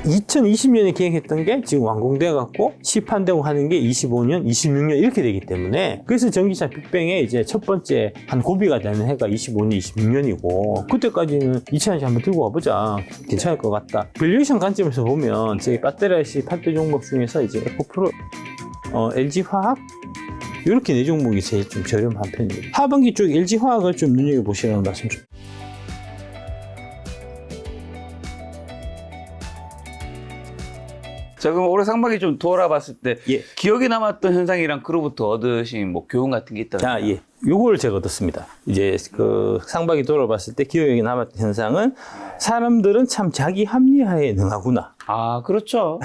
2020년에 계획했던 게 지금 완공돼 갖고 시판되고 하는 게 25년, 26년 이렇게 되기 때문에 그래서 전기차 빅뱅의 이제 첫 번째 한 고비가 되는 해가 25년, 26년이고 그때까지는 2차전지 한번 들고 와보자. 괜찮을 것 같다. 밸류에이션 관점에서 보면 저희 배터리 IC 8대 종목 중에서 이제 에코프로, LG화학 이렇게 네 종목이 제일 좀 저렴한 편입니다. 하반기 쪽 LG화학을 좀 눈여겨보시라는 말씀 좀. 자, 그럼 올해 상반기 좀 돌아봤을 때 예. 기억에 남았던 현상이랑 그로부터 얻으신 뭐 교훈 같은 게 있다면? 자, 예. 요걸 제가 얻었습니다. 이제 그 상반기 돌아봤을 때 기억에 남았던 현상은 사람들은 참 자기 합리화에 능하구나. 아, 그렇죠.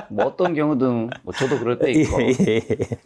뭐 어떤 경우든 뭐 저도 그럴 때 있고.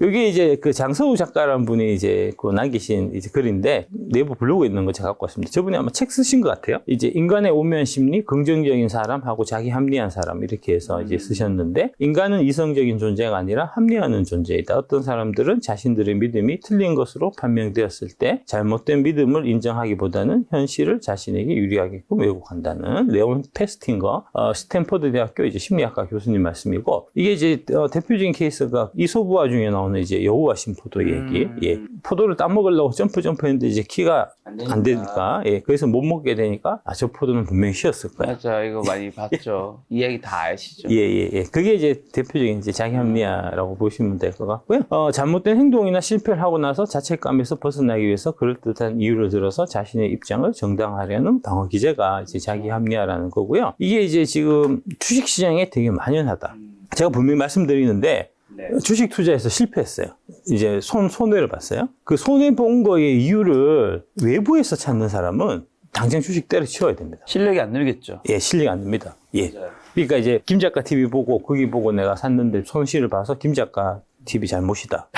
여기 이제 그 장서우 작가라는 분이 이제 그 남기신 이제 글인데 내부 블로그에 있는 거 제가 갖고 왔습니다. 저분이 아마 책 쓰신 것 같아요. 이제 인간의 오면 심리, 긍정적인 사람하고 자기 합리한 사람 이렇게 해서 이제 쓰셨는데 인간은 이성적인 존재가 아니라 합리하는 존재이다. 어떤 사람들은 자신들의 믿음이 틀린 것으로 판명되었을 때 잘못된 믿음을 인정하기보다는 현실을 자신에게 유리하게끔 왜곡한다는 레온 페스팅거 스탠퍼드 대학교 이제 심리학과 교수님 말씀이고 이게 이제 대표적인 케이스가 이솝우화 중에 나오는 이제 여우와 심포도 얘기. 예. 포도를 따먹으려고 점프했는데 이제 키가 안 되니까 예. 그래서 못 먹게 되니까 저 포도는 분명히 쉬었을 거야. 맞아, 이거 많이 봤죠. 이야기 다 아시죠? 예. 그게 이제 대표적인 이제 자기 합리화라고 보시면 될 것 같고요. 잘못된 행동이나 실패를 하고 나서 자책감에서 벗어나기 위해서 그럴듯한 이유를 들어서 자신의 입장을 정당화하려는 방어 기제가 이제 자기 합리화라는 거고요. 이게 이제 지금 주식 시장에 되게 만연하다. 제가 분명히 말씀드리는데 네. 주식 투자에서 실패했어요. 이제 손해를 봤어요. 그 손해 본 거의 이유를 외부에서 찾는 사람은 당장 주식 때려치워야 됩니다. 실력이 안 늘겠죠. 예, 실력이 안 납니다. 예. 맞아요. 그러니까 이제 김 작가 TV 보고 거기 보고 내가 샀는데 손실을 봐서 김 작가 TV 잘못이다.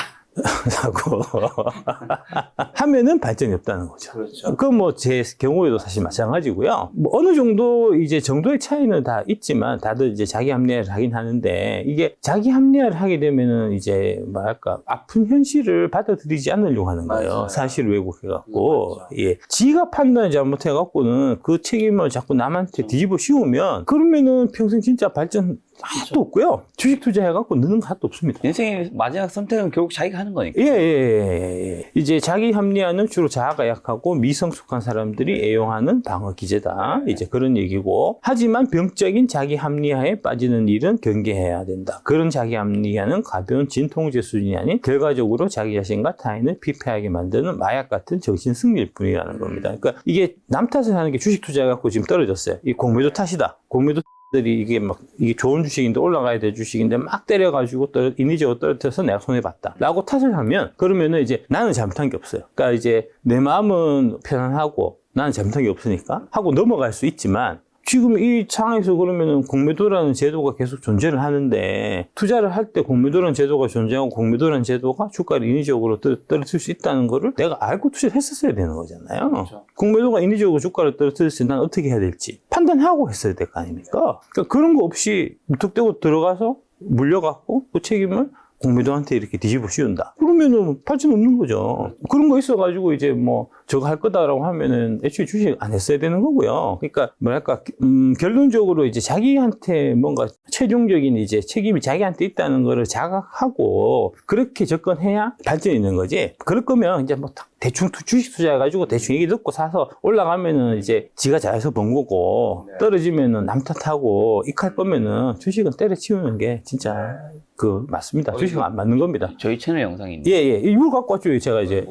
라고 하면은 발전이 없다는 거죠. 그렇죠. 그건 뭐 제 경우에도 사실 마찬가지고요. 뭐 어느 정도 이제 정도의 차이는 다 있지만 다들 이제 자기 합리화를 하긴 하는데 이게 자기 합리화를 하게 되면은 이제 뭐랄까 아픈 현실을 받아들이지 않으려고 하는 거예요. 맞아요. 사실을 왜곡해갖고 맞아요. 예 지가 판단을 잘못해갖고는 그 책임을 자꾸 남한테 뒤집어 씌우면 그러면은 평생 진짜 발전 하나도 없고요. 주식 투자해갖고 느는 거 하나도 없습니다. 인생의 마지막 선택은 결국 자기가 하는 거니까. 예. 이제 자기 합리화는 주로 자아가 약하고 미성숙한 사람들이 애용하는 방어 기제다. 이제 그런 얘기고. 하지만 병적인 자기 합리화에 빠지는 일은 경계해야 된다. 그런 자기 합리화는 가벼운 진통제 수준이 아닌 결과적으로 자기 자신과 타인을 피폐하게 만드는 마약 같은 정신 승리일 뿐이라는 겁니다. 그러니까 이게 남 탓을 하는 게 주식 투자해갖고 지금 떨어졌어요. 이 공매도 탓이다. 공매도 들이 이게 좋은 주식인데 올라가야 될 주식인데 막 때려가지고 인위적으로 떨어뜨려서 내가 손해봤다 라고 탓을 하면 그러면은 이제 나는 잘못한 게 없어요. 그러니까 이제 내 마음은 편안하고 나는 잘못한 게 없으니까 하고 넘어갈 수 있지만 지금 이 상황에서 그러면은 공매도라는 제도가 계속 존재를 하는데 투자를 할 때 공매도라는 제도가 존재하고 공매도라는 제도가 주가를 인위적으로 떨어뜨릴 수 있다는 거를 내가 알고 투자를 했었어야 되는 거잖아요. 그렇죠. 공매도가 인위적으로 주가를 떨어뜨릴 때 난 어떻게 해야 될지 판단하고 했어야 될 거 아닙니까? 그러니까 그런 거 없이 무턱대고 들어가서 물려갖고 그 책임을 공매도한테 이렇게 뒤집어 씌운다. 그러면은 발전 없는 거죠. 그런 거 있어가지고 이제 뭐 저거 할 거다라고 하면은 애초에 주식 안 했어야 되는 거고요. 그러니까 뭐랄까 결론적으로 이제 자기한테 뭔가 최종적인 이제 책임이 자기한테 있다는 거를 자각하고 그렇게 접근해야 발전이 있는 거지. 그럴 거면 이제 뭐 대충 주식 투자해가지고 대충 얘기 듣고 사서 올라가면은 이제 지가 잘해서 번 거고 떨어지면은 남 탓하고 익할 거면은 주식은 때려치우는 게 진짜 맞습니다. 주식은 안 맞는 겁니다. 저희 채널 영상이 있는데. 예. 이걸 갖고 왔죠, 제가 이제.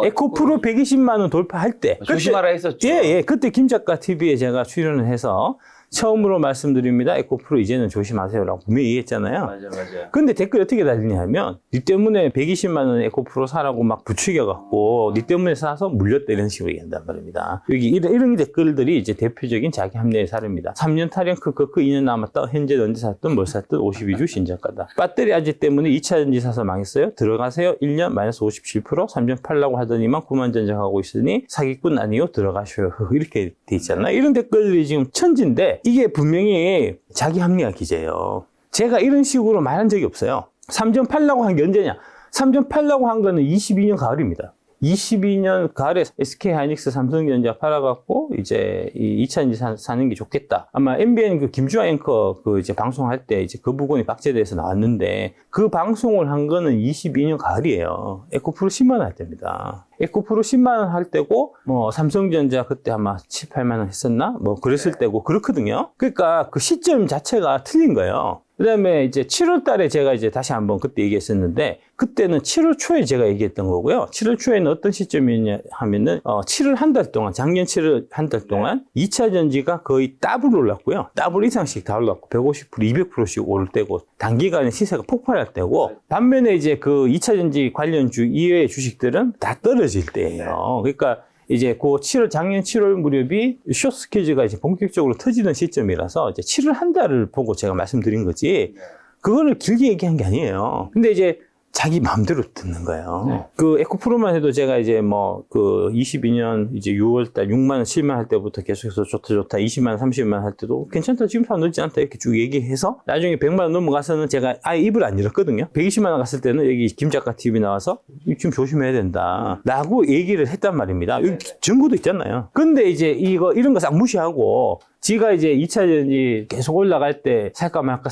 에코프로 120만 원 돌파할 때. 조심하라 했었죠. 예. 그때 김 작가 TV에 제가 출연을 해서 처음으로 말씀드립니다. 에코프로 이제는 조심하세요라고 분명히 얘기했잖아요. 맞아. 근데 댓글이 어떻게 달리냐 하면 니 때문에 120만 원 에코프로 사라고 막 부추겨갖고 니 때문에 사서 물렸다 이런 식으로 얘기한단 말입니다. 여기 이런 댓글들이 이제 대표적인 자기 합리화의 사례입니다. 3년 탈영 크크 2년 남았다. 현재 언제 샀든 뭘 샀든 52주 신작가다. 배터리 아재 때문에 2차 전지 사서 망했어요. 들어가세요. 1년 마이너스 57% 3년 팔라고 하더니만 9만 전작하고 있으니 사기꾼 아니요 들어가셔요. 이렇게 돼 있잖아요. 이런 댓글들이 지금 천지인데 이게 분명히 자기 합리화 기제예요. 제가 이런 식으로 말한 적이 없어요. 3점 팔라고 한 게 언제냐? 3점 팔라고 한 거는 22년 가을입니다. 22년 가을에 SK 하이닉스 삼성전자 팔아갖고 이제 이 2차전지 사는 게 좋겠다. 아마 MBN 그 김주아 앵커 그 이제 방송할 때 이제 그 부분이 박제돼서 나왔는데 그 방송을 한 거는 22년 가을이에요. 에코프로 10만 원 할 때입니다. 에코프로 10만 원 할 때고 뭐 삼성전자 그때 아마 7, 8만 원 했었나? 뭐 그랬을 때고 그렇거든요. 그러니까 그 시점 자체가 틀린 거예요. 그 다음에 이제 7월 달에 제가 이제 다시 한번 그때 얘기했었는데, 그때는 7월 초에 제가 얘기했던 거고요. 7월 초에는 어떤 시점이냐 하면은, 7월 한 달 동안, 작년 7월 한 달 동안 2차 전지가 거의 더블 올랐고요. 더블 이상씩 다 올랐고, 150%, 200%씩 오를 때고, 단기간에 시세가 폭발할 때고, 반면에 이제 그 2차 전지 관련주 이외의 주식들은 다 떨어질 때예요. 그러니까 이제 그 작년 7월 무렵이 숏스퀴즈가 이제 본격적으로 터지는 시점이라서 이제 7월 한 달을 보고 제가 말씀드린 거지, 그거를 길게 얘기한 게 아니에요. 근데 이제 자기 마음대로 듣는 거예요. 그 에코프로만 해도 제가 이제 뭐 그 22년 이제 6월달 6만 원, 7만 할 때부터 계속해서 좋다, 20만 원, 30만 원 할 때도 괜찮다, 지금 사 늦지 않다 이렇게 쭉 얘기해서 나중에 100만 원 넘어가서는 제가 아예 입을 안 열었거든요. 120만 원 갔을 때는 여기 김작가 TV 나와서 지금 조심해야 된다 라고 얘기를 했단 말입니다. 여기 증거도 있잖아요. 근데 이제 이런 거 싹 무시하고 지가 이제 2차전지 계속 올라갈 때 살까 말까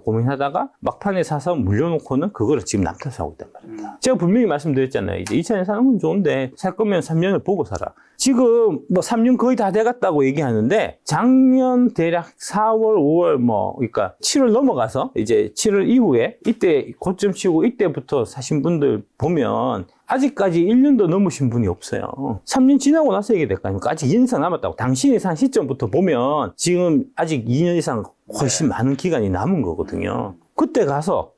고민하다가 막판에 사서 물려놓고는 그거를 지금 남 탓을 하고 있단 말입니다. 제가 분명히 말씀드렸잖아요. 이제 2차전지 사는 건 좋은데 살 거면 3년을 보고 사라. 지금 뭐 3년 거의 다 돼갔다고 얘기하는데 작년 대략 4월, 5월 그러니까 7월 넘어가서 이제 7월 이후에 이때 고점 치고 이때부터 사신 분들 보면 아직까지 1년도 넘으신 분이 없어요. 3년 지나고 나서 얘기 될 거 아닙니까? 아직 2년 이상 남았다고. 당신이 산 시점부터 보면 지금 아직 2년 이상 훨씬 많은 기간이 남은 거거든요. 그때 가서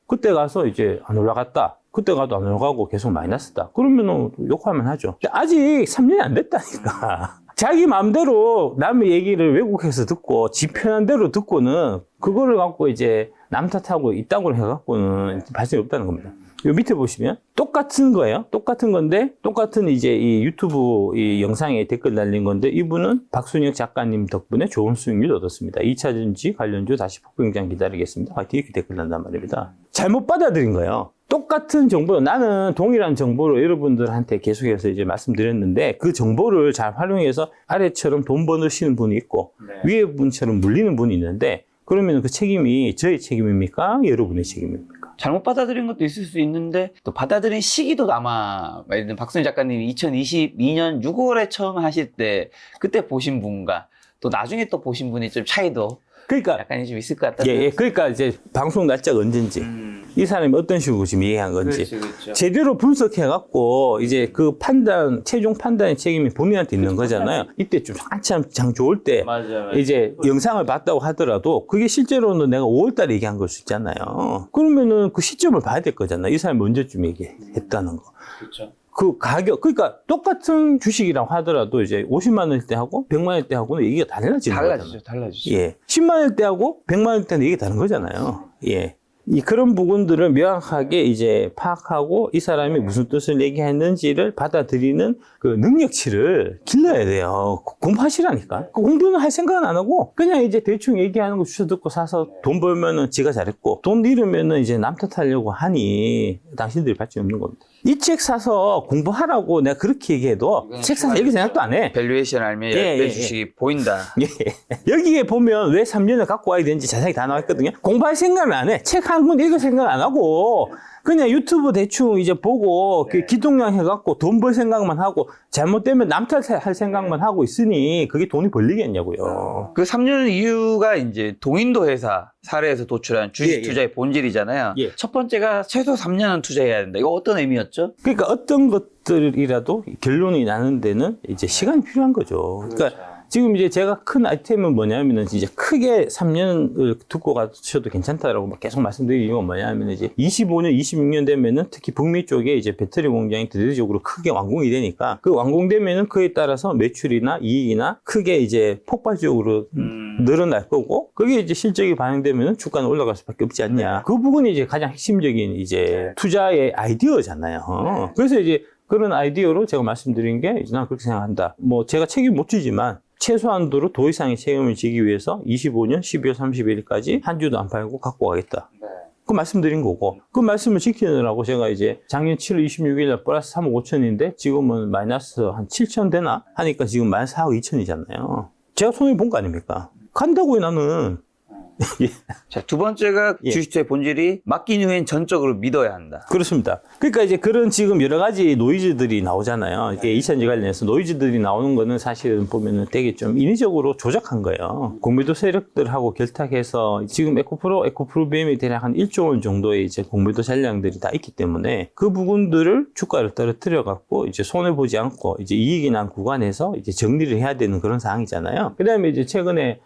이제 안 올라갔다. 그때 가도 안 올라가고 계속 마이너스다. 그러면은 욕하면 하죠. 근데 아직 3년이 안 됐다니까. 자기 마음대로 남의 얘기를 외국에서 듣고 지 편한 대로 듣고는 그거를 갖고 이제 남 탓하고 있다고 해갖고는 발전이 없다는 겁니다. 요 밑에 보시면 똑같은 거예요. 똑같은 건데 똑같은 이제 이 유튜브 이 영상에 댓글 달린 건데 이분은 박순혁 작가님 덕분에 좋은 수익률 얻었습니다. 2차전지 관련주 다시 폭등장 기다리겠습니다. 화이팅 이렇게 댓글 난단 말입니다. 잘못 받아들인 거예요. 똑같은 정보, 나는 동일한 정보를 여러분들한테 계속해서 이제 말씀드렸는데 그 정보를 잘 활용해서 아래처럼 돈 버시는 분이 있고 위에 분처럼 물리는 분이 있는데 그러면 그 책임이 저의 책임입니까? 여러분의 책임입니까? 잘못 받아들인 것도 있을 수 있는데 또 받아들인 시기도 아마 예를 들면 박순희 작가님이 2022년 6월에 처음 하실 때 그때 보신 분과 또 나중에 또 보신 분이 좀 차이도 그러니까 약간이 좀 있을 것 같다. 예, 그러니까 이제 방송 날짜가 언젠지 이 사람이 어떤 식으로 지금 얘기한 건지 그렇죠. 제대로 분석해갖고 이제 그 최종 판단의 책임이 본인한테 있는 거잖아요. 이때 좀 한참 장 좋을 때 맞아요. 이제 영상을 봤다고 하더라도 그게 실제로는 내가 5월달에 얘기한 걸 수 있잖아요. 그러면은 그 시점을 봐야 될 거잖아요. 이 사람이 언제쯤 얘기했다는 거. 그렇죠. 그 가격, 그러니까 똑같은 주식이라고 하더라도 이제 50만 원일 때 하고 100만 원일 때 하고는 얘기가 달라지는 거잖아요. 달라지죠. 예. 10만 원일 때 하고 100만 원일 때는 얘기가 다른 거잖아요. 예. 그런 부분들을 명확하게 이제 파악하고 이 사람이 무슨 뜻을 얘기했는지를 받아들이는 그 능력치를 길러야 돼요. 공부하시라니까. 공부는 할 생각은 안 하고 그냥 이제 대충 얘기하는 거 주워 듣고 사서 돈 벌면은 지가 잘했고 돈 잃으면은 이제 남 탓하려고 하니 당신들이 발전이 없는 겁니다. 이 책 사서 공부하라고 내가 그렇게 얘기해도 책 사서 읽을 생각도 안 해. 밸류에이션 알면 예, 10배 주식이 보인다. 예. 여기에 보면 왜 3년을 갖고 와야 되는지 자세히 다 나와 있거든요. 공부할 생각은 안 해. 책 한 권 읽을 생각 안 하고 그냥 유튜브 대충 이제 보고 기동량 해갖고 돈 벌 생각만 하고 잘못되면 남 탓할 생각만 하고 있으니 그게 돈이 벌리겠냐고요. 그 3년 이유가 이제 동인도 회사 사례에서 도출한 주식 투자의 본질이잖아요. 예. 첫 번째가 최소 3년은 투자해야 된다. 이거 어떤 의미였죠? 그러니까 어떤 것들이라도 결론이 나는 데는 이제 시간이 필요한 거죠. 그러니까 지금 이제 제가 큰 아이템은 뭐냐면은 이제 크게 3년을 두고 가셔도 괜찮다라고 막 계속 말씀드리는 이유가 뭐냐면 이제 25년, 26년 되면은 특히 북미 쪽에 이제 배터리 공장이 대대적으로 크게 완공이 되니까 그 완공되면은 그에 따라서 매출이나 이익이나 크게 이제 폭발적으로 늘어날 거고 그게 이제 실적이 반영되면은 주가는 올라갈 수밖에 없지 않냐. 그 부분이 이제 가장 핵심적인 이제 투자의 아이디어잖아요. 그래서 이제 그런 아이디어로 제가 말씀드린 게 이제 난 그렇게 생각한다. 뭐 제가 책임 못 지지만 최소한도로 도 이상의 책임을 지기 위해서 25년 12월 31일까지 한 주도 안 팔고 갖고 가겠다. 그 말씀드린 거고, 그 말씀을 지키느라고 제가 이제 작년 7월 26일 날 플러스 3억 5천인데 지금은 마이너스 한 7천 되나? 하니까 지금 마이너스 4억 2천이잖아요. 제가 손해 본 거 아닙니까? 간다고요, 나는. 자, 두 번째가 예. 주식투자의 본질이 맡긴 후엔 전적으로 믿어야 한다. 그렇습니다. 그러니까 이제 그런 지금 여러 가지 노이즈들이 나오잖아요. 이게 2차전지 관련해서 노이즈들이 나오는 거는 사실은 보면은 되게 좀 인위적으로 조작한 거예요. 공매도 세력들하고 결탁해서 지금 에코프로비엠이 대략 한 1조 원 정도의 이제 공매도 잔량들이 다 있기 때문에 그 부분들을 주가를 떨어뜨려 갖고 이제 손해 보지 않고 이제 이익이 난 구간에서 이제 정리를 해야 되는 그런 상황이잖아요. 그다음에 이제 최근에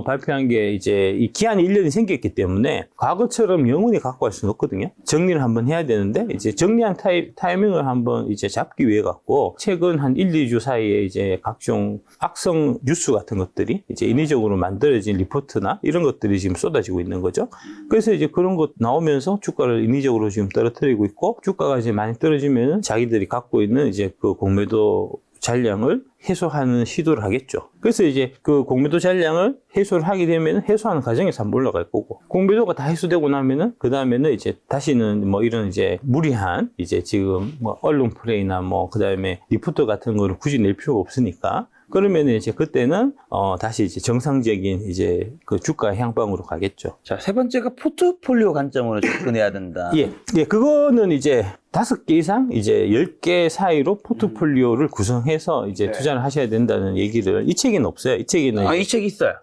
발표한 게 이제 이 기한이 1년이 생겼기 때문에 과거처럼 영원히 갖고 갈 수는 없거든요. 정리를 한번 해야 되는데 이제 정리한 타이밍을 한번 이제 잡기 위해 갖고 최근 한 1, 2주 사이에 이제 각종 악성 뉴스 같은 것들이 이제 인위적으로 만들어진 리포트나 이런 것들이 지금 쏟아지고 있는 거죠. 그래서 이제 그런 것 나오면서 주가를 인위적으로 지금 떨어뜨리고 있고 주가가 이제 많이 떨어지면 자기들이 갖고 있는 이제 그 공매도 잔량을 해소하는 시도를 하겠죠. 그래서 이제 그 공매도 잔량을 해소를 하게 되면 해소하는 과정에서 한번 올라갈 거고, 공매도가 다 해소되고 나면은 그 다음에는 이제 다시는 뭐 이런 이제 무리한 이제 지금 뭐 언론 플레이나 뭐 그 다음에 리포트 같은 거를 굳이 낼 필요가 없으니까. 그러면 이제 그때는 다시 이제 정상적인 이제 그 주가 향방으로 가겠죠. 자, 세 번째가 포트폴리오 관점으로 접근해야 된다. 예, 그거는 이제 5개 이상 이제 10개 사이로 포트폴리오를 구성해서 이제 네. 투자를 하셔야 된다는 얘기를 이 책에는 없어요. 이 책에는 이 책이 있어요.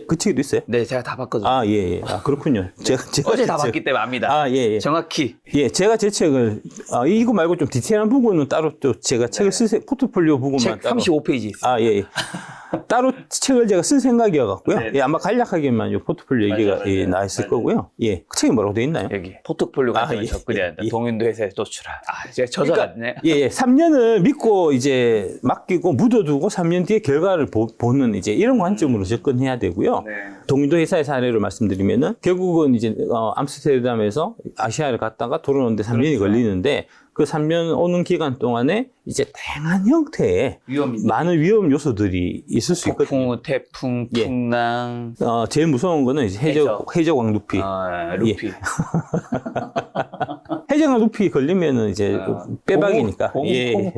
그 책에도 있어요? 네, 제가 다 봤거든요. 예. 그렇군요. 제가 어제 다 제 봤기 때문에 압니다. 예. 정확히. 예, 제가 제 책을 이거 말고 좀 디테일한 부분은 따로 또 제가 책을 쓰세요. 포트폴리오 부분만 책 따로. 35페이지 있어요. 예. 따로 책을 제가 쓸 생각이어갖고요. 네. 예, 아마 간략하게만 요 포트폴리오 얘기가 맞아요. 예, 나와 있을 맞아요. 거고요. 예, 그 책이 뭐라고 돼 있나요? 여기 포트폴리오 관점으로 예. 접근해야 된다. 예. 동인도 회사에 노출하. 제가 저자갔네. 예. 3년을 믿고 이제 맡기고 묻어두고 3년 뒤에 결과를 보는 이제 이런 관점으로 접근해야 되고요. 네. 동인도 회사의 사례를 말씀드리면은 결국은 이제 암스테르담에서 아시아를 갔다가 돌아오는데 3년이 걸리는데 그 3년 오는 기간 동안에 이제 다양한 형태의 위험이 많은 위험 요소들이 있을 수 있거든요. 폭풍, 태풍, 예. 풍랑, 제일 무서운 거는 이제 해저광 루피. 루피. 해저광 루피 걸리면은 이제 빼박이니까. 공호. 예.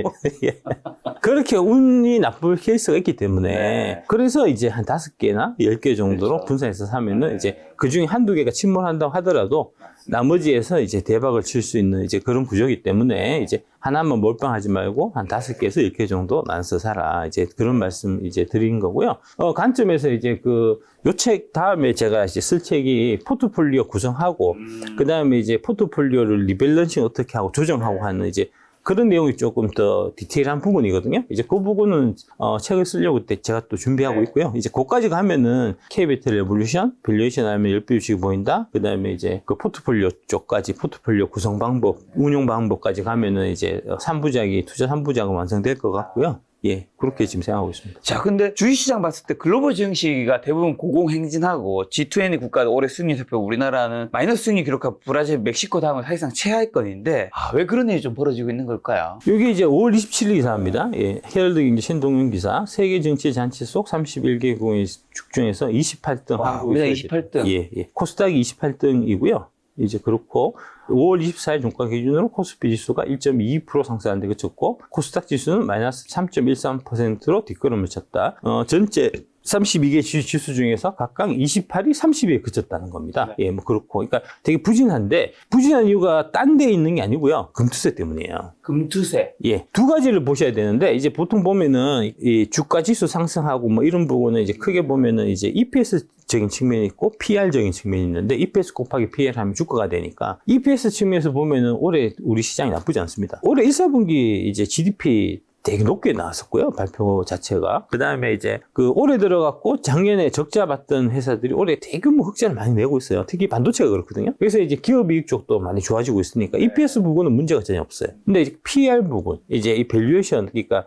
그렇게 운이 나쁠 케이스가 있기 때문에. 네. 그래서 이제 한 5개나 10개 정도로 그렇죠. 분산해서 사면은 네. 이제 그 중에 한두 개가 침몰한다고 하더라도 나머지에서 이제 대박을 칠 수 있는 이제 그런 구조이기 때문에 이제 하나만 몰빵하지 말고 한 5개에서 10개 정도 나눠서 사라. 이제 그런 말씀 이제 드린 거고요. 관점에서 이제 요 책 다음에 제가 이제 쓸 책이 포트폴리오 구성하고 그 다음에 이제 포트폴리오를 리밸런싱 어떻게 하고 조정하고 하는 이제 그런 내용이 조금 더 디테일한 부분이거든요. 이제 그 부분은 책을 쓰려고 때 제가 또 준비하고 있고요. 이제 그까지 가면은 K베트 레볼루션, 밸류에이션 하면 10배 주식이 보인다. 그 다음에 이제 그 포트폴리오 쪽까지 포트폴리오 구성 방법, 운용 방법까지 가면은 이제 3부작이 투자 3부작은 완성될 것 같고요. 예, 그렇게 지금 생각하고 있습니다. 자, 근데 주식시장 봤을 때 글로벌 증시가 대부분 고공행진하고 G20 국가도 올해 수익률 살펴보고 우리나라는 마이너스 수익률 기록한 브라질, 멕시코 다음은 사실상 최하위권인데 왜 그런 일이 좀 벌어지고 있는 걸까요? 여기 이제 5월 27일 기사입니다. 예, 헤럴드 경제 신동윤 기사. 세계 정치 잔치 속 31개국의 중에서 28등. 우리나라 28등. 예. 코스닥이 28등이고요. 이제 그렇고 5월 24일 종가 기준으로 코스피 지수가 1.22% 상승하는데 그쳤고 코스닥 지수는 마이너스 3.13%로 뒷걸음을 쳤다. 전체 32개 지수 중에서 각각 28이 30에 그쳤다는 겁니다. 네. 예, 뭐 그렇고. 그러니까 되게 부진한데 부진한 이유가 딴 데 있는 게 아니고요. 금투세 때문이에요. 금투세. 예, 두 가지를 보셔야 되는데 이제 보통 보면은 이 주가 지수 상승하고 뭐 이런 부분은 이제 크게 보면은 이제 EPS적인 측면이 있고 PR적인 측면이 있는데 EPS 곱하기 PR 하면 주가가 되니까 EPS 측면에서 보면은 올해 우리 시장이 나쁘지 않습니다. 올해 1, 4분기 이제 GDP 되게 높게 나왔었고요. 발표 자체가. 그 다음에 이제 올해 들어갔고 작년에 적자 봤던 회사들이 올해 대규모 흑자를 많이 내고 있어요. 특히 반도체가 그렇거든요. 그래서 이제 기업 이익 쪽도 많이 좋아지고 있으니까 EPS 부분은 문제가 전혀 없어요. 근데 이제 PR 부분, 이제 이 밸류에이션, 그러니까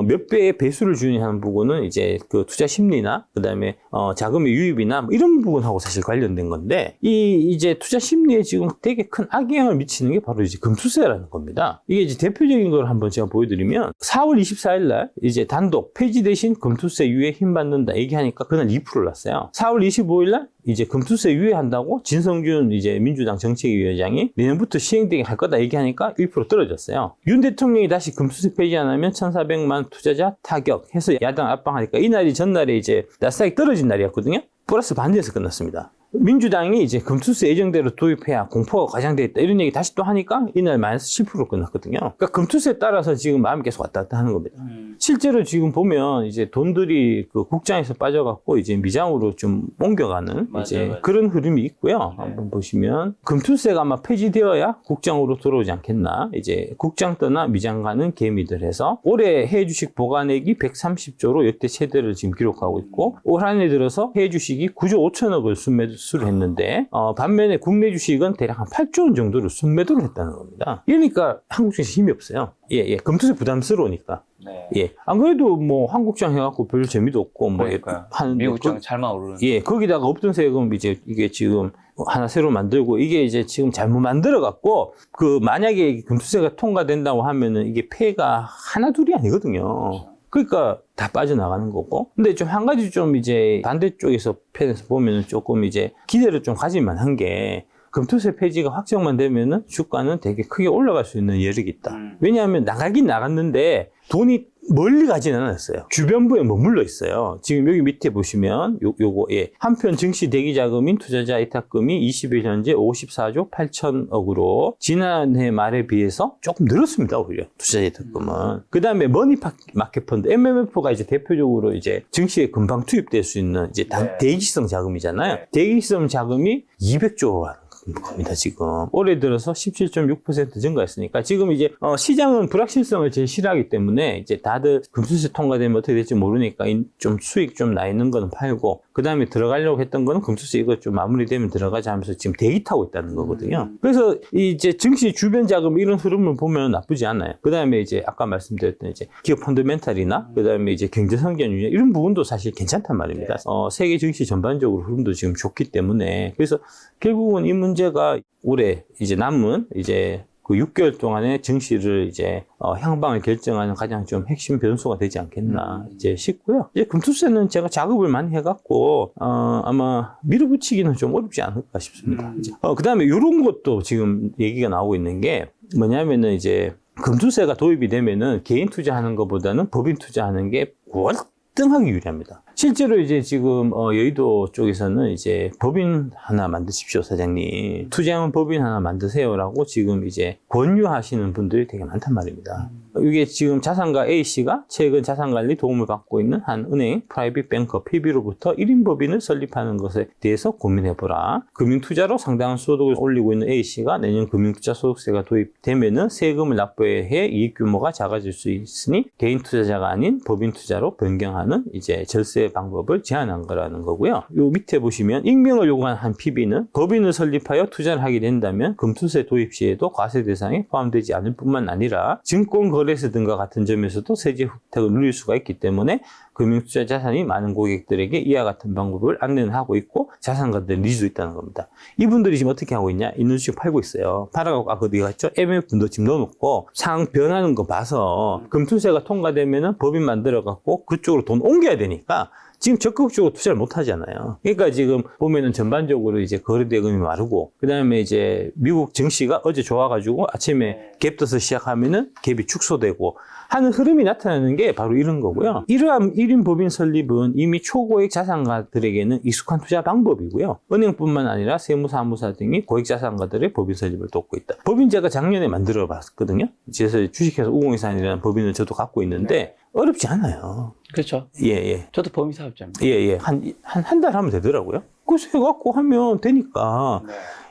몇 배의 배수를 주느냐 하는 부분은 이제 그 투자 심리나 그 다음에 자금의 유입이나 뭐 이런 부분하고 사실 관련된 건데 이제 투자 심리에 지금 되게 큰 악영향을 미치는 게 바로 이제 금투세라는 겁니다. 이게 이제 대표적인 걸 한번 제가 보여드리면 4월 4월 24일 날 이제 단독 폐지 대신 금투세 유예 힘 받는다 얘기하니까 그날 2%를 났어요. 4월 25일 날 이제 금투세 유예한다고 진성준 이제 민주당 정책위원장이 내년부터 시행되게 할 거다 얘기하니까 1% 떨어졌어요. 윤 대통령이 다시 금투세 폐지 안 하면 1,400만 투자자 타격 해서 야당 압박하니까 이날이 전날에 이제 나스닥이 떨어진 날이었거든요. 플러스 반대에서 끝났습니다. 민주당이 이제 금투세 예정대로 도입해야 공포가 과장되겠다 이런 얘기 다시 또 하니까 이날 마이너스 10%로 끝났거든요. 그러니까 금투세에 따라서 지금 마음이 계속 왔다 갔다 하는 겁니다. 실제로 지금 보면 이제 돈들이 그 국장에서 빠져갖고 이제 미장으로 좀 옮겨가는 이제 그런 흐름이 있고요. 한번 보시면 금투세가 아마 폐지되어야 국장으로 들어오지 않겠나. 이제 국장 떠나 미장 가는 개미들 해서 올해 해외 주식 보관액이 130조로 역대 최대를 지금 기록하고 있고 올 한 해 들어서 해외 주식이 9조 5천억을 순매수를 했는데 반면에 국내 주식은 대략 한 8조 원 정도를 순매도를 했다는 겁니다. 이러니까 한국 주식 힘이 없어요. 예, 금투세 부담스러우니까. 네. 예. 안 그래도 뭐 한국장 해갖고 별 재미도 없고 뭐 하는데 미국장 잘만 오르는. 예, 거기다가 없던 세금 이제 이게 지금 하나 새로 만들고 이게 이제 지금 잘못 만들어갖고 그 만약에 금투세가 통과된다고 하면은 이게 폐해가 하나 둘이 아니거든요. 그러니까 다 빠져나가는 거고. 근데 좀 한 가지 좀 이제 반대쪽에서 편에서 보면은 조금 이제 기대를 좀 가질만 한 게 금투세 폐지가 확정만 되면은 주가는 되게 크게 올라갈 수 있는 여력이 있다. 왜냐하면 나가긴 나갔는데 돈이 멀리 가지는 않았어요. 주변부에 머물러 있어요. 지금 여기 밑에 보시면 요거 예. 한편 증시 대기 자금인 투자자 예탁금이 20일 현재 54조 8천억으로 지난해 말에 비해서 조금 늘었습니다. 오히려 투자자 예탁금은. 그다음에 머니마켓 펀드 MMF가 이제 대표적으로 이제 증시에 금방 투입될 수 있는 이제 대기성 자금이잖아요. 대기성 자금이 200조 원. 겁니다, 지금. 올해 들어서 17.6% 증가했으니까 지금 이제 시장은 불확실성을 제일 싫어하기 때문에 이제 다들 금투세 통과되면 어떻게 될지 모르니까 좀 수익 좀 나 있는 거는 팔고 그 다음에 들어가려고 했던 거는 금투세 이거 좀 마무리되면 들어가자 하면서 지금 대기 타고 있다는 거거든요. 그래서 이제 증시 주변 자금 이런 흐름을 보면 나쁘지 않아요. 그 다음에 이제 아까 말씀드렸던 이제 기업 펀더멘탈이나 그 다음에 이제 경제 성장 유지 이런 부분도 사실 괜찮단 말입니다. 세계 증시 전반적으로 흐름도 지금 좋기 때문에 그래서 결국은 이 문제가 올해 이제 남은 이제 그 6개월 동안의 증시를 이제 향방을 결정하는 가장 좀 핵심 변수가 되지 않겠나 이제 싶고요. 이제 금투세는 제가 작업을 많이 해갖고 아마 밀어붙이기는 좀 어렵지 않을까 싶습니다. 그다음에 이런 것도 지금 얘기가 나오고 있는 게 뭐냐면은 이제 금투세가 도입이 되면은 개인 투자하는 것보다는 법인 투자하는 게 월등하게 유리합니다. 실제로 이제 지금 여의도 쪽에서는 이제 법인 하나 만드십시오, 사장님. 투자하면 법인 하나 만드세요라고 지금 이제 권유하시는 분들이 되게 많단 말입니다. 이게 지금 자산가 A씨가 최근 자산관리 도움을 받고 있는 한 은행, 프라이빗 뱅커, PB로부터 1인 법인을 설립하는 것에 대해서 고민해보라. 금융투자로 상당한 소득을 올리고 있는 A씨가 내년 금융투자 소득세가 도입되면은 세금을 납부해야 해 이익 규모가 작아질 수 있으니 개인 투자자가 아닌 법인 투자로 변경하는 이제 절세 방법을 제안한 거라는 거고요. 요 밑에 보시면 익명을 요구한 한 PB는 법인을 설립하여 투자를 하게 된다면 금투세 도입 시에도 과세 대상에 포함되지 않을 뿐만 아니라 증권거래소 등과 같은 점에서도 세제 혜택을 누릴 수가 있기 때문에 금융투자 자산이 많은 고객들에게 이와 같은 방법을 안내는 하고 있고 자산가들을 누릴 수 있다는 겁니다. 이분들이 지금 어떻게 하고 있냐? 있는 주식 팔고 있어요. 팔아가고 아까 어디 갔죠? MF도 지금 넣어놓고 상황 변하는 거 봐서 금투세가 통과되면은 법인 만들어갖고 그쪽으로 돈 옮겨야 되니까 지금 적극적으로 투자를 못 하잖아요. 그러니까 지금 보면은 전반적으로 이제 거래대금이 마르고, 그 다음에 이제 미국 증시가 어제 좋아가지고 아침에 갭 떠서 시작하면은 갭이 축소되고 하는 흐름이 나타나는 게 바로 이런 거고요. 이러한 1인 법인 설립은 이미 초고액 자산가들에게는 익숙한 투자 방법이고요. 은행뿐만 아니라 세무사무사 등이 고액 자산가들의 법인 설립을 돕고 있다. 법인제가 작년에 만들어 봤거든요. 그래서 주식회사 우공회사이라는 법인을 저도 갖고 있는데 어렵지 않아요. 그렇죠. 예. 저도 법인 사업자입니다. 예. 한 달 하면 되더라고요. 그래서 해갖고 하면 되니까.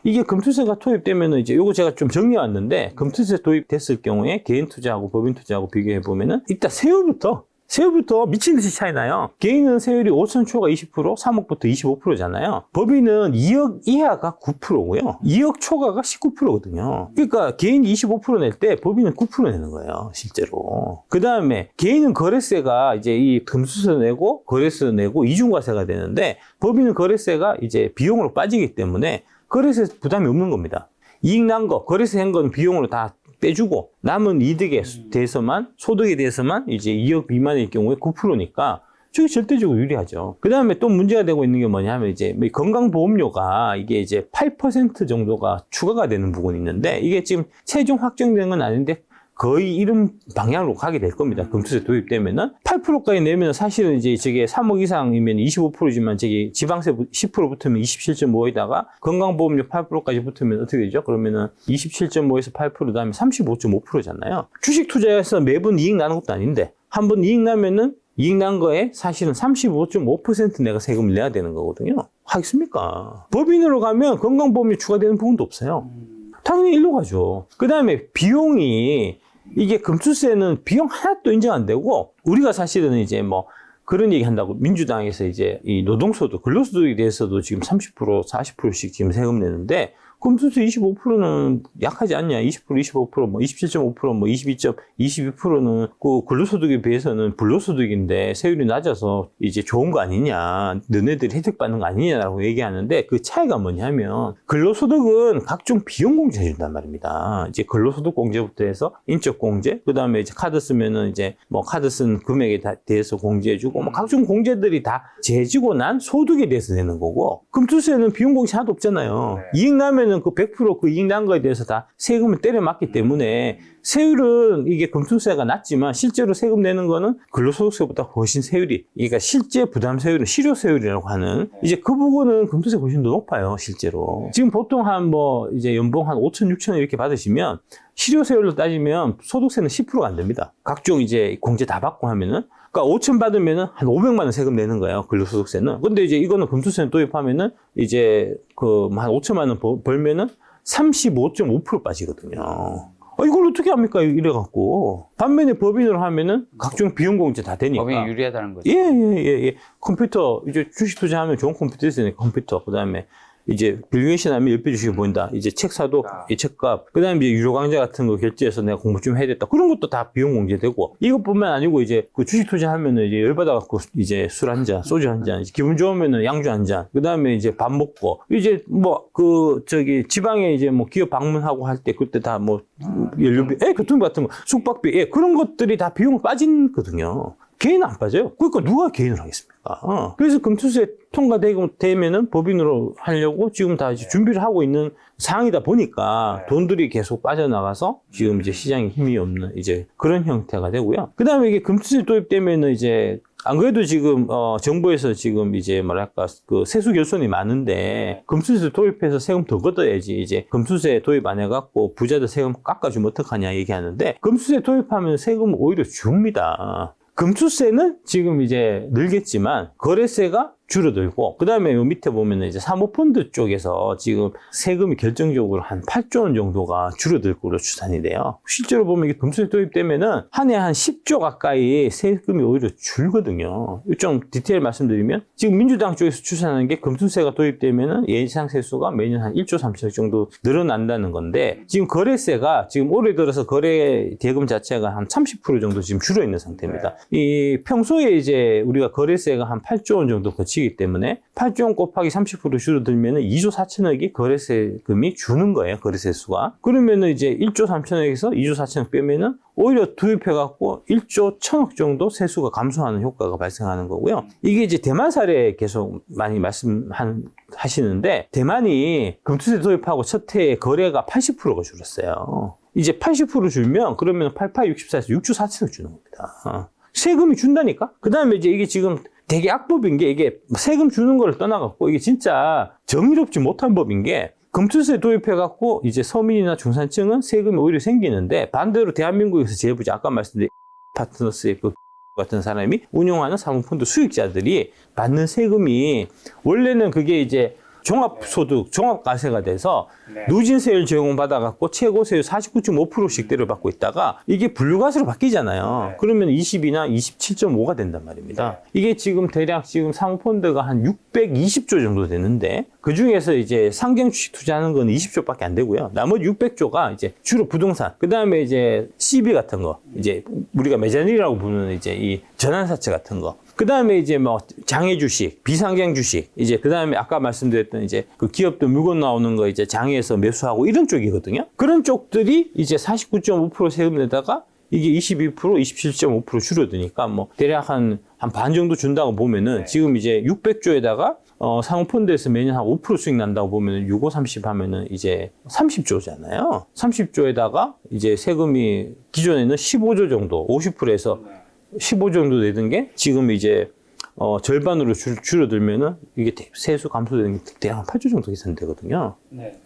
이게 금투세가 도입되면은 이제 요거 제가 좀 정리해 왔는데 금투세 도입됐을 경우에 개인 투자하고 법인 투자하고 비교해 보면은 일단 세율부터 미친 듯이 차이 나요. 개인은 세율이 5천 초가 20%, 3억부터 25%잖아요. 법인은 2억 이하가 9%고요. 2억 초과가 19%거든요. 그러니까 개인이 25% 낼 때 법인은 9% 내는 거예요, 실제로. 그 다음에 개인은 거래세가 이제 이 금수세 내고 거래세 내고 이중과세가 되는데 법인은 거래세가 이제 비용으로 빠지기 때문에 거래세 부담이 없는 겁니다. 이익 난 거, 거래세 한 건 비용으로 다 빼주고 남은 이득에 대해서만 소득에 대해서만 이제 2억 미만일 경우에 9%니까 저게 절대적으로 유리하죠. 그 다음에 또 문제가 되고 있는 게 뭐냐면 이제 건강보험료가 이게 이제 8% 정도가 추가가 되는 부분이 있는데 이게 지금 최종 확정된 건 아닌데 거의 이런 방향으로 가게 될 겁니다. 금투세 도입되면은 8%까지 내면 사실은 이제 저게 3억 이상이면 25%지만 저기 지방세 10% 붙으면 27.5에다가 건강보험료 8%까지 붙으면 어떻게 되죠? 그러면은 27.5에서 8% 다음에 35.5%잖아요. 주식 투자해서 매번 이익 나는 것도 아닌데 한 번 이익 나면은 이익 난 거에 사실은 35.5% 내가 세금을 내야 되는 거거든요. 하겠습니까? 법인으로 가면 건강보험료 추가되는 부분도 없어요. 당연히 일로 가죠. 그 다음에 비용이 이게 금투세는 비용 하나도 인정 안 되고 우리가 사실은 이제 뭐 그런 얘기 한다고 민주당에서 이제 이 노동소득, 근로소득에 대해서도 지금 30%, 40%씩 지금 세금 내는데 금투세 25%는 약하지 않냐? 20%, 25%, 뭐 27.5%, 뭐 22.22%는 그 근로소득에 비해서는 불로소득인데 세율이 낮아서 이제 좋은 거 아니냐? 너네들이 혜택 받는 거 아니냐라고 얘기하는데 그 차이가 뭐냐면 근로소득은 각종 비용 공제 해준단 말입니다. 이제 근로소득 공제부터 해서 인적 공제, 그 다음에 이제 카드 쓰면은 이제 뭐 카드 쓴 금액에 대해서 공제해주고 뭐 각종 공제들이 다 재지고 난 소득에 대해서 내는 거고 금투세는 비용 공제 하나도 없잖아요. 이익 나면 그 100% 이익 난 거에 대해서 다 세금을 때려 맞기 때문에 세율은 이게 금투세가 낮지만 실제로 세금 내는 거는 근로소득세보다 훨씬 세율이 그러니까 실제 부담 세율은 실효세율이라고 하는 이제 그 부분은 금투세 훨씬 더 높아요 실제로. 지금 보통 한 뭐 이제 연봉 한 5천 6천 이렇게 받으시면 실효세율로 따지면 소득세는 10%가 안 됩니다. 각종 이제 공제 다 받고 하면은 그러니까 5천 받으면은 한 500만 원 세금 내는 거예요. 근로소득세는. 근데 이제 이거는 금투세는 도입하면은 이제 그 한 5천만 원 벌면은 35.5% 빠지거든요. 이걸 어떻게 합니까? 이래갖고. 반면에 법인으로 하면은 각종 비용 공제 다 되니까. 법인이 유리하다는 거죠. 예. 컴퓨터, 이제 주식 투자하면 좋은 컴퓨터 있으니까 컴퓨터. 그 다음에 이제 빌리에이션 하면 10배 주식이 보인다. 이제 책 사도 이 책값. 그 다음에 이제 유료 강좌 같은 거 결제해서 내가 공부 좀 해야 됐다. 그런 것도 다 비용 공제되고. 이것뿐만 아니고 이제 그 주식 투자하면은 이제 열받아갖고 이제 술 한 잔, 소주 한 잔, 기분 좋으면은 양주 한 잔. 그 다음에 이제 밥 먹고. 이제 뭐 지방에 이제 뭐 기업 방문하고 할 때 그때 다 뭐 연료비, 교통비 같은 거, 숙박비, 그런 것들이 다 비용 빠지거든요. 개인은 안 빠져요. 그러니까 누가 개인을 하겠습니까? 그래서 금투세 통과되면은 법인으로 하려고 지금 다 이제 준비를 하고 있는 상황이다 보니까 돈들이 계속 빠져나가서 지금 이제 시장에 힘이 없는 이제 그런 형태가 되고요. 그 다음에 이게 금투세 도입되면은 이제 안 그래도 지금 정부에서 지금 이제 뭐랄까 그 세수 결손이 많은데 금투세 도입해서 세금 더 걷어야지 이제 금투세 도입 안 해갖고 부자들 세금 깎아주면 어떡하냐 얘기하는데 금투세 도입하면 세금 오히려 줍니다. 금투세는 지금 이제 늘겠지만 거래세가 줄어들고, 그 다음에 요 밑에 보면 이제 사모펀드 쪽에서 지금 세금이 결정적으로 한 8조 원 정도가 줄어들 거로 추산이 돼요. 실제로 보면 이게 금투세 도입되면은 한 해 한 10조 가까이 세금이 오히려 줄거든요. 좀 디테일 말씀드리면 지금 민주당 쪽에서 추산하는 게 금투세가 도입되면은 예상 세수가 매년 한 1조 3천억 정도 늘어난다는 건데 지금 거래세가 지금 올해 들어서 거래 대금 자체가 한 30% 정도 지금 줄어 있는 상태입니다. 이 평소에 이제 우리가 거래세가 한 8조 원 정도 거치기 때문에 8조 원 곱하기 30% 줄어들면 2조 4천억이 거래세금이 주는 거예요. 거래세 수가. 그러면은 이제 1조 3천억에서 2조 4천억 빼면은 오히려 도입해갖고 1조 1천억 정도 세수가 감소하는 효과가 발생하는 거고요. 이게 이제 대만 사례 계속 많이 말씀하시는데 대만이 금투세 도입하고 첫 해에 거래가 80%가 줄었어요. 이제 80% 줄면 그러면 88, 64에서 6조 4천억 주는 겁니다. 세금이 준다니까? 그 다음에 이제 이게 지금 되게 악법인 게 이게 세금 주는 걸 떠나갖고 이게 진짜 정의롭지 못한 법인 게 금투세 도입해갖고 이제 서민이나 중산층은 세금이 오히려 생기는데 반대로 대한민국에서 재부자 아까 말씀드린 파트너스의 그 같은 사람이 운용하는 사모펀드 수익자들이 받는 세금이 원래는 그게 이제 종합소득, 종합과세가 돼서 누진세율 제공받아갖고 최고세율 49.5%씩 때려받고 있다가 이게 분류과세로 바뀌잖아요. 그러면 20이나 27.5가 된단 말입니다. 이게 지금 대략 지금 사모펀드가 한 620조 정도 되는데 그 중에서 이제 상장 주식 투자하는 건 20조밖에 안 되고요. 나머지 600조가 이제 주로 부동산, 그 다음에 이제 CB 같은 거, 이제 우리가 매자닐이라고 부르는 이제 이 전환사채 같은 거, 그 다음에 이제 뭐 장외 주식, 비상장 주식, 이제 그 다음에 아까 말씀드렸던 이제 그 기업들 물건 나오는 거 이제 장외에서 매수하고 이런 쪽이거든요. 그런 쪽들이 이제 49.5% 세금 내다가 이게 22%, 27.5% 줄어드니까 뭐 대략 한 반 정도 준다고 보면은 지금 이제 600조에다가 상호펀드에서 매년 한 5% 수익 난다고 보면은 65, 30 하면은 이제 30조잖아요. 30조에다가 이제 세금이 기존에는 15조 정도, 50%에서 15조 정도 내던 게 지금 이제 절반으로 줄어들면은 이게 세수 감소되는 게 대략 한 8조 정도 계산되거든요. 네.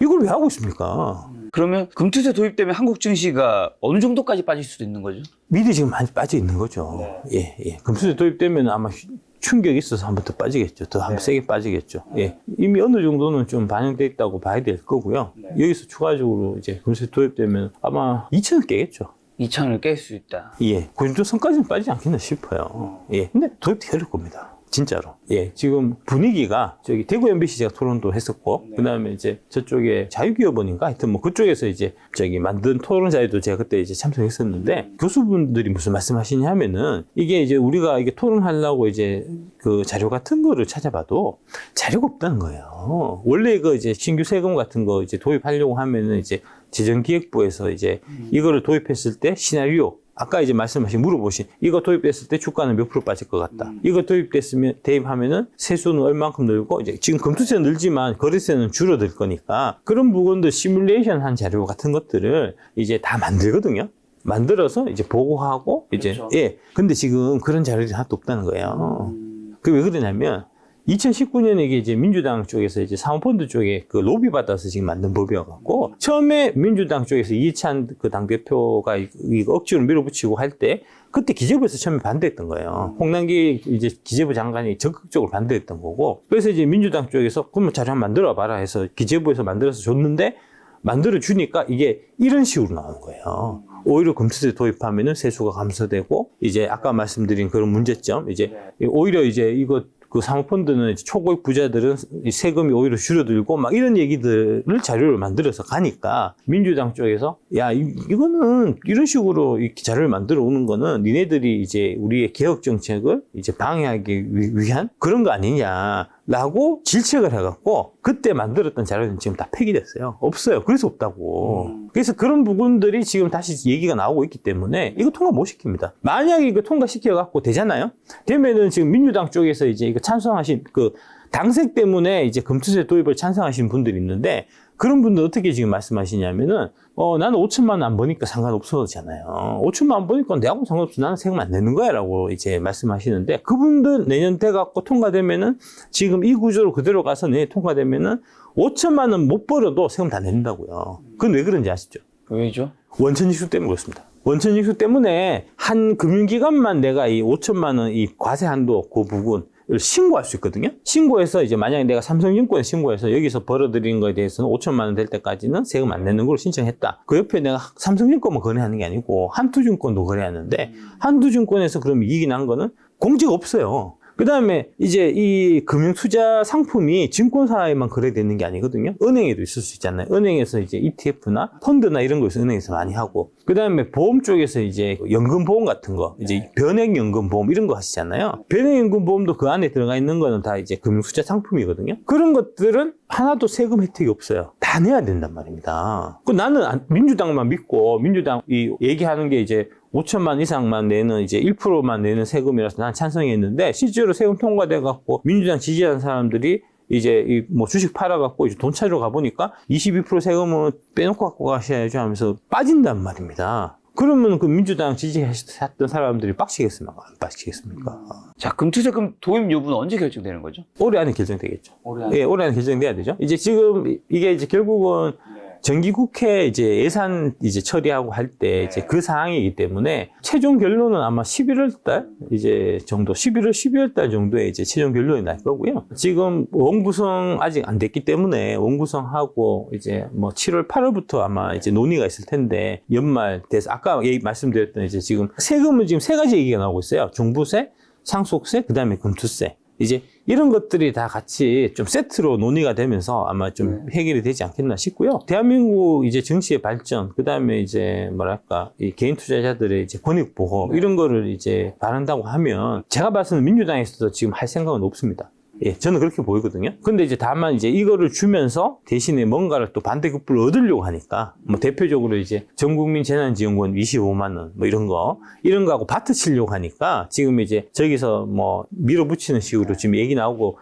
이걸 왜 하고 있습니까? 그러면 금투세 도입되면 한국 증시가 어느 정도까지 빠질 수도 있는 거죠? 미리 지금 많이 빠져 있는 거죠. 예, 예. 금수저 도입되면 아마 충격이 있어서 한 번 더 빠지겠죠. 더 한 번 세게 빠지겠죠. 예. 이미 어느 정도는 좀 반영돼 있다고 봐야 될 거고요. 여기서 추가적으로 이제 금수저 도입되면 아마 2천을 깨겠죠. 2천을 깰 수 있다. 예. 그 정도 선까지는 빠지지 않겠나 싶어요. 예. 근데 도입되기 어려울 겁니다. 진짜로. 예. 지금 분위기가 저기 대구 MBC 제가 토론도 했었고, 그 다음에 이제 저쪽에 자유기업원인가? 하여튼 뭐 그쪽에서 이제 저기 만든 토론 자리도 제가 그때 이제 참석했었는데, 교수분들이 무슨 말씀하시냐 하면은, 이게 이제 우리가 이게 토론하려고 이제 그 자료 같은 거를 찾아봐도 자료가 없다는 거예요. 원래 그 이제 신규 세금 같은 거 이제 도입하려고 하면은 이제 재정기획부에서 이제 이거를 도입했을 때 시나리오, 아까 이제 물어보신, 이거 도입됐을 때 주가는 몇 프로 빠질 것 같다. 이거 대입하면은 세수는 얼만큼 늘고, 이제 지금 금투세는 늘지만 거래세는 줄어들 거니까, 그런 부분들 시뮬레이션 한 자료 같은 것들을 이제 다 만들거든요. 만들어서 이제 보고하고, 이제, 그렇죠. 예. 근데 지금 그런 자료들이 하나도 없다는 거예요. 그게 왜 그러냐면, 2019년에 이게 이제 민주당 쪽에서 이제 사모펀드 쪽에 그 로비 받아서 지금 만든 법이어갖고, 처음에 민주당 쪽에서 이해찬 그 당대표가 이거 억지로 밀어붙이고 할 때, 그때 기재부에서 처음에 반대했던 거예요. 홍남기 이제 기재부 장관이 적극적으로 반대했던 거고, 그래서 이제 민주당 쪽에서 그럼 자료 한번 만들어 봐라 해서 기재부에서 만들어서 줬는데, 만들어 주니까 이게 이런 식으로 나오는 거예요. 오히려 금투세 도입하면은 세수가 감소되고, 이제 아까 말씀드린 그런 문제점, 이제 오히려 이제 이거 그 사모펀드는 초고액 부자들은 세금이 오히려 줄어들고 막 이런 얘기들을 자료를 만들어서 가니까 민주당 쪽에서 야, 이거는 이런 식으로 이렇게 자료를 만들어 오는 거는 니네들이 이제 우리의 개혁 정책을 이제 방해하기 위한 그런 거 아니냐라고 질책을 해갖고 그때 만들었던 자료는 지금 다 폐기됐어요. 없어요. 그래서 없다고. 그래서 그런 부분들이 지금 다시 얘기가 나오고 있기 때문에 이거 통과 못 시킵니다. 만약에 이거 통과시켜갖고 되잖아요? 되면은 지금 민주당 쪽에서 이제 이거 찬성하신 그 당색 때문에 이제 금투세 도입을 찬성하신 분들이 있는데 그런 분들 어떻게 지금 말씀하시냐면은 나는 5천만 원 안 버니까 상관없어잖아요. 5천만 원 버니까 내하고 상관없어. 나는 세금 안 내는 거야 라고 이제 말씀하시는데 그분들 내년 돼갖고 통과되면은 지금 이 구조로 그대로 가서 내년 통과되면은 5천만 원 못 벌어도 세금 다 낸다고요. 그건 왜 그런지 아시죠? 왜죠? 원천징수 때문에 그렇습니다. 원천징수 때문에 한 금융기관만 내가 이 5천만 원 이 과세 한도 그 부분을 신고할 수 있거든요. 신고해서 이제 만약에 내가 삼성증권에 신고해서 여기서 벌어들인 거에 대해서는 5천만 원 될 때까지는 세금 안 내는 걸 신청했다. 그 옆에 내가 삼성증권만 거래하는 게 아니고 한투증권도 거래하는데 한투증권에서 그럼 이익이 난 거는 공제가 없어요. 그 다음에 이제 이 금융투자 상품이 증권사에만 거래되는 게 아니거든요. 은행에도 있을 수 있잖아요. 은행에서 이제 ETF나 펀드나 이런 거에서 은행에서 많이 하고. 그 다음에 보험 쪽에서 이제 연금보험 같은 거, 이제 변액연금보험 이런 거 하시잖아요. 변액연금보험도 그 안에 들어가 있는 거는 다 이제 금융투자 상품이거든요. 그런 것들은 하나도 세금 혜택이 없어요. 다 내야 된단 말입니다. 그 나는 민주당만 믿고 민주당 이 얘기하는 게 이제 5천만 이상만 내는 이제 1%만 내는 세금이라서 난 찬성했는데 실제로 세금 통과돼 갖고 민주당 지지하는 사람들이 이제 이 뭐 주식 팔아 갖고 이제 돈 찾으러 가 보니까 22% 세금을 빼놓고 갖고 가셔야죠 하면서 빠진단 말입니다. 그러면 그 민주당 지지했던 사람들이 빡치겠습니까? 안 빡치겠습니까? 자, 금투세금 도입 여부는 언제 결정되는 거죠? 올해 안에 결정되겠죠. 올해 안에? 예, 올해 안에 결정돼야 되죠. 이제 지금 이게 이제 결국은 정기국회 이제 예산 이제 처리하고 할 때 이제 그 상황이기 때문에 최종 결론은 아마 11월 달 이제 정도 12월 달 정도에 이제 최종 결론이 날 거고요. 지금 원구성 아직 안 됐기 때문에 원구성하고 이제 뭐 7월 8월부터 아마 이제 논의가 있을 텐데 연말 돼서 아까 말씀드렸던 이제 지금 세금은 지금 세 가지 얘기가 나오고 있어요. 종부세, 상속세, 그다음에 금투세. 이제 이런 것들이 다 같이 좀 세트로 논의가 되면서 아마 좀 해결이 되지 않겠나 싶고요. 대한민국 이제 정치의 발전, 그 다음에 이제 뭐랄까, 이 개인 투자자들의 이제 권익 보호, 이런 거를 이제 바란다고 하면 제가 봐서는 민주당에서도 지금 할 생각은 없습니다. 예, 저는 그렇게 보이거든요. 근데 이제 다만 이제 이거를 주면서 대신에 뭔가를 또 반대급부를 얻으려고 하니까, 뭐 대표적으로 이제 전국민 재난지원금 25만 원, 뭐 이런 거하고 바트 치려고 하니까 지금 이제 저기서 뭐 밀어붙이는 식으로 지금 얘기하고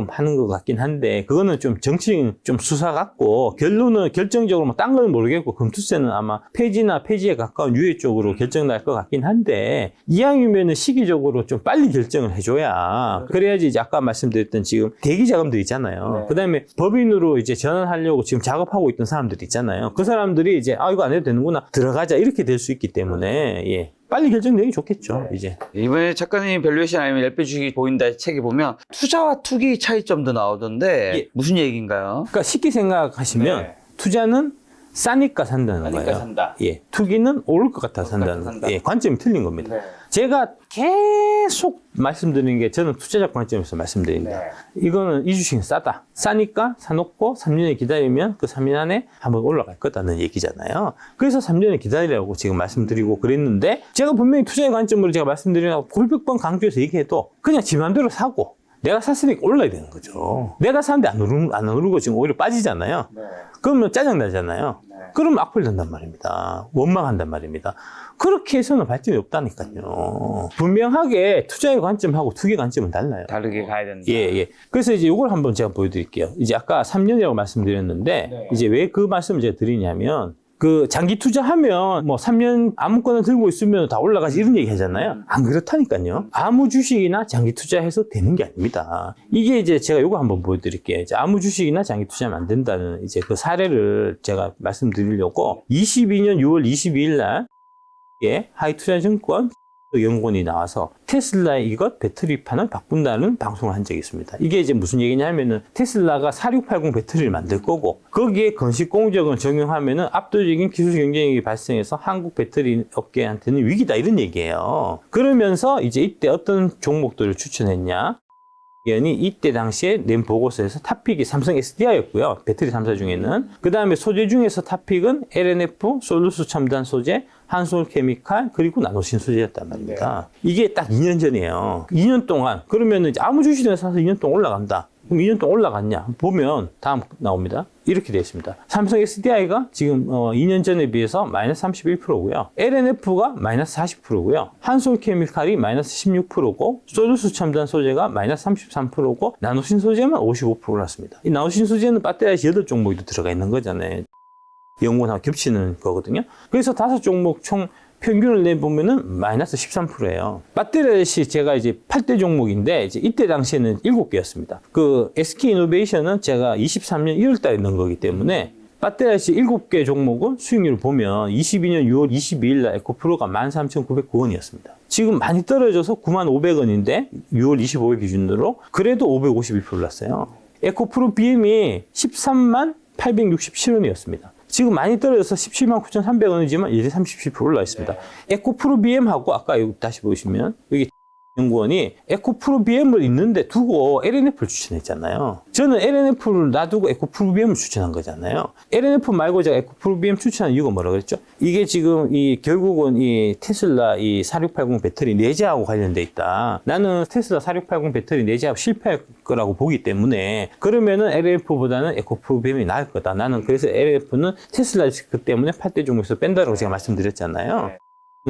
하는 것 같긴 한데, 그거는 좀 정치인 좀 수사 같고, 결론은 결정적으로 뭐 딴 건 모르겠고, 금투세는 아마 폐지에 가까운 유예 쪽으로 결정날 것 같긴 한데, 이왕이면은 시기적으로 좀 빨리 결정을 해줘야, 그래야지 이제 아까 말씀드렸던 지금 대기 자금들 있잖아요. 그 다음에 법인으로 이제 전환하려고 지금 작업하고 있던 사람들 있잖아요. 그 사람들이 이제, 이거 안 해도 되는구나, 들어가자, 이렇게 될 수 있기 때문에, 예. 빨리 결정되기 좋겠죠, 이제. 이번에 작가님 밸류에이션 아니면 10배 주식이 보인다 책에 보면 투자와 투기 차이점도 나오던데 예. 무슨 얘기인가요? 그러니까 쉽게 생각하시면 투자는 싸니까 산다는 거예요. 산다. 예, 투기는 오를 것 같아 산다는 산다. 예, 관점이 틀린 겁니다. 제가 계속 말씀드리는 게 저는 투자적 관점에서 말씀드립니다. 이거는 이 주식은 싸다. 싸니까 사놓고 3년에 기다리면 그 3년 안에 한번 올라갈 거다는 얘기잖아요. 그래서 3년에 기다리라고 지금 말씀드리고 그랬는데, 제가 분명히 투자의 관점으로 제가 말씀드리라고 골백 번 강조해서 얘기해도 그냥 지 맘대로 사고, 내가 샀으니까 올라야 되는 거죠. 내가 샀는데 안 오르고 지금 오히려 빠지잖아요. 그러면 짜증나잖아요. 그러면 악플 된단 말입니다. 원망한단 말입니다. 그렇게 해서는 발전이 없다니까요. 분명하게 투자의 관점하고 투기 관점은 달라요. 다르게 가야 된다. 예. 그래서 이제 이걸 한번 제가 보여드릴게요. 이제 아까 3년이라고 말씀드렸는데, 이제 왜 그 말씀을 제가 드리냐면, 그 장기 투자하면 뭐 3년 아무거나 들고 있으면 다 올라가지 이런 얘기 하잖아요. 안 그렇다니까요. 아무 주식이나 장기 투자해서 되는 게 아닙니다. 이게 이제 제가 요거 한번 보여드릴게요. 이제 아무 주식이나 장기 투자하면 안 된다는 이제 그 사례를 제가 말씀드리려고 22년 6월 22일 날 하이투자증권 연구원이 나와서 테슬라의 이것 배터리판을 바꾼다는 방송을 한 적이 있습니다. 이게 이제 무슨 얘기냐 하면은 테슬라가 4680 배터리를 만들 거고, 거기에 건식공정을 적용하면은 압도적인 기술 경쟁력이 발생해서 한국 배터리 업계한테는 위기다, 이런 얘기예요. 그러면서 이제 이때 어떤 종목들을 추천했냐? 의원이 이때 당시에 낸 보고서에서 탑픽이 삼성 SDI였고요. 배터리 3사 중에는. 그 다음에 소재 중에서 탑픽은 LNF, 솔루스 첨단 소재, 한솔 케미칼, 그리고 나노신 소재였단 말입니다. 이게 딱 2년 전이에요. 2년 동안. 그러면 이제 아무 주식이나 사서 2년 동안 올라간다. 그럼 2년 동안 올라갔냐? 보면 다음 나옵니다. 이렇게 되어 있습니다. 삼성 SDI가 지금 2년 전에 비해서 마이너스 31%고요. LNF가 마이너스 40%고요. 한솔 케미칼이 마이너스 16%고, 솔루스 첨단 소재가 마이너스 33%고, 나노신 소재만 55% 올랐습니다. 이 나노신 소재는 배터리 8종목이 들어가 있는 거잖아요. 연구원하고 겹치는 거거든요. 그래서 5종목 총 평균을 내보면은 마이너스 13%예요. 배터리시 제가 이제 8대 종목인데, 이제 이때 당시에는 7개였습니다. 그 SK이노베이션은 제가 23년 1월 달에 넣은 거기 때문에, 배터리시 7개 종목은 수익률을 보면 22년 6월 22일 날 에코프로가 13,909원이었습니다. 지금 많이 떨어져서 95,500원인데 6월 25일 기준으로 그래도 551% 올랐어요. 에코프로 BM이 13867원이었습니다. 지금 많이 떨어져서 179,300원이지만 이제 37% 올라 있습니다. 에코프로 BM하고 아까 여기 다시 보시면 여기 연구원이 에코프로 BM을 있는데 두고 LNF를 추천했잖아요. 저는 LNF를 놔두고 에코프로 BM을 추천한 거잖아요. LNF 말고 제가 에코프로 BM 추천한 이유가 뭐라 그랬죠? 이게 지금 결국은 이 테슬라 이 4680 배터리 내재하고 관련돼 있다. 나는 테슬라 4680 배터리 내재하고 실패할 거라고 보기 때문에, 그러면은 LNF보다는 에코프로 BM이 나을 거다. 나는 그래서 LNF는 테슬라 리스크 때문에 8대 종목에서 뺀다라고 제가 말씀드렸잖아요.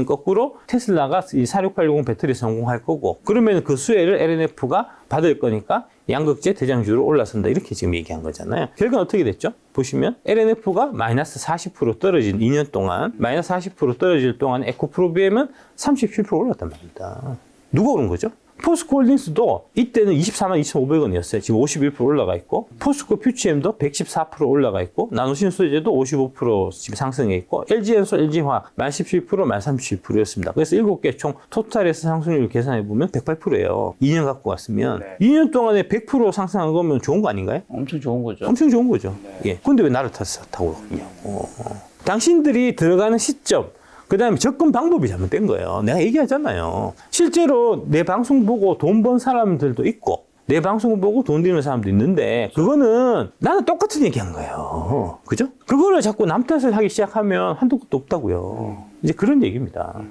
거꾸로 테슬라가 이 4680 배터리 성공할 거고, 그러면 그 수혜를 LNF가 받을 거니까 양극재 대장주로 올라선다, 이렇게 지금 얘기한 거잖아요. 결과는 어떻게 됐죠? 보시면 LNF가 마이너스 40% 떨어진 2년 동안, 마이너스 40% 떨어질 동안 에코프로비엠은 37% 올랐단 말입니다. 누가 오른 거죠? 포스코홀딩스도 이때는 24만 2,500원이었어요. 지금 51% 올라가 있고, 포스코 퓨치엠도 114% 올라가 있고, 나노신 소재도 55% 지금 상승해 있고, LG엔솔, LG화학 17%, 37%였습니다. 그래서 7개 총 토탈에서 상승률 계산해 보면 108%예요. 2년 갖고 왔으면 2년 동안에 100% 상승한 거면 좋은 거 아닌가요? 엄청 좋은 거죠. 엄청 좋은 거죠. 예. 근데 왜 나를 타고 그러냐고. 당신들이 들어가는 시점, 그 다음에 접근 방법이 잘못된 거예요. 내가 얘기하잖아요. 실제로 내 방송 보고 돈 번 사람들도 있고, 내 방송을 보고 돈 드리는 사람도 있는데 그거는 나는 똑같은 얘기한 거예요. 그죠? 그거를 자꾸 남 탓을 하기 시작하면 한도 끝도 없다고요. 이제 그런 얘기입니다.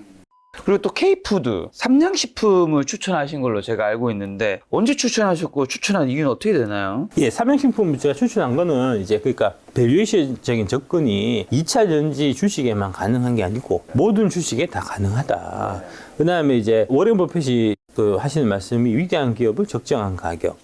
그리고 또 K푸드, 삼양식품을 추천하신 걸로 제가 알고 있는데 언제 추천하셨고 추천한 이유는 어떻게 되나요? 예, 삼양식품 제가 추천한 거는 이제 그러니까 밸류에이션적인 접근이 2차 전지 주식에만 가능한 게 아니고 모든 주식에 다 가능하다. 그 다음에 이제 워렌 버핏이 그 하시는 말씀이 위대한 기업을 적정한 가격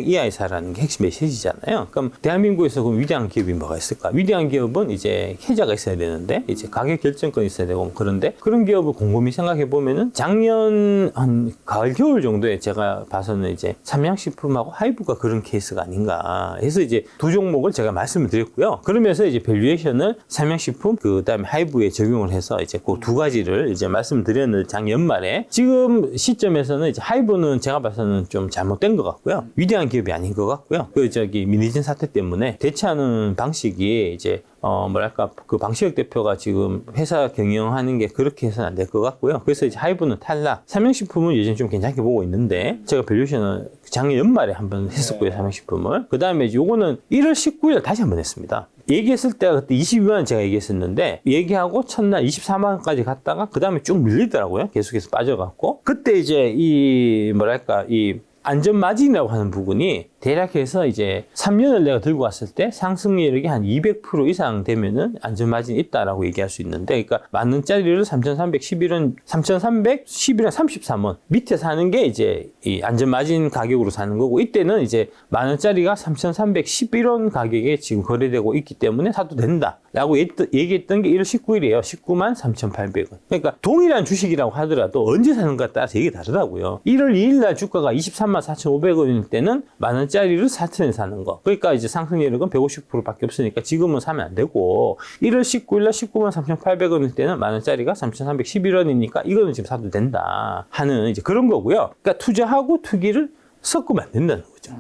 이하에 사라는 게 핵심 메시지잖아요. 그럼 대한민국에서 그럼 위대한 기업이 뭐가 있을까? 위대한 기업은 이제 계좌가 있어야 되는데 이제 가격 결정권이 있어야 되고 그런데 그런 기업을 곰곰이 생각해 보면은 작년 한 가을 겨울 정도에 제가 봐서는 이제 삼양식품하고 하이브가 그런 케이스가 아닌가 해서 이제 두 종목을 제가 말씀을 드렸고요. 그러면서 이제 밸류에이션을 삼양식품 그다음에 하이브에 적용을 해서 이제 그 두 가지를 이제 말씀드렸는데 작년 말에 지금 시점에서는 이제 하이브는 제가 봐서는 좀 잘못된 것 같고요. 위대한 기업이 아닌 것 같고요. 그 민희진 사태 때문에 대처하는 방식이 이제 뭐랄까 그 방시혁 대표가 지금 회사 경영하는 게 그렇게 해서는 안 될 것 같고요. 그래서 이제 하이브는 탈락. 삼양식품은 예전에 좀 괜찮게 보고 있는데 제가 밸류에이션을 작년 연말에 한번 했었고요. 삼양식품을. 그 다음에 이제 요거는 1월 19일 다시 한번 했습니다. 얘기했을 때가 그때 22만 원 제가 얘기했었는데 얘기하고 첫날 24만 원까지 갔다가 그 다음에 쭉 밀리더라고요. 계속해서 빠져갖고 그때 이제 이 뭐랄까 이 안전마진이라고 하는 부분이 대략해서 이제 3년을 내가 들고 왔을 때 상승률이 한 200% 이상 되면은 안전마진이 있다라고 얘기할 수 있는데, 그러니까 만 원짜리를 3,311원, 3,311원 33원 밑에 사는 게 이제 이 안전마진 가격으로 사는 거고, 이때는 이제 만 원짜리가 3,311원 가격에 지금 거래되고 있기 때문에 사도 된다라고 얘기했던 게 1월 19일이에요. 19만 3,800원. 그러니까 동일한 주식이라고 하더라도 언제 사는가에 따라서 얘기가 다르다고요. 1월 2일 날 주가가 23만 4,500원일 때는 만 원짜리를 4,000원에 사는 거. 그러니까 이제 상승률은 150%밖에 없으니까 지금은 사면 안 되고, 1월 19일 날 19만 3,800원일 때는 만 원짜리가 3,311원이니까 이거는 지금 사도 된다 하는 이제 그런 거고요. 그러니까 투자하고 투기를 섞으면 안 된다는 거죠.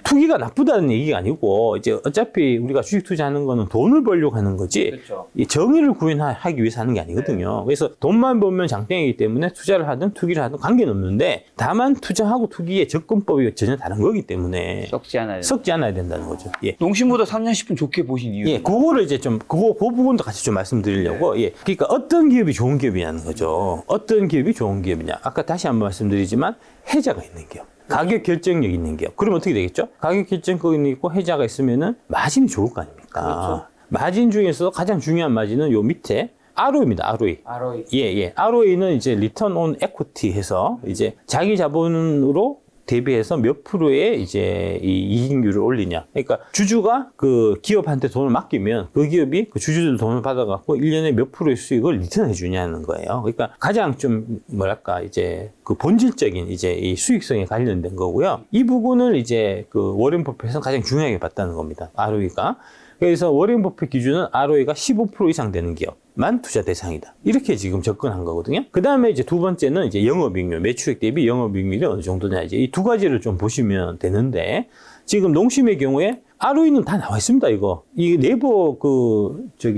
투기가 나쁘다는 얘기가 아니고, 이제 어차피 우리가 주식 투자하는 거는 돈을 벌려고 하는 거지, 그렇죠. 이 정의를 구현하기 위해서 하는 게 아니거든요. 그래서 돈만 벌면 장땡이기 때문에 투자를 하든 투기를 하든 관계는 없는데, 다만 투자하고 투기의 접근법이 전혀 다른 거기 때문에 섞지 않아야 된다는 거죠. 예. 농심보다 3년 10분 좋게 보신 이유. 예, 그거를 이제 좀, 그 부분도 같이 좀 말씀드리려고. 예. 그러니까 어떤 기업이 좋은 기업이냐는 거죠. 어떤 기업이 좋은 기업이냐. 아까 다시 한번 말씀드리지만, 해자가 있는 기업. 가격 결정력 있는 기업. 그러면 어떻게 되겠죠? 가격 결정력이 있고 해자가 있으면은 마진이 좋을 거 아닙니까? 그렇죠. 마진 중에서도 가장 중요한 마진은 요 밑에 ROE입니다. ROE. 예. ROE는 이제 리턴 온 에퀴티 해서 이제 자기 자본으로 대비해서 몇 프로의 이제 이 이익률을 올리냐. 그러니까 주주가 그 기업한테 돈을 맡기면 그 기업이 그 주주들 돈을 받아갖고 1년에 몇 프로의 수익을 리턴해 주냐는 거예요. 그러니까 가장 좀 뭐랄까 이제 그 본질적인 이제 이 수익성에 관련된 거고요. 이 부분을 이제 그 워렌 버핏은 가장 중요하게 봤다는 겁니다. ROE가. 그래서 워렌 버핏 기준은 ROE가 15% 이상 되는 기업만 투자 대상이다. 이렇게 지금 접근한 거거든요. 그 다음에 이제 두 번째는 이제 영업이익률, 매출액 대비 영업이익률이 어느 정도냐. 이제 이 두 가지를 좀 보시면 되는데, 지금 농심의 경우에 ROE는 다 나와 있습니다, 이거. 이 네이버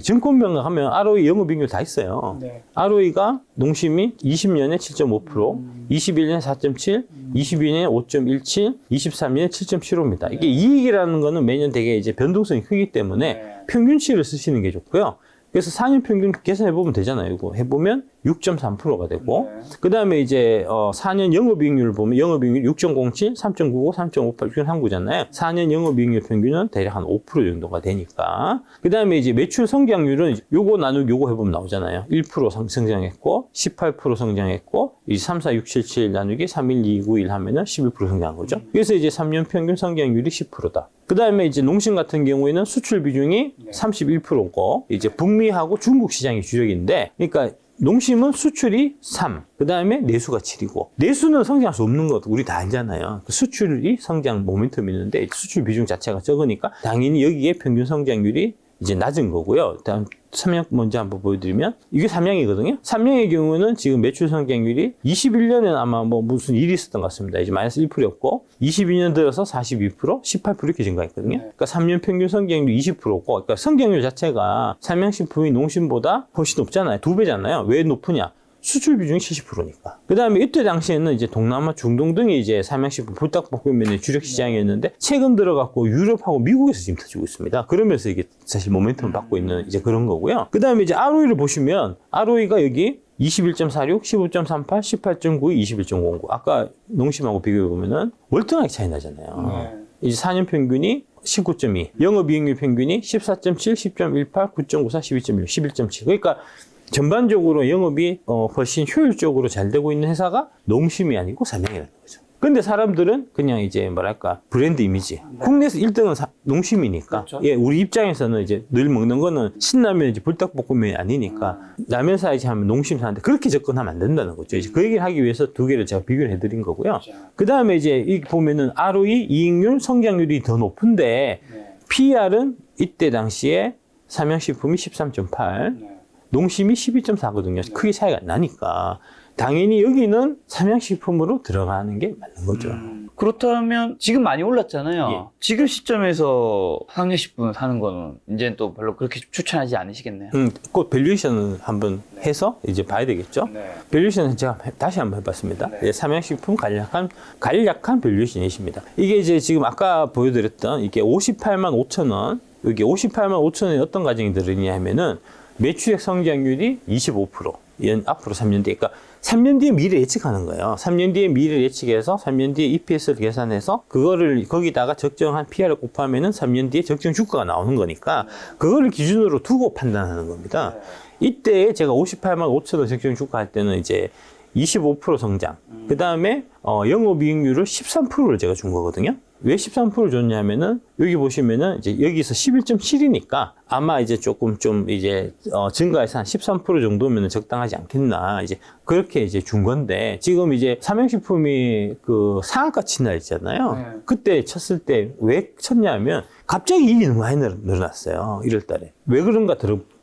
증권명 하면 ROE 영업이익률 다 있어요. 네. ROE가 농심이 20년에 7.5%, 21년에 4.7, 22년에 5.17, 23년에 7.75입니다. 이게 이익이라는 거는 매년 되게 이제 변동성이 크기 때문에 평균치를 쓰시는 게 좋고요. 그래서 4년 평균 계산해보면 되잖아요. 이거 해보면 6.3%가 되고, 그 다음에 이제 4년 영업이익률을 보면 영업이익률 6.07, 3.95, 3.58, 6.39잖아요. 4년 영업이익률 평균은 대략 한 5% 정도가 되니까. 그 다음에 이제 매출 성장률은 요거 나누기 요거 해보면 나오잖아요. 1% 성장했고, 18% 성장했고, 이 3, 4, 6, 7, 7 나누기 3, 1, 2, 9, 1 하면은 11% 성장한 거죠. 그래서 이제 3년 평균 성장률이 10%다. 그 다음에 이제 농심 같은 경우에는 수출 비중이 31%고, 이제 북미하고 중국 시장이 주력인데, 그러니까 농심은 수출이 3, 그 다음에 내수가 7이고, 내수는 성장할 수 없는 것 우리 다 알잖아요. 수출이 성장 모멘텀이 있는데 수출 비중 자체가 적으니까 당연히 여기에 평균 성장률이 이제 낮은 거고요. 다음 삼양 먼저 한번 보여드리면, 이게 삼양이거든요. 삼양의 경우는 지금 매출 성장률이 21년에는 아마 뭐 무슨 일이 있었던 것 같습니다. 이제 마이너스 1%였고, 22년 들어서 42%, 18% 이렇게 증가했거든요. 그러니까 3년 평균 성장률이 20%고, 그러니까 성장률 자체가 삼양식품이 농심보다 훨씬 높잖아요. 2배잖아요. 왜 높으냐? 수출 비중이 70%니까. 그 다음에 이때 당시에는 이제 동남아, 중동 등이 이제 삼양식품 불닭볶음면의 주력 시장이었는데 최근 들어갖고 유럽하고 미국에서 지금 터지고 있습니다. 그러면서 이게 사실 모멘텀을 받고 있는 이제 그런 거고요. 그 다음에 이제 ROE를 보시면 ROE가 여기 21.46, 15.38, 18.92, 21.09. 아까 농심하고 비교해 보면은 월등하게 차이 나잖아요. 이제 4년 평균이 19.2, 영업이익률 평균이 14.7, 10.18, 9.94, 12.1, 11.7. 그러니까 전반적으로 영업이 훨씬 효율적으로 잘 되고 있는 회사가 농심이 아니고 삼양이라는 거죠. 근데 사람들은 그냥 이제 뭐랄까 브랜드 이미지. 국내에서 1등은 농심이니까. 그렇죠. 예, 우리 입장에서는 이제 늘 먹는 거는 신라면 이제 불닭볶음면이 아니니까 라면 사야지 하면 농심 사는데 그렇게 접근하면 안 된다는 거죠. 이제 그 얘기를 하기 위해서 두 개를 제가 비교를 해드린 거고요. 그 다음에 이제 이 보면은 ROE, 이익률, 성장률이 더 높은데 PER은 이때 당시에 삼양식품이 13.8, 농심이 12.4거든요. 크게 차이가 나니까. 당연히 여기는 삼양식품으로 들어가는 게 맞는 거죠. 그렇다면 지금 많이 올랐잖아요. 예. 지금 시점에서 삼양식품 사는 거는 이제는 또 별로 그렇게 추천하지 않으시겠네요. 그 밸류에이션을 한번 해서 이제 봐야 되겠죠. 밸류에이션은 제가 다시 한번 해봤습니다. 예, 삼양식품 간략한 밸류에이션이십니다. 이게 이제 지금 아까 보여드렸던 이게 58만 5천 원, 여기 58만 5천 원에 어떤 가정이 들으냐 하면은 매출액 성장률이 25%. 앞으로 3년 뒤에. 그러니까 3년 뒤에 미래 예측하는 거예요. 3년 뒤에 미래 예측해서 3년 뒤에 EPS를 계산해서 그거를 거기다가 적정한 PR을 곱하면은 3년 뒤에 적정 주가가 나오는 거니까 그거를 기준으로 두고 판단하는 겁니다. 이때 제가 58만 5천 원 적정 주가 할 때는 이제 25% 성장. 그 다음에 영업이익률을 13%를 제가 준 거거든요. 왜 13%를 줬냐면은 여기 보시면은 이제 여기서 11.7이니까 아마 이제 조금 좀 이제 증가해서 한 13% 정도면은 적당하지 않겠나 이제 그렇게 이제 준 건데 지금 이제 삼양식품이 그 상한가 친 날 있잖아요. 그때 쳤을 때 왜 쳤냐면 갑자기 이익이 너무 많이 늘어났어요. 1월달에 왜 그런가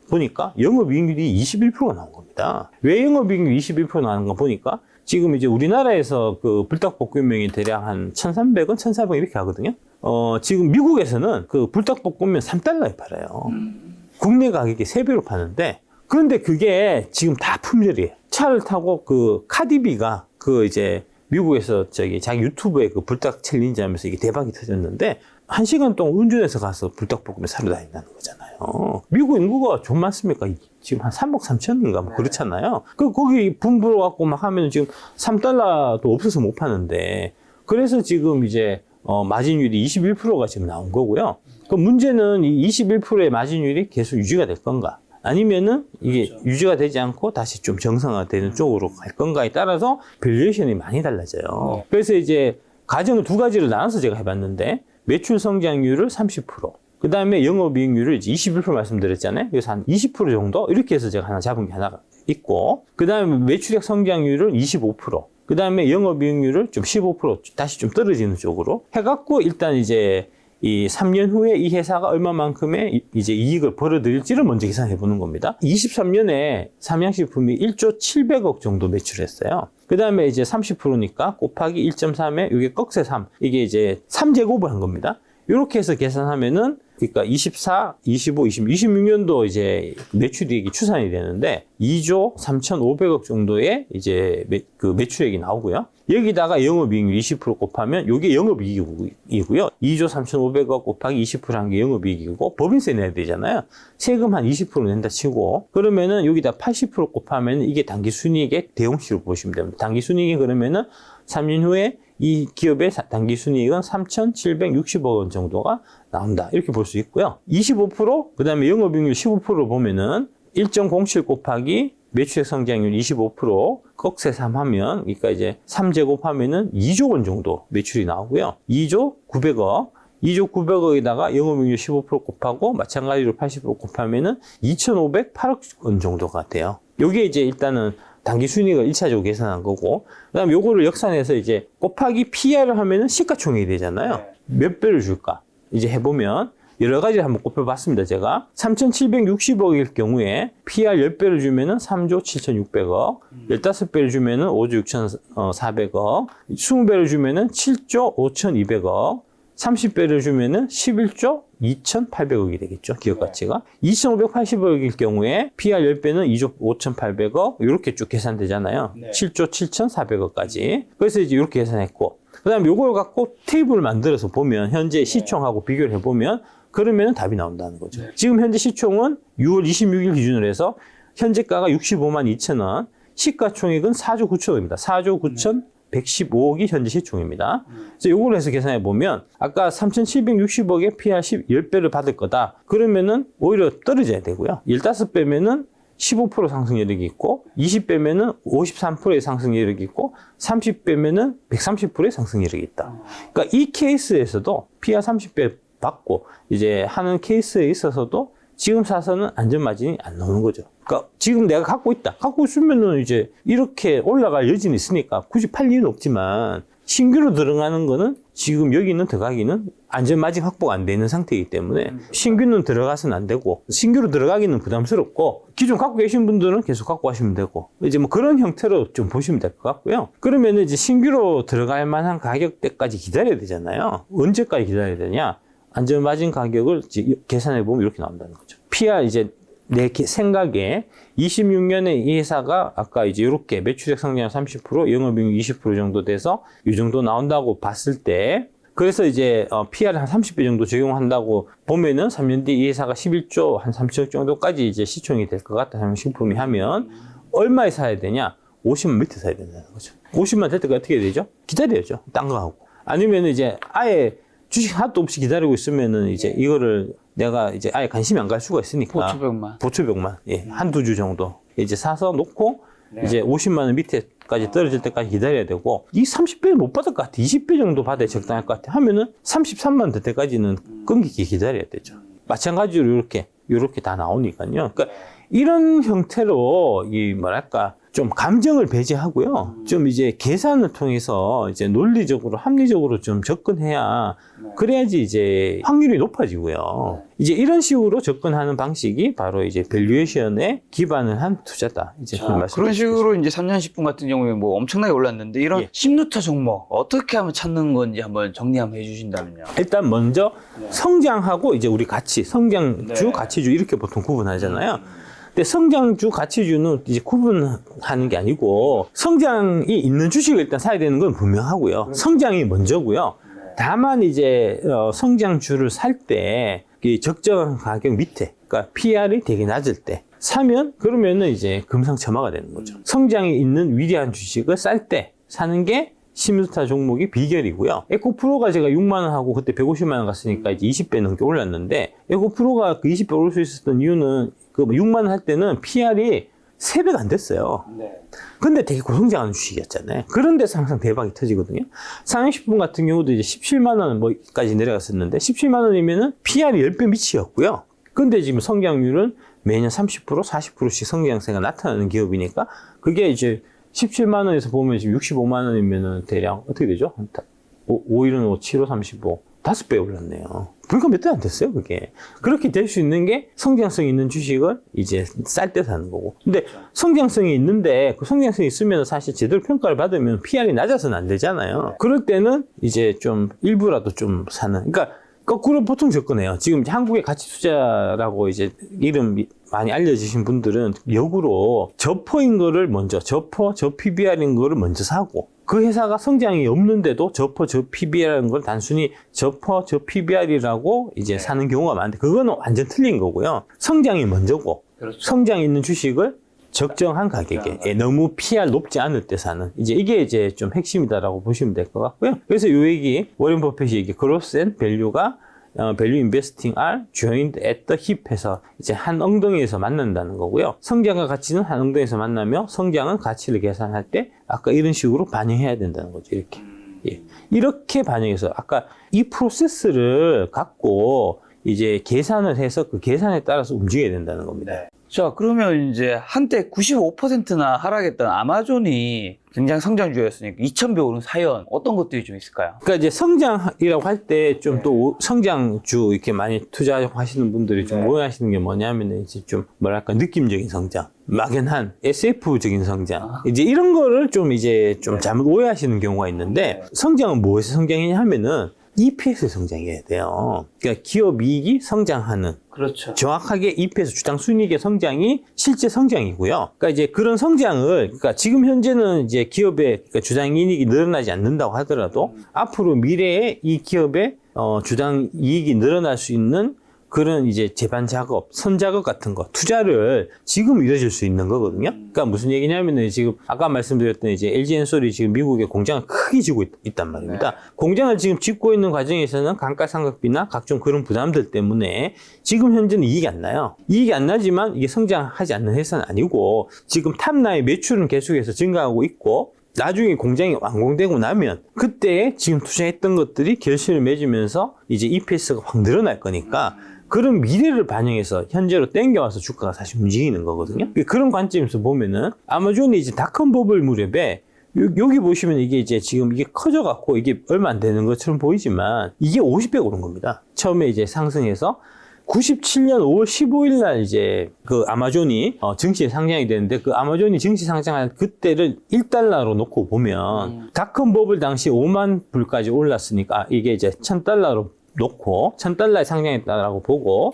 보니까 영업이익률이 21%가 나온 겁니다. 왜 영업이익률이 21% 나오는 거 보니까 지금 이제 우리나라에서 그 불닭볶음면이 대략 한 1,300원, 1,400원 이렇게 하거든요. 지금 미국에서는 그 불닭볶음면 3달러에 팔아요. 국내 가격이 3배로 파는데, 그런데 그게 지금 다 품절이에요. 차를 타고 그 카디비가 그 이제 미국에서 자기 유튜브에 그 불닭 챌린지 하면서 이게 대박이 터졌는데, 1시간 동안 운전해서 가서 불닭볶음면 사러 다닌다는 거잖아요. 미국 인구가 좀 많습니까? 지금 한 3억 3천인가 뭐 그렇잖아요. 거기 분부로 갖고 막 하면 지금 3달러도 없어서 못 파는데 그래서 지금 이제 마진율이 21%가 지금 나온 거고요. 그 문제는 이 21%의 마진율이 계속 유지가 될 건가? 아니면은 이게 그렇죠. 유지가 되지 않고 다시 좀 정상화되는 쪽으로 갈 건가에 따라서 밸류에이션이 많이 달라져요. 그래서 이제 가정을 두 가지를 나눠서 제가 해봤는데 매출 성장률을 30%, 그 다음에 영업이익률을 이제 21% 말씀드렸잖아요. 그래서 한 20% 정도 이렇게 해서 제가 하나 잡은 게 하나가 있고, 그 다음에 매출액 성장률을 25%, 그 다음에 영업이익률을 좀 15% 다시 좀 떨어지는 쪽으로 해갖고 일단 이제 이 3년 후에 이 회사가 얼마만큼의 이제 이익을 벌어들일지를 먼저 계산해 보는 겁니다. 23년에 삼양식품이 1조 700억 정도 매출했어요. 그 다음에 이제 30%니까 곱하기 1.3에 이게 꺽쇠 3. 이게 이제 3제곱을 한 겁니다. 이렇게 해서 계산하면은 그러니까 24, 25, 26년도 이제 매출이익이 추산이 되는데 2조 3,500억 정도의 이제 그 매출액이 나오고요. 여기다가 영업이익률 20% 곱하면 이게 영업이익이고요. 2조 3,500억 곱하기 20%한 게 영업이익이고 법인세 내야 되잖아요. 세금 한 20% 낸다 치고 그러면은 여기다 80% 곱하면 이게 당기순이익의 대용치로 보시면 됩니다. 당기순이익이 그러면은 3년 후에 이 기업의 당기순이익은 3,760억 원 정도가 나온다. 이렇게 볼 수 있고요. 25%, 그 다음에 영업이익률 15%를 보면은 1.07 곱하기 매출액 성장률 25%, 꺽쇠 3 하면, 그러니까 이제 3제곱 하면은 2조 원 정도 매출이 나오고요. 2조 900억. 2조 900억에다가 영업이익률 15% 곱하고 마찬가지로 80% 곱하면은 2,508억 원 정도가 돼요. 요게 이제 일단은 당기 순이익을 1차적으로 계산한 거고, 그 다음에 요거를 역산해서 이제 곱하기 PR을 하면은 시가총액이 되잖아요. 몇 배를 줄까? 이제 해보면, 여러 가지를 한번 곱해봤습니다, 제가. 3,760억일 경우에 PR 10배를 주면은 3조 7,600억, 15배를 주면은 5조 6,400억, 20배를 주면은 7조 5,200억, 30배를 주면은 11조 2,800억이 되겠죠. 기업 가치가. 2,580억일 경우에 PR 10배는 2조 5,800억 이렇게 쭉 계산되잖아요. 7조 7,400억까지. 그래서 이제 이렇게 계산했고 그다음에 요걸 갖고 테이블을 만들어서 보면 현재 시총하고 비교를 해보면 그러면 답이 나온다는 거죠. 지금 현재 시총은 6월 26일 기준으로 해서 현재가가 65만 2천 원, 시가총액은 4조 9천억입니다. 4조 9천 115억이 현재 시총입니다. 그래서 요걸 해서 계산해 보면 아까 3,760억에 PR 10배를 받을 거다. 그러면은 오히려 떨어져야 되고요. 15배면은 15% 상승 여력이 있고 20배면은 53%의 상승 여력이 있고 30배면은 130%의 상승 여력이 있다. 그러니까 이 케이스에서도 PR 30배 받고 이제 하는 케이스에 있어서도 지금 사서는 안전마진이 안 나오는 거죠. 그러니까 지금 내가 갖고 있다. 갖고 있으면은 이제 이렇게 올라갈 여지는 있으니까 굳이 팔 이유는 없지만 신규로 들어가는 거는 지금 여기는 들어가기는 안전마진 확보가 안 되는 상태이기 때문에 신규는 들어가서는 안 되고 신규로 들어가기는 부담스럽고 기존 갖고 계신 분들은 계속 갖고 가시면 되고 이제 뭐 그런 형태로 좀 보시면 될 것 같고요. 그러면 이제 신규로 들어갈 만한 가격대까지 기다려야 되잖아요. 언제까지 기다려야 되냐? 안전마진 가격을 계산해 보면 이렇게 나온다는 거죠. PR 이제 내 생각에 26년에 이 회사가 아까 이제 이렇게 매출액 성장 30%, 영업이익 20% 정도 돼서 이 정도 나온다고 봤을 때 그래서 이제 PR을 한 30배 정도 적용한다고 보면은 3년 뒤 이 회사가 11조 한 3천억 정도까지 이제 시총이 될 것 같다. 상식품이 하면 얼마에 사야 되냐? 50만 밑에 사야 된다는 거죠. 50만 될 때가 어떻게 되죠? 기다려야죠. 딴 거 하고. 아니면 이제 아예 주식 하나도 없이 기다리고 있으면은 이제 이거를 내가 이제 아예 관심이 안 갈 수가 있으니까. 보초벽만. 예. 한두 주 정도. 이제 사서 놓고 이제 50만 원 밑에까지 떨어질 때까지 기다려야 되고 이 30배를 못 받을 것 같아. 20배 정도 받아야 적당할 것 같아. 하면은 33만 원 될 때까지는 끈기게 기다려야 되죠. 마찬가지로 이렇게 다 나오니까요. 그러니까 이런 형태로 이 뭐랄까 좀 감정을 배제하고요. 좀 이제 계산을 통해서 이제 논리적으로 합리적으로 좀 접근해야 그래야지 이제 확률이 높아지고요. 이제 이런 식으로 접근하는 방식이 바로 이제 밸류에이션에 기반을 한 투자다. 이제 그런 식으로 이제 3년 10분 같은 경우에 뭐 엄청나게 올랐는데 이런 10루터 종목 어떻게 하면 찾는 건지 한번 정리 한번 해주신다면요. 일단 먼저 성장하고 이제 우리 가치, 성장주, 가치주 이렇게 보통 구분하잖아요. 근데 성장주, 가치주는 이제 구분하는 게 아니고 성장이 있는 주식을 일단 사야 되는 건 분명하고요. 성장이 먼저고요. 다만 이제 성장주를 살 때 적정한 가격 밑에, 그러니까 PR이 되게 낮을 때 사면 그러면은 이제 금상첨화가 되는 거죠. 성장이 있는 위대한 주식을 쌀 때 사는 게 10루타 종목이 비결이고요. 에코프로가 제가 6만 원 하고 그때 150만 원 갔으니까 이제 20배 넘게 올랐는데 에코프로가 그 20배 오를 수 있었던 이유는 그 6만 원 할 때는 PR이 3배가 안 됐어요. 근데 되게 고성장하는 주식이었잖아요. 그런 데서 항상 대박이 터지거든요. 상향식품 같은 경우도 이제 17만 원 뭐까지 내려갔었는데 17만 원이면은 PR이 10배 미치였고요. 근데 지금 성장률은 매년 30%, 40%씩 성장세가 나타나는 기업이니까 그게 이제 17만 원에서 보면 지금 65만 원이면은 대략 어떻게 되죠? 5일은 5, 7호 35. 5배 올랐네요. 불과 몇 대 안 됐어요, 그게. 그렇게 될 수 있는 게 성장성이 있는 주식을 이제 쌀 때 사는 거고. 근데 성장성이 있는데 그 성장성이 있으면 사실 제대로 평가를 받으면 PR이 낮아서는 안 되잖아요. 그럴 때는 이제 좀 일부라도 좀 사는. 그러니까 거꾸로 보통 접근해요. 지금 한국의 가치 투자라고 이제 이름 많이 알려지신 분들은 역으로 저퍼인 거를 먼저, 저 PBR인 거를 먼저 사고, 그 회사가 성장이 없는데도 저 PBR이라는 걸 단순히 저 PBR이라고 이제 사는 경우가 많은데, 그거는 완전 틀린 거고요. 성장이 먼저고, 성장이 있는 주식을 적정한 가격에 너무 PR 높지 않을 때 사는, 이게 이제 좀 핵심이다라고 보시면 될 것 같고요. 그래서 요 얘기, 워렌 버핏이 얘기, 그로스 앤 밸류가 value investing are joined at the hip 해서 이제 한 엉덩이에서 만난다는 거고요. 성장과 가치는 한 엉덩이에서 만나며 성장은 가치를 계산할 때 아까 이런 식으로 반영해야 된다는 거죠. 이렇게. 예. 이렇게 반영해서 아까 이 프로세스를 갖고 이제 계산을 해서 그 계산에 따라서 움직여야 된다는 겁니다. 자, 그러면 이제 한때 95%나 하락했던 아마존이 굉장히 성장주였으니까 2000배 오른 사연 어떤 것들이 좀 있을까요? 그러니까 이제 성장이라고 할 때 좀 또 성장주 이렇게 많이 투자하시는 분들이 좀 오해하시는 게 뭐냐면 이제 좀 뭐랄까 느낌적인 성장, 막연한 SF적인 성장, 이제 이런 거를 좀 이제 좀 잘못 오해하시는 경우가 있는데 성장은 무엇의 성장이냐 하면은 EPS 성장해야 돼요. 그러니까 기업 이익이 성장하는 그렇죠. 정확하게 EPS 주당 순이익의 성장이 실제 성장이고요. 그러니까 이제 그런 성장을 그러니까 지금 현재는 이제 기업의 그러니까 주당 이익이 늘어나지 않는다고 하더라도 앞으로 미래에 이 기업의 주당 이익이 늘어날 수 있는 그런 이제 제반 작업, 선 작업 같은 거, 투자를 지금 이뤄질 수 있는 거거든요. 그러니까 무슨 얘기냐면은 지금 아까 말씀드렸던 이제 LG엔솔이 지금 미국에 공장을 크게 지고 있단 말입니다. 네. 공장을 지금 짓고 있는 과정에서는 감가상각비나 각종 그런 부담들 때문에 지금 현재는 이익이 안 나요. 이익이 안 나지만 이게 성장하지 않는 회사는 아니고 지금 탑라인 매출은 계속해서 증가하고 있고 나중에 공장이 완공되고 나면 그때 지금 투자했던 것들이 결실을 맺으면서 이제 EPS가 확 늘어날 거니까 그런 미래를 반영해서 현재로 땡겨와서 주가가 사실 움직이는 거거든요. 그런 관점에서 보면은 아마존이 이제 닷컴 버블 무렵에 여기 보시면 이게 이제 지금 이게 커져갖고 이게 얼마 안 되는 것처럼 보이지만 이게 50배 오른 겁니다. 처음에 이제 상승해서 97년 5월 15일 날 이제 그 아마존이 증시에 상장이 되는데 그 아마존이 증시 상장한 그때를 1달러로 놓고 보면 닷컴 버블 당시 5만 불까지 올랐으니까 이게 이제 1000달러로 놓고 1000달러에 상장했다라고 보고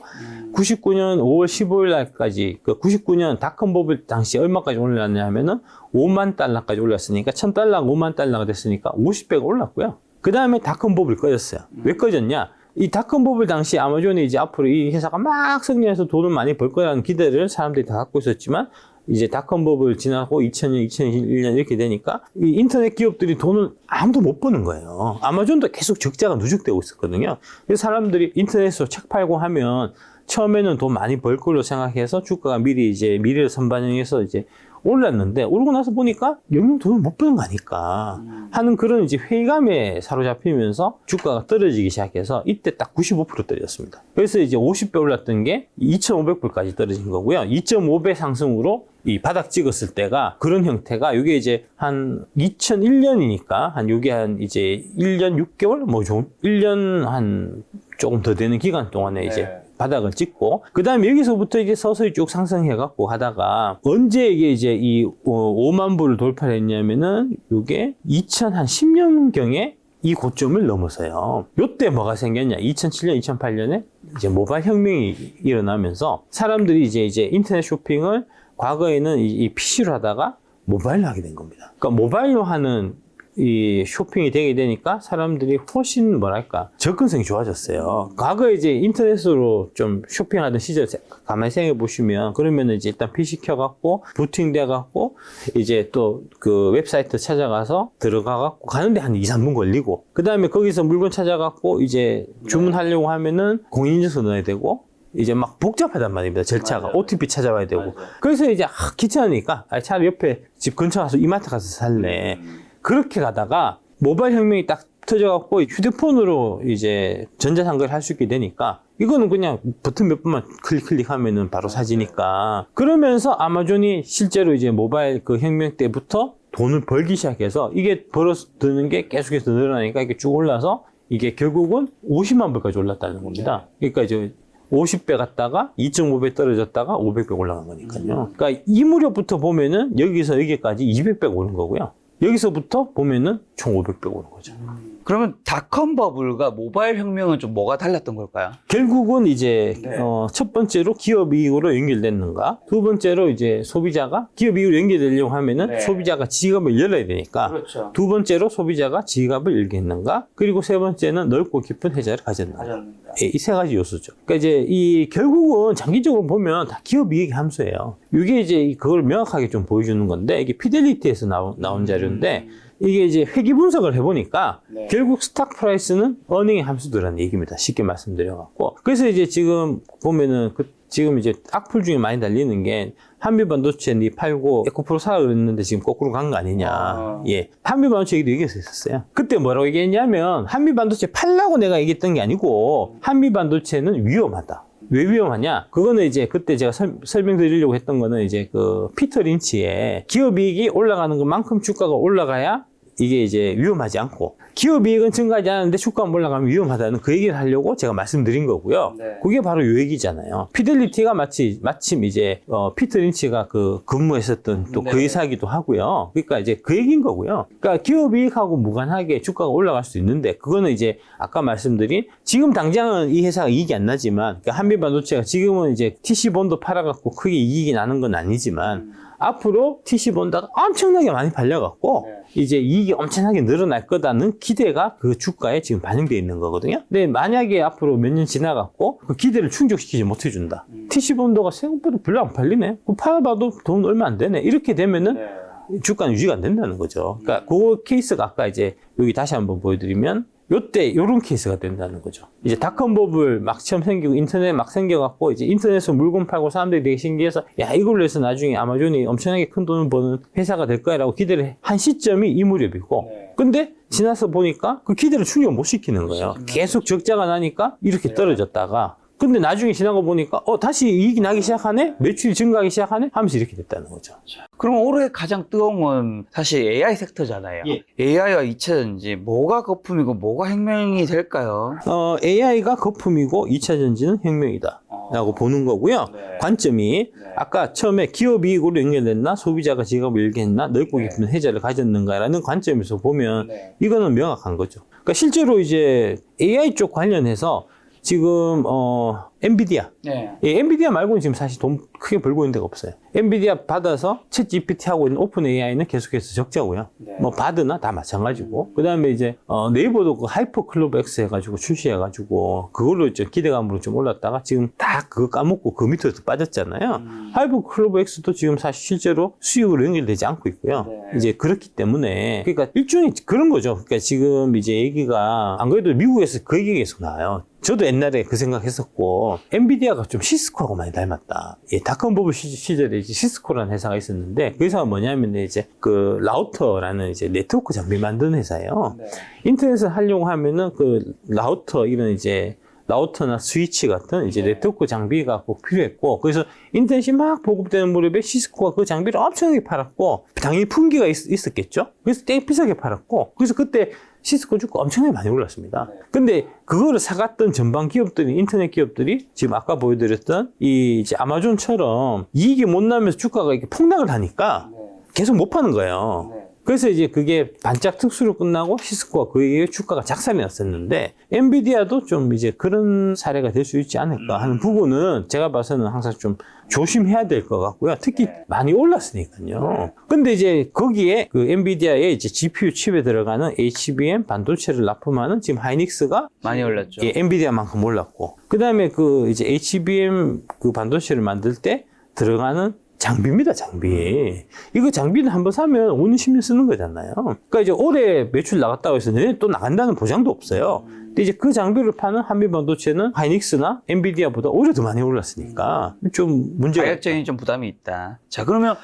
99년 5월 15일 날까지 그 99년 닷컴 버블 당시 얼마까지 올랐냐 하면은 5만 달러까지 올랐으니까 1000달러가 5만 달러가 됐으니까 50배가 올랐고요. 그 다음에 닷컴 버블이 꺼졌어요. 왜 꺼졌냐? 이 닷컴 버블 당시 아마존이 이제 앞으로 이 회사가 막 성장해서 돈을 많이 벌 거라는 기대를 사람들이 다 갖고 있었지만 이제 닷컴 버블 지나고 2000년, 2021년 이렇게 되니까 이 인터넷 기업들이 돈을 아무도 못 버는 거예요. 아마존도 계속 적자가 누적되고 있었거든요. 그래서 사람들이 인터넷으로 책 팔고 하면 처음에는 돈 많이 벌 걸로 생각해서 주가가 미리 이제 미래를 선반영해서 이제 올랐는데 오르고 나서 보니까 영영 돈을 못 버는 거 아닐까 하는 그런 이제 회의감에 사로잡히면서 주가가 떨어지기 시작해서 이때 딱 95% 떨어졌습니다. 그래서 이제 50배 올랐던 게 2,500불까지 떨어진 거고요. 2.5배 상승으로 이 바닥 찍었을 때가 그런 형태가 이게 이제 한 2001년이니까 한 요게 한 이제 1년 6개월 뭐 좀 1년 한 조금 더 되는 기간 동안에 이제 바닥을 찍고 그 다음에 여기서부터 이제 서서히 쭉 상승해갖고 하다가 언제 이게 이 5만 불을 돌파를 했냐면은 이게 2010년경에 이 고점을 넘어서요. 요때 뭐가 생겼냐? 2007년, 2008년에 이제 모바일 혁명이 일어나면서 사람들이 이제 인터넷 쇼핑을 과거에는 이 PC로 하다가 모바일로 하게 된 겁니다. 그러니까 모바일로 하는 이 쇼핑이 되게 되니까 사람들이 훨씬 뭐랄까 접근성이 좋아졌어요. 과거에 이제 인터넷으로 좀 쇼핑하던 시절 가만히 생각해 보시면 그러면은 이제 일단 PC 켜갖고 부팅돼 갖고 이제 또 그 웹사이트 찾아가서 들어가갖고 가는데 한 2, 3분 걸리고 그 다음에 거기서 물건 찾아갖고 이제 주문하려고 하면은 공인인증서 넣어야 되고 이제 막 복잡하단 말입니다. 절차가. 맞아요. OTP 찾아와야 되고. 맞아요. 그래서 이제 귀찮으니까 차라리 옆에 집 근처 가서 이마트 가서 살래. 그렇게 가다가 모바일 혁명이 딱 터져갖고 휴대폰으로 이제 전자상거래를 할 수 있게 되니까 이거는 그냥 버튼 몇 번만 클릭하면은 바로 사지니까 그러면서 아마존이 실제로 이제 모바일 그 혁명 때부터 돈을 벌기 시작해서 이게 벌어서 드는 게 계속해서 늘어나니까 이게 쭉 올라서 이게 결국은 50만 불까지 올랐다는 겁니다. 그러니까 이제 50배 갔다가 2.5배 떨어졌다가 500배 올라간 거니까요. 그러니까 이 무렵부터 보면은 여기서 여기까지 200배 오른 거고요. 여기서부터 보면은 총 500배 오는 거죠. 그러면 닷컴 버블과 모바일 혁명은 좀 뭐가 달랐던 걸까요? 결국은 이제 첫 번째로 기업 이익으로 연결됐는가, 두 번째로 이제 소비자가 기업 이익으로 연결되려고 하면은 소비자가 지갑을 열어야 되니까, 그렇죠. 두 번째로 소비자가 지갑을 열게 했는가, 그리고 세 번째는 넓고 깊은 혜자를 가졌는가. 이 세 가지 요소죠. 그러니까 이제 이 결국은 장기적으로 보면 다 기업 이익의 함수예요. 이게 이제 그걸 명확하게 좀 보여주는 건데 이게 피델리티에서 나온 자료인데. 이게 이제 회귀 분석을 해보니까 결국 스탁 프라이스는 어닝의 함수더라는 얘기입니다. 쉽게 말씀드려갖고. 그래서 이제 지금 보면은 지금 이제 악플 중에 많이 달리는 게 한미반도체 니 팔고 에코프로 사라 그랬는데 지금 거꾸로 간 거 아니냐. 예. 한미반도체 얘기도 얘기했었어요. 그때 뭐라고 얘기했냐면 한미반도체 팔라고 내가 얘기했던 게 아니고 한미반도체는 위험하다. 왜 위험하냐? 그거는 이제 그때 제가 설명드리려고 했던 거는 이제 그 피터 린치의 기업 이익이 올라가는 것만큼 주가가 올라가야 이게 이제 위험하지 않고 기업 이익은 증가하지 않는데 주가가 올라가면 위험하다는 그 얘기를 하려고 제가 말씀드린 거고요. 네. 그게 바로 요 얘기잖아요. 피델리티가 마침 이제 피터 린치가 그 근무했었던 또 그 네. 회사기도 하고요. 그러니까 이제 그 얘기인 거고요. 그러니까 기업 이익하고 무관하게 주가가 올라갈 수 있는데 그거는 이제 아까 말씀드린 지금 당장은 이 회사가 이익이 안 나지만 그러니까 한미반도체가 지금은 이제 TC본도 팔아갖고 크게 이익이 나는 건 아니지만 앞으로 TC본다가 엄청나게 많이 팔려갖고 이제 이익이 엄청나게 늘어날 거다는 기대가 그 주가에 지금 반영되어 있는 거거든요. 근데 만약에 앞으로 몇 년 지나갖고 그 기대를 충족시키지 못해준다. TC본도가 생각보다 별로 안 팔리네. 그 팔아봐도 돈 얼마 안 되네. 이렇게 되면은 주가는 유지가 안 된다는 거죠. 그러니까 그 케이스가 아까 이제 여기 다시 한번 보여드리면 요때 요런 케이스가 된다는 거죠. 이제 닷컴버블 막 처음 생기고 인터넷 막 생겨갖고 이제 인터넷에서 물건 팔고 사람들이 되게 신기해서 야 이걸로 해서 나중에 아마존이 엄청나게 큰 돈을 버는 회사가 될 거야라고 기대를 한 시점이 이 무렵이고 근데 지나서 보니까 그 기대를 충족 못 시키는 거예요. 계속 적자가 나니까 이렇게 떨어졌다가 근데 나중에 지난 거 보니까 다시 이익이 나기 시작하네? 매출이 증가하기 시작하네? 하면서 이렇게 됐다는 거죠. 그럼 올해 가장 뜨거운 건 사실 AI 섹터잖아요. 예. AI와 2차전지 뭐가 거품이고 뭐가 혁명이 될까요? AI가 거품이고 2차 전지는 혁명이다. 라고 보는 거고요. 네. 관점이 아까 처음에 기업 이익으로 연결됐나 소비자가 지갑을 열게 했나 넓고 깊은 혜자를 가졌는가라는 관점에서 보면 이거는 명확한 거죠. 그러니까 실제로 이제 AI 쪽 관련해서 지금 엔비디아 예, 엔비디아 말고는 지금 사실 돈 크게 벌고 있는 데가 없어요. 엔비디아 받아서 챗 GPT 하고 있는 오픈 AI는 계속해서 적자고요. 뭐 바드나 다 마찬가지고 그 다음에 이제 네이버도 그 하이퍼 클로버 X 해가지고 출시해가지고 그걸로 좀 기대감으로 좀 올랐다가 지금 다 그거 까먹고 그 밑으로 빠졌잖아요. 하이퍼 클로버 X도 지금 사실 실제로 수익으로 연결되지 않고 있고요. 이제 그렇기 때문에 그러니까 일종의 그런 거죠. 그러니까 지금 이제 얘기가 안 그래도 미국에서 그 얘기가 계속 나와요. 저도 옛날에 그 생각했었고 엔비디아가 좀 시스코하고 많이 닮았다. 예, 닷컴버블 시절에 이제 시스코라는 회사가 있었는데 그 회사가 뭐냐면 이제 그 라우터라는 이제 네트워크 장비 만드는 회사예요. 인터넷을 하려고 하면은 그 라우터 이런 이제 라우터나 스위치 같은 이제 네트워크 장비가 꼭 필요했고 그래서 인터넷이 막 보급되는 무렵에 시스코가 그 장비를 엄청나게 팔았고 당연히 품귀가 있었겠죠. 그래서 되게 비싸게 팔았고 그래서 그때 시스코 주가 엄청나게 많이 올랐습니다. 근데 그거를 사갔던 전방 기업들이 인터넷 기업들이 지금 아까 보여드렸던 이 이제 아마존처럼 이익이 못 나면서 주가가 이렇게 폭락을 하니까 계속 못 파는 거예요. 그래서 이제 그게 반짝 특수로 끝나고 시스코가 그 이후에 주가가 작살이 났었는데 엔비디아도 좀 이제 그런 사례가 될 수 있지 않을까 하는 부분은 제가 봐서는 항상 좀 조심해야 될 것 같고요. 특히 많이 올랐으니까요. 근데 이제 거기에 그 엔비디아의 이제 GPU 칩에 들어가는 HBM 반도체를 납품하는 지금 하이닉스가 많이 올랐죠. 예, 엔비디아만큼 올랐고 그 다음에 그 이제 HBM 그 반도체를 만들 때 들어가는 장비입니다, 장비. 이거 장비는 한번 사면 5년, 10년 쓰는 거잖아요. 그러니까 이제 올해 매출 나갔다고 해서 내년 또 나간다는 보장도 없어요. 근데 이제 그 장비를 파는 한미반도체는 하이닉스나 엔비디아보다 오히려 더 많이 올랐으니까 좀 문제가 가격적인 좀 부담이 있다. 자, 그러면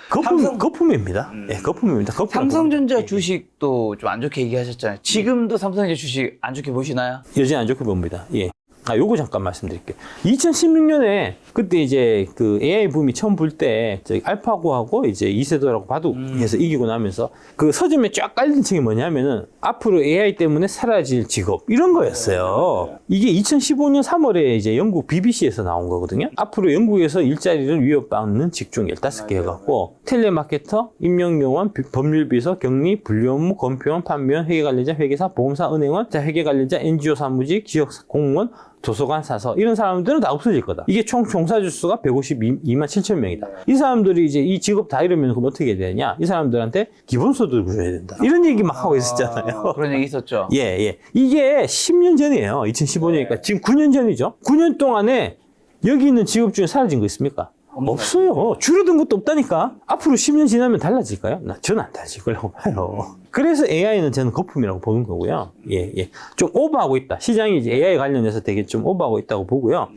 거품입니다. 예, 거품입니다. 거품. 삼성전자 주식도 좀 안 좋게 얘기하셨잖아요. 지금도 삼성전자 주식 안 좋게 보시나요? 여전히 안 좋게 봅니다. 예. 요거 잠깐 말씀드릴게요. 2016년에 그때 이제 그 AI 붐이 처음 불 때 알파고하고 이제 이세돌하고 바둑해서 이기고 나면서 그 서점에 쫙 깔린 책이 뭐냐면은 앞으로 AI 때문에 사라질 직업 이런 거였어요. 이게 2015년 3월에 이제 영국 BBC에서 나온 거거든요. 앞으로 영국에서 일자리를 위협받는 직종 15개 해갖고 텔레마케터, 임용요원, 법률비서, 격리, 분류업무, 검표원, 판매원, 회계 관련자, 회계사, 보험사, 은행원, 회계 관련자, NGO 사무직, 지역 공무원, 도서관 사서 이런 사람들은 다 없어질 거다. 이게 총 종사주 수가 152만 7천 명이다. 이 사람들이 이제 이 직업 다 잃으면 그럼 어떻게 해야 되냐? 이 사람들한테 기본소득을 줘야 된다. 이런 얘기 막 하고 있었잖아요. 그런 얘기 있었죠. 예, 예. 이게 10년 전이에요. 2015년이니까 지금 9년 전이죠. 9년 동안에 여기 있는 직업 중에 사라진 거 있습니까? 없어요. 줄어든 것도 없다니까. 앞으로 10년 지나면 달라질까요? 저는 안 달라질 거라고 봐요. 그래서 AI는 저는 거품이라고 보는 거고요. 예, 예. 좀 오버하고 있다. 시장이 이제 AI 관련해서 되게 좀 오버하고 있다고 보고요.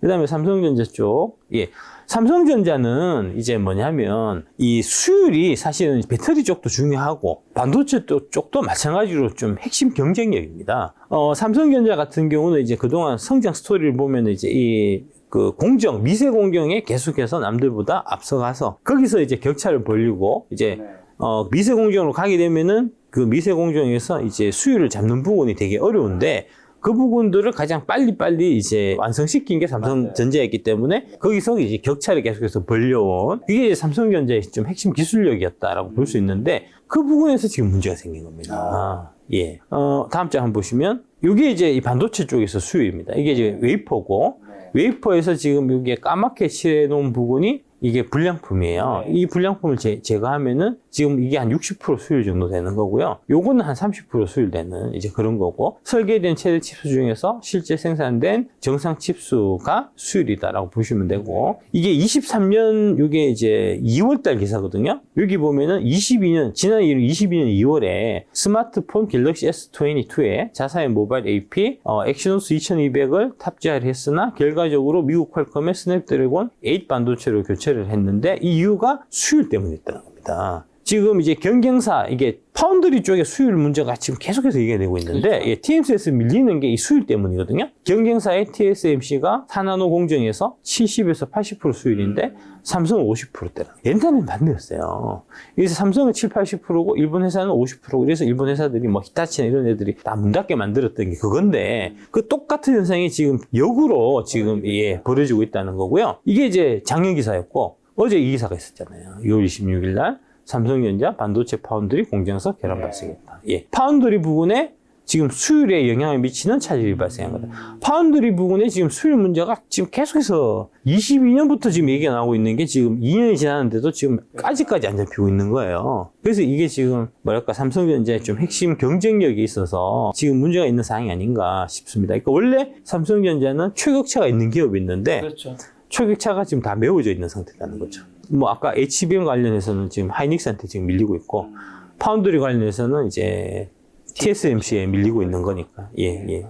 그 다음에 삼성전자 쪽. 예. 삼성전자는 이제 뭐냐면 이 수율이 사실은 배터리 쪽도 중요하고 반도체 쪽도 마찬가지로 좀 핵심 경쟁력입니다. 삼성전자 같은 경우는 이제 그동안 성장 스토리를 보면 이제 그 공정, 미세 공정에 계속해서 남들보다 앞서가서 거기서 이제 격차를 벌리고 이제 미세 공정으로 가게 되면은 그 미세 공정에서 이제 수율을 잡는 부분이 되게 어려운데 그 부분들을 가장 빨리 이제 완성시킨 게 삼성전자였기 때문에 거기서 이제 격차를 계속해서 벌려온 그게 이제 삼성전자의 좀 핵심 기술력이었다라고 볼 수 있는데 그 부분에서 지금 문제가 생긴 겁니다. 예. 다음 장 한번 보시면 이게 이제 이 반도체 쪽에서 수율입니다. 이게 이제 웨이퍼고 웨이퍼에서 지금 여기에 까맣게 칠해 놓은 부분이 이게 불량품이에요. 이 불량품을 제거하면은 지금 이게 한 60% 수율 정도 되는 거고요. 요거는 한 30% 수율되는 이제 그런 거고 설계된 최대 칩수 중에서 실제 생산된 정상 칩수가 수율이다라고 보시면 되고 이게 23년 이게 이제 2월달 기사거든요. 여기 보면은 22년 지난 22년 2월에 스마트폰 갤럭시 S22에 자사의 모바일 AP 엑시노스 2200을 탑재를 했으나 결과적으로 미국 퀄컴의 스냅드래곤 8 반도체로 교체를 했는데 이 이유가 수율 때문이었다는 겁니다. 지금 이제 경쟁사 이게 파운드리 쪽에 수율 문제가 지금 계속해서 얘기가 되고 있는데 그렇죠. 예, TSMC에서 밀리는 게 이 수율 때문이거든요. 경쟁사의 TSMC가 4나노 공정에서 70에서 80% 수율인데 삼성은 50%대라. 옛날에는 반대였어요. 그래서 삼성은 7, 80%고 일본 회사는 50%고 그래서 일본 회사들이 뭐 히타치나 이런 애들이 다 문 닫게 만들었던 게 그건데 그 똑같은 현상이 지금 역으로 지금 예, 벌어지고 있다는 거고요. 이게 이제 작년 기사였고 어제 이 기사가 있었잖아요. 2월 26일 날 삼성전자 반도체 파운드리 공정에서 결함 발생했다. 예. 파운드리 부분에 지금 수율에 영향을 미치는 차질이 발생한 거다. 파운드리 부분에 지금 수율 문제가 지금 계속해서 22년부터 지금 얘기가 나오고 있는 게 지금 2년이 지났는데도 지금 아직까지 안 잡히고 있는 거예요. 그래서 이게 지금 뭐랄까 삼성전자의 좀 핵심 경쟁력이 있어서 지금 문제가 있는 사항이 아닌가 싶습니다. 그러니까 원래 삼성전자는 최격차가 있는 기업이 있는데 그렇죠. 최격차가 지금 다 메워져 있는 상태라는 거죠. 뭐 아까 HBM 관련해서는 지금 하이닉스한테 지금 밀리고 있고 파운드리 관련해서는 이제 TSMC에 밀리고 있는 거니까. 예.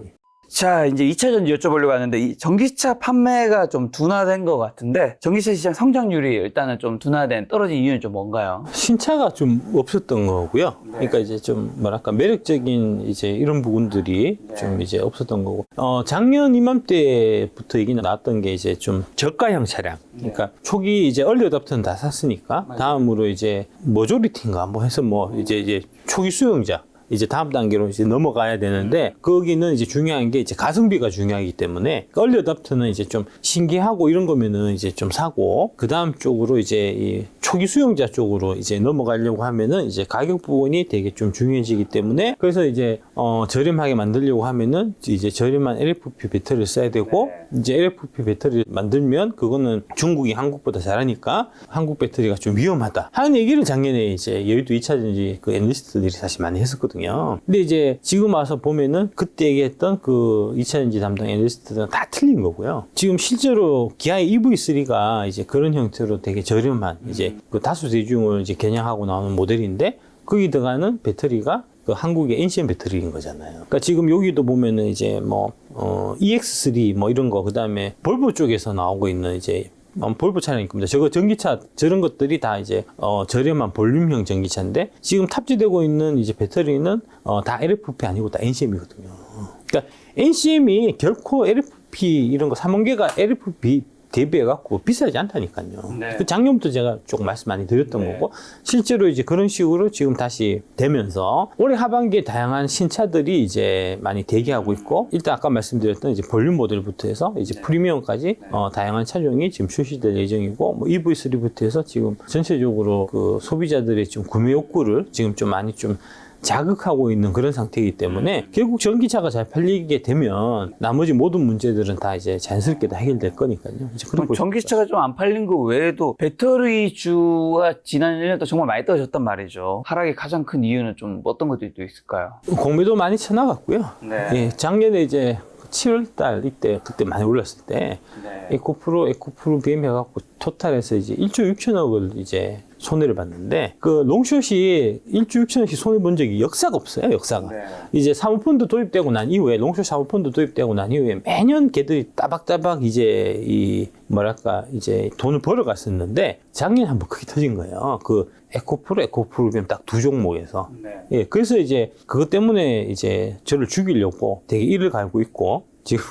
자, 이제 2차 전지 여쭤보려고 하는데, 이 전기차 판매가 좀 둔화된 것 같은데, 전기차 시장 성장률이 일단은 좀 둔화된, 떨어진 이유는 좀 뭔가요? 신차가 좀 없었던 거고요. 그러니까 이제 좀 뭐랄까 매력적인 이제 이런 부분들이 좀 이제 없었던 거고. 작년 이맘때부터 얘기 나왔던 게 이제 좀 저가형 차량. 그러니까 초기 이제 얼리 어답터는 다 샀으니까 다음으로 이제 머조리티인가 뭐 해서 뭐 이제 초기 수용자. 이제 다음 단계로 이제 넘어가야 되는데 거기는 이제 중요한 게 이제 가성비가 중요하기 때문에 얼리 어답터는 이제 좀 신기하고 이런 거면은 이제 좀 사고 그 다음 쪽으로 이제 이 초기 수용자 쪽으로 이제 넘어가려고 하면은 이제 가격 부분이 되게 좀 중요해지기 때문에 그래서 이제 저렴하게 만들려고 하면은 이제 저렴한 LFP 배터리를 써야 되고 이제 LFP 배터리를 만들면 그거는 중국이 한국보다 잘하니까 한국 배터리가 좀 위험하다 하는 얘기를 작년에 이제 여의도 2차전지 그 애널리스트들이 사실 많이 했었거든요. 근데 이제 지금 와서 보면은 그때 얘기했던 그 2차전지 담당 애널리스트들은 다 틀린 거고요. 지금 실제로 기아의 EV3가 이제 그런 형태로 되게 저렴한 이제 그 다수 대중을 이제 겨냥하고 나오는 모델인데 거기 들어가는 배터리가 그 한국의 NCM 배터리인 거잖아요. 그러니까 지금 여기도 보면은 이제 뭐 EX3 뭐 이런 거 그다음에 볼보 쪽에서 나오고 있는 이제 볼보 차량일 겁니다. 저거 전기차 저런 것들이 다 이제 저렴한 볼륨형 전기차인데 지금 탑재되고 있는 이제 배터리는 다 LFP 아니고 다 NCM이거든요. 그러니까 NCM이 결코 LFP 이런 거 3원계가 LFP 대비해갖고 비싸지 않다니까요. 네. 그 작년부터 제가 조금 말씀 많이 드렸던 거고, 실제로 이제 그런 식으로 지금 다시 되면서 올해 하반기에 다양한 신차들이 이제 많이 대기하고 있고, 일단 아까 말씀드렸던 이제 볼륨 모델부터 해서 이제 프리미엄까지 다양한 차종이 지금 출시될 예정이고, 뭐 EV3부터 해서 지금 전체적으로 그 소비자들의 좀 구매 욕구를 지금 좀 많이 좀 자극하고 있는 그런 상태이기 때문에 결국 전기차가 잘 팔리게 되면 나머지 모든 문제들은 다 이제 자연스럽게 다 해결될 거니까요. 이제 그런 전기차가 좀 안 팔린 거 외에도 배터리주가 지난 1년 동안 정말 많이 떨어졌단 말이죠. 하락의 가장 큰 이유는 좀 어떤 것들이 또 있을까요? 공매도 많이 쳐나갔고요. 네. 예, 작년에 이제 7월달 이때 그때 많이 올랐을 때 에코프로 BM 해갖고 토탈에서 이제 1조 6천억을 이제 손해를 봤는데 그 롱숏이 1조 6천억씩 손해 본 적이 역사가 없어요. 역사가. 이제 사모펀드 도입되고 난 이후에 롱숏 사모펀드 도입되고 난 이후에 매년 걔들이 따박따박 이제 이 뭐랄까 이제 돈을 벌어갔었는데 작년에 한번 크게 터진 거예요. 그 에코프로 BM 딱 두 종목에서. 예, 그래서 이제 그것 때문에 이제 저를 죽이려고 되게 이를 갈고 있고 지금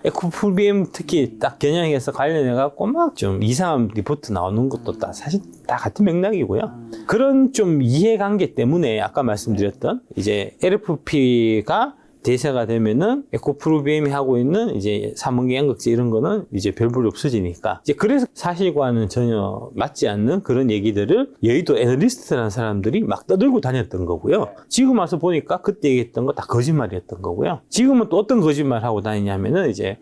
에코프로비엠 특히 딱 겨냥해서 관련해갖고 막 좀 이상한 리포트 나오는 것도 다 사실 다 같은 맥락이고요. 그런 좀 이해관계 때문에 아까 말씀드렸던 이제 LFP가 대세가 되면은 에코프로비엠이 하고 있는 이제 삼원계 양극재 이런 거는 이제 별볼이 없어지니까 이제 그래서 사실과는 전혀 맞지 않는 그런 얘기들을 여의도 애널리스트라는 사람들이 막 떠들고 다녔던 거고요. 지금 와서 보니까 그때 얘기했던 거 다 거짓말이었던 거고요. 지금은 또 어떤 거짓말 하고 다니냐면은 이제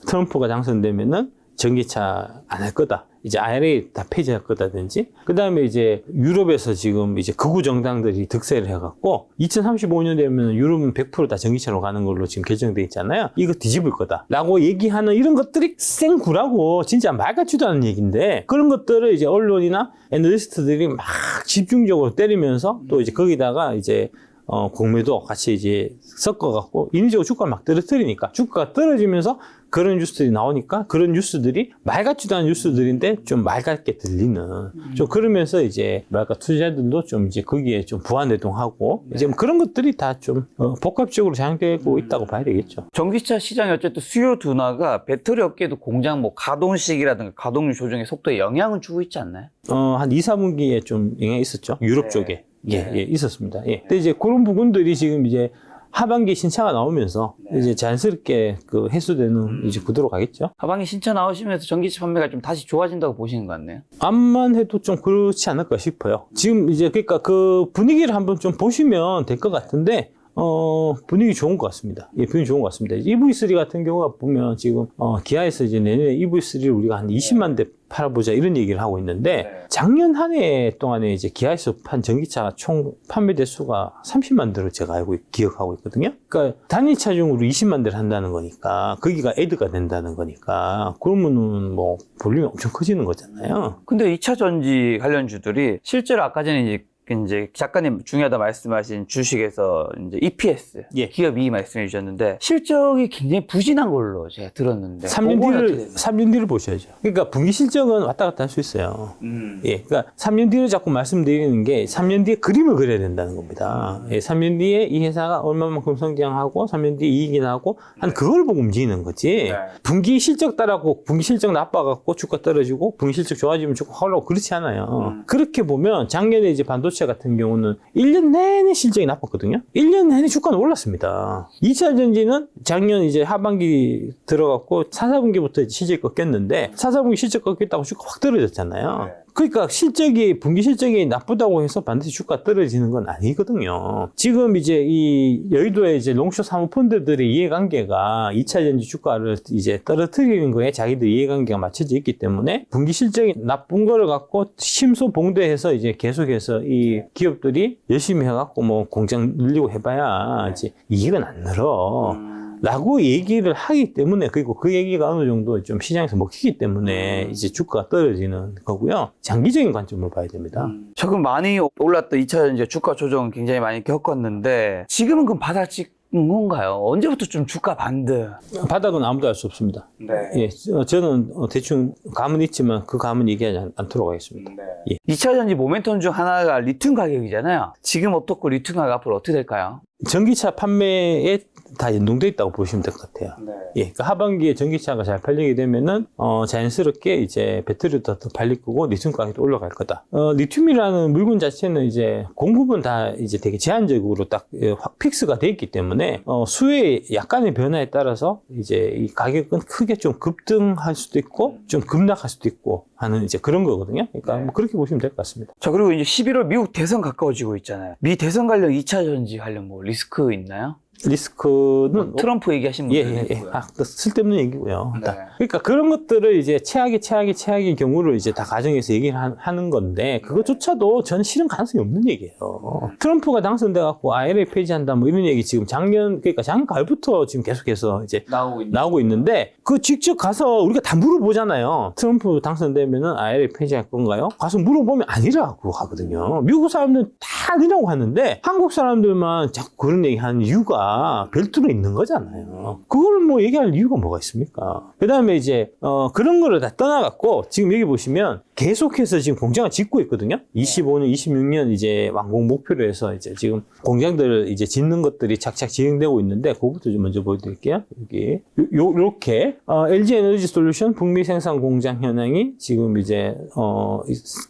트럼프가 당선되면은 전기차 안 할 거다. 이제 IRA 다 폐지할 거다든지. 그 다음에 이제 유럽에서 지금 이제 극우 정당들이 득세를 해갖고 2035년 되면 유럽은 100% 다 전기차로 가는 걸로 지금 결정돼 있잖아요. 이거 뒤집을 거다. 라고 얘기하는 이런 것들이 생구라고 진짜 말 같지도 않은 얘기인데 그런 것들을 이제 언론이나 애널리스트들이 막 집중적으로 때리면서 또 이제 거기다가 이제 공매도 같이 이제 섞어갖고 인위적으로 주가를 막 떨어뜨리니까 주가가 떨어지면서 그런 뉴스들이 나오니까 그런 뉴스들이 말 같지도 않은 뉴스들인데 좀 말 같게 들리는 좀 그러면서 이제 뭐랄까 투자자들도 좀 이제 거기에 좀 부안해동하고 이제 뭐 그런 것들이 다 좀 복합적으로 작용되고 있다고 봐야 되겠죠. 전기차 시장이 어쨌든 수요 둔화가 배터리 업계도 공장 뭐 가동식이라든가 가동률 조정의 속도에 영향을 주고 있지 않나요? 한 2, 3분기에 좀 영향이 있었죠. 유럽 쪽에. 예, 있었습니다. 예. 근데 이제 그런 부분들이 지금 이제 하반기 신차가 나오면서 이제 자연스럽게 그 해소되는 이제 구도로 가겠죠. 하반기 신차 나오시면서 전기차 판매가 좀 다시 좋아진다고 보시는 것 같네요. 암만 해도 좀 그렇지 않을까 싶어요. 지금 이제 그러니까 그 분위기를 한번 좀 보시면 될 것 같은데 분위기 좋은 것 같습니다. 예, 분위기 좋은 것 같습니다. EV3 같은 경우가 보면 지금 기아에서 이제 내년에 EV3를 우리가 한 20만 대 팔아보자 이런 얘기를 하고 있는데 작년 한 해 동안에 이제 기아에서 판 전기차 총 판매 대수가 30만 대로 제가 기억하고 있거든요. 그러니까 단위 차종으로 20만 대를 한다는 거니까 거기가 애드가 된다는 거니까 그러면은 뭐 볼륨이 엄청 커지는 거잖아요. 근데 2차 전지 관련주들이 실제로 아까 전에 이제 작가님 중요하다 말씀하신 주식에서 이제 EPS, 예. 기업 이익 말씀해 주셨는데 실적이 굉장히 부진한 걸로 제가 들었는데 3년 뒤를 보셔야죠. 그러니까 분기 실적은 왔다 갔다 할 수 있어요. 예, 그러니까 3년 뒤를 자꾸 말씀드리는 게 3년 뒤에 그림을 그려야 된다는 겁니다. 예, 3년 뒤에 이 회사가 얼마만큼 성장하고 3년 뒤에 이익이 나고 한 그걸 보고 움직이는 거지. 분기 실적 따라고 분기 실적 나빠갖고 주가 떨어지고 분기 실적 좋아지면 주가 확 올라가고 그렇지 않아요. 그렇게 보면 작년에 이제 반도체 같은 경우는 1년 내내 실적이 나빴거든요. 1년 내내 주가는 올랐습니다. 2차 전지는 작년 이제 하반기 들어갔고 4, 4분기부터 실적이 꺾였는데 4, 4분기 실적 꺾였다고 주가 확 떨어졌잖아요. 그러니까 분기 실적이 나쁘다고 해서 반드시 주가 떨어지는 건 아니거든요. 지금 이제 이 여의도의 이제 롱숏 사모펀드들의 이해관계가 2차 전지 주가를 이제 떨어뜨리는 거에 자기들 이해관계가 맞춰져 있기 때문에 분기 실적이 나쁜 거를 갖고 심소봉대해서 이제 계속해서 이 기업들이 열심히 해갖고 뭐 공장 늘리고 해봐야 이제 이익은 안 늘어. 라고 얘기를 하기 때문에 그리고 그 얘기가 어느 정도 좀 시장에서 먹히기 때문에 이제 주가가 떨어지는 거고요. 장기적인 관점으로 봐야 됩니다. 최근 많이 올랐던 2차 전지 주가 조정 굉장히 많이 겪었는데 지금은 그럼 바닥 찍은 건가요? 언제부터 좀 주가 반등? 바닥은 아무도 알 수 없습니다. 예, 저는 대충 감은 있지만 그 감은 얘기하지 않도록 하겠습니다. 예. 2차 전지 모멘텀 중 하나가 리튬 가격이잖아요. 지금 어떻고 리튬 가격 앞으로 어떻게 될까요? 전기차 판매에 다 연동돼 있다고 보시면 될 것 같아요. 예, 그러니까 하반기에 전기차가 잘 팔리게 되면은 자연스럽게 이제 배터리도 더 팔릴 거고 리튬 가격도 올라갈 거다. 리튬이라는 물건 자체는 이제 공급은 다 이제 되게 제한적으로 딱 픽스가 돼 있기 때문에 수요의 약간의 변화에 따라서 이제 이 가격은 크게 좀 급등할 수도 있고 좀 급락할 수도 있고 하는 이제 그런 거거든요. 그러니까 뭐 그렇게 보시면 될 것 같습니다. 자, 그리고 이제 11월 미국 대선 가까워지고 있잖아요. 미 대선 관련 2차 전지 관련 뭐 리스크 있나요? 리스크는 트럼프 얘기하신 분들 했고요. 쓸데없는 얘기고요. 그러니까 그런 것들을 이제 최악의 경우를 이제 다 가정해서 얘기를 하는 건데 그것조차도 저는 실현 가능성이 없는 얘기예요. 트럼프가 당선돼 갖고 IRA 폐지한다 뭐 이런 얘기 지금 작년 가을부터 지금 계속해서 이제 나오고 있는데 그 직접 가서 우리가 다 물어보잖아요. 트럼프 당선되면은 IRA 폐지할 건가요? 가서 물어보면 아니라고 하거든요. 미국 사람들은 다 아니라고 하는데 한국 사람들만 자꾸 그런 얘기 하는 이유가 자체가 별도로 있는 거잖아요. 그걸 뭐 얘기할 이유가 뭐가 있습니까? 그 다음에 이제, 그런 거를 다 떠나갖고, 지금 여기 보시면 계속해서 지금 공장을 짓고 있거든요. 25년, 26년 이제 완공 목표로 해서 이제 지금 공장들을 이제 짓는 것들이 착착 진행되고 있는데, 그거부터 좀 먼저 보여드릴게요. 여기. 요렇게, LG 에너지 솔루션 북미 생산 공장 현황이 지금 이제,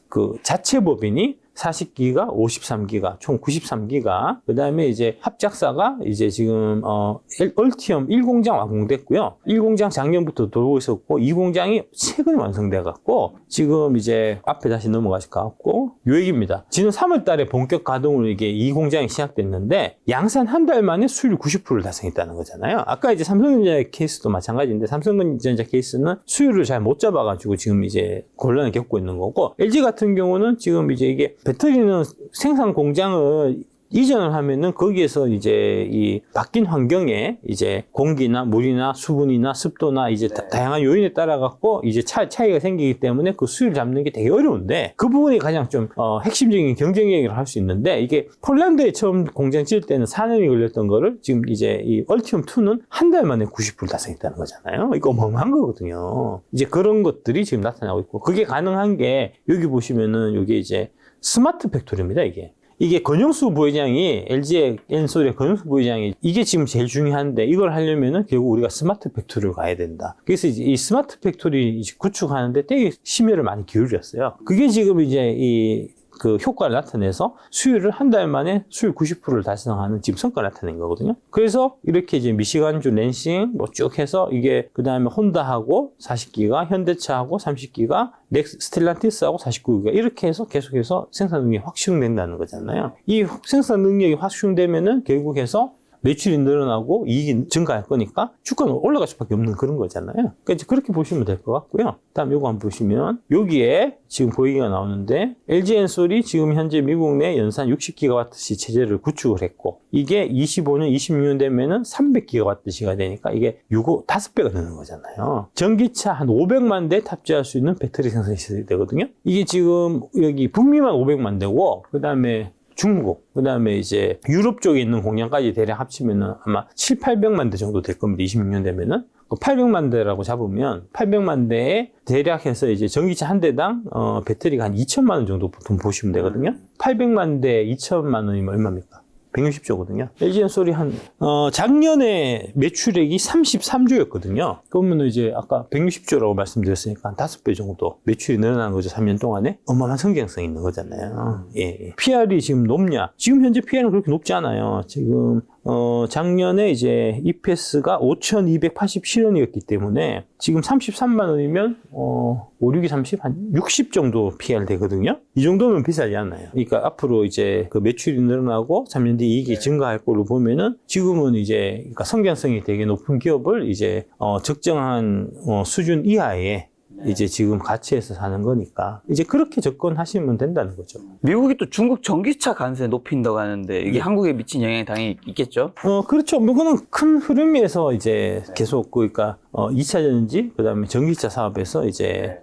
그 자체 법인이 40기가, 53기가, 총 93기가. 그 다음에 이제 합작사가 이제 지금, 얼티엄 1공장 완공됐고요. 1공장 작년부터 돌고 있었고, 2공장이 최근에 완성돼갖고, 지금 이제 앞에 다시 넘어가실 것 같고, 요 얘기입니다. 지금 3월 달에 본격 가동으로 이게 2공장이 시작됐는데, 양산 한 달 만에 수율 90%를 달성했다는 거잖아요. 아까 이제 삼성전자 케이스도 마찬가지인데, 삼성전자 케이스는 수율을 잘 못 잡아가지고 지금 이제 곤란을 겪고 있는 거고, LG 같은 경우는 지금 이제 이게 배터리는 생산 공장을 이전을 하면은 거기에서 이제 이 바뀐 환경에 이제 공기나 물이나 수분이나 습도나 이제 다양한 요인에 따라 갖고 이제 차이가 생기기 때문에 그 수율 잡는 게 되게 어려운데 그 부분이 가장 좀 핵심적인 경쟁력이라고 할 수 있는데 이게 폴란드에 처음 공장 지을 때는 4년이 걸렸던 거를 지금 이제 이 얼티엄 2는 한 달 만에 90% 달성했다는 거잖아요. 이거 어마어마한 거거든요. 이제 그런 것들이 지금 나타나고 있고 그게 가능한 게 여기 보시면은 이게 이제 스마트 팩토리입니다, 이게. 이게 권영수 부회장이 LG 엔솔의 권영수 부회장이 이게 지금 제일 중요한데 이걸 하려면은 결국 우리가 스마트 팩토리로 가야 된다. 그래서 이제 이 스마트 팩토리 구축하는데 되게 심혈을 많이 기울였어요. 그게 지금 이제 그 효과를 나타내서 수율을 한 달 만에 수율 90%를 달성하는 지금 성과를 나타낸 거거든요. 그래서 이렇게 이제 미시간주 랜싱 뭐 쭉 해서 이게 그 다음에 혼다하고 40기가, 현대차하고 30기가, 스텔란티스하고 49기가 이렇게 해서 계속해서 생산 능력이 확충된다는 거잖아요. 이 생산 능력이 확충되면은 결국해서 매출이 늘어나고 이익이 증가할 거니까 주가는 올라갈 수밖에 없는 그런 거잖아요. 그러니까 이제 그렇게 보시면 될 것 같고요. 다음 요거 한번 보시면 여기에 지금 보이기가 나오는데 LG 엔솔이 지금 현재 미국 내 연산 60기가와트시 체제를 구축을 했고 이게 25년, 26년 되면은 300기가와트시가 되니까 이게 5배가 되는 거잖아요. 전기차 한 500만 대 탑재할 수 있는 배터리 생산이 시설이 되거든요. 이게 지금 여기 북미만 500만 대고 그 다음에 중국, 그 다음에 이제 유럽 쪽에 있는 공장까지 대략 합치면은 아마 7,800만 대 정도 될 겁니다. 26년 되면은. 800만 대라고 잡으면 800만 대에 대략 해서 이제 전기차 한 대당 배터리가 한 2천만 원 정도 보통 보시면 되거든요. 800만 대 2천만 원이면 얼마입니까? 160조거든요. LG 엔솔이 작년에 매출액이 33조였거든요. 그러면 이제 아까 160조라고 말씀드렸으니까 한 5배 정도 매출이 늘어나는 거죠. 3년 동안에. 어마어마한 성장성이 있는 거잖아요. 예. PR이 지금 높냐? 지금 현재 PR은 그렇게 높지 않아요. 지금 작년에 이제 EPS가 5,287원이었기 때문에 지금 33만 원이면 5, 6이 30, 한 60 정도 PR 되거든요. 이 정도면 비싸지 않아요. 그러니까 앞으로 이제 그 매출이 늘어나고 3년 뒤 이익이 증가할 걸로 보면은 지금은 이제 그러니까 성장성이 되게 높은 기업을 이제 적정한 수준 이하에 이제 지금 가치에서 사는 거니까 이제 그렇게 접근하시면 된다는 거죠. 미국이 또 중국 전기차 관세 높인다고 하는데 이게 한국에 미친 영향이 당연히 있겠죠? 그렇죠. 뭐 그거는 큰 흐름에서 이제 계속 그러니까 2차 전지, 그 다음에 전기차 사업에서 이제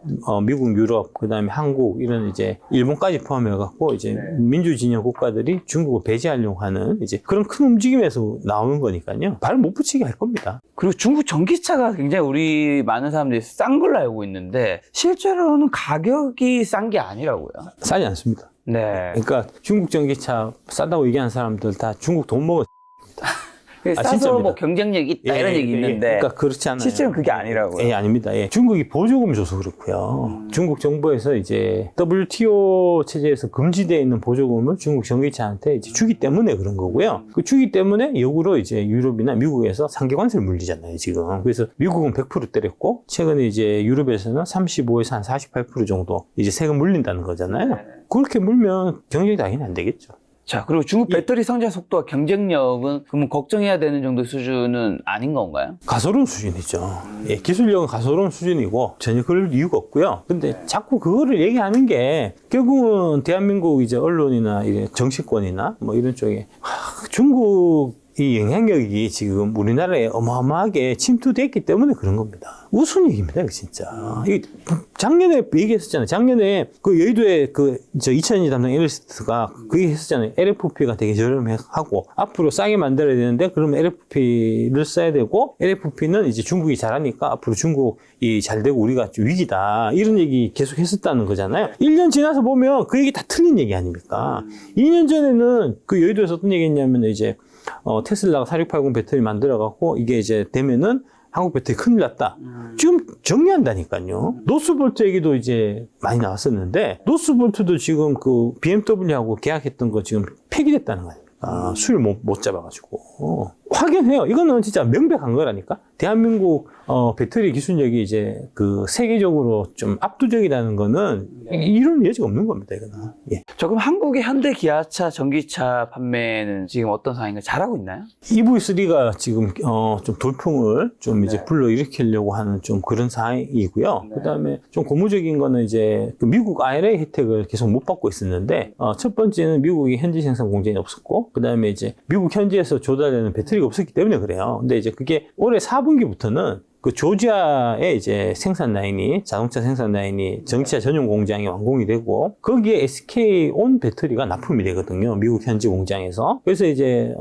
미국, 유럽, 그 다음에 한국 이런 이제 일본까지 포함해갖고 이제 민주진영 국가들이 중국을 배제하려고 하는 이제 그런 큰 움직임에서 나오는 거니까요. 발 못 붙이게 할 겁니다. 그리고 중국 전기차가 굉장히 우리 많은 사람들이 싼 걸로 알고 있는데 실제로는 가격이 싼 게 아니라고요. 싸지 않습니다. 네. 그러니까 중국 전기차 싸다고 얘기하는 사람들 다 중국 돈 먹었. 싸서 진짜입니다. 뭐 경쟁력 있다 이런 얘기 있는데 그러니까 그렇지 않아요. 실제로는 그게 아니라고요. 예, 아닙니다. 예. 중국이 보조금 줘서 그렇고요. 중국 정부에서 이제 WTO 체제에서 금지되어 있는 보조금을 중국 전기차한테 이제 주기 때문에 그런 거고요. 그 주기 때문에 역으로 이제 유럽이나 미국에서 상계관세를 물리잖아요, 지금. 그래서 미국은 100% 때렸고 최근에 이제 유럽에서는 35에서 한 48% 정도 이제 세금 물린다는 거잖아요. 그렇게 물면 경쟁이 당연히 안 되겠죠. 자, 그리고 중국 배터리 성장 속도와 경쟁력은 그러면 걱정해야 되는 정도 수준은 아닌 건가요? 가소로운 수준이죠. 예, 기술력은 가소로운 수준이고 전혀 그럴 이유가 없고요. 근데 자꾸 그거를 얘기하는 게 결국은 대한민국 이제 언론이나 이제 정치권이나 뭐 이런 쪽에 중국 이 영향력이 지금 우리나라에 어마어마하게 침투됐기 때문에 그런 겁니다. 우스운 얘기입니다, 이거 진짜. 이 작년에 얘기했었잖아요. 작년에 그 여의도에 저 2000년 담당 애널리스트가 그 얘기 했었잖아요. LFP가 되게 저렴하고 앞으로 싸게 만들어야 되는데 그러면 LFP를 써야 되고 LFP는 이제 중국이 잘하니까 앞으로 중국이 잘 되고 우리가 좀 위기다. 이런 얘기 계속 했었다는 거잖아요. 1년 지나서 보면 그 얘기 다 틀린 얘기 아닙니까? 2년 전에는 그 여의도에서 어떤 얘기 했냐면 이제 테슬라가 4680 배터리 만들어갖고 이게 이제 되면은 한국 배터리 큰일 났다. 지금 정리한다니까요. 노스볼트 얘기도 이제 많이 나왔었는데, 노스볼트도 지금 그 BMW하고 계약했던 거 지금 폐기됐다는 거 아닙니까? 수를 못 잡아가지고. 확연해요. 이거는 진짜 명백한 거라니까. 대한민국 배터리 기술력이 이제 그 세계적으로 좀 압도적이라는 거는 이런 여지가 없는 겁니다. 이거는. 예. 조금 한국의 현대 기아차 전기차 판매는 지금 어떤 상황인가 잘하고 있나요? EV3가 지금 좀 돌풍을 좀 이제 불러일으키려고 하는 좀 그런 상황이고요. 네. 그다음에 좀 고무적인 거는 이제 그 미국 IRA 혜택을 계속 못 받고 있었는데 첫 번째는 미국이 현지 생산 공장이 없었고, 그다음에 이제 미국 현지에서 조달되는 배터리가 없었기 때문에 그래요. 근데 이제 그게 올해 4분기부터는 그 조지아의 이제 생산 라인이, 자동차 생산 라인이 전기차 전용 공장이 완공이 되고, 거기에 SK온 배터리가 납품이 되거든요. 미국 현지 공장에서. 그래서 이제,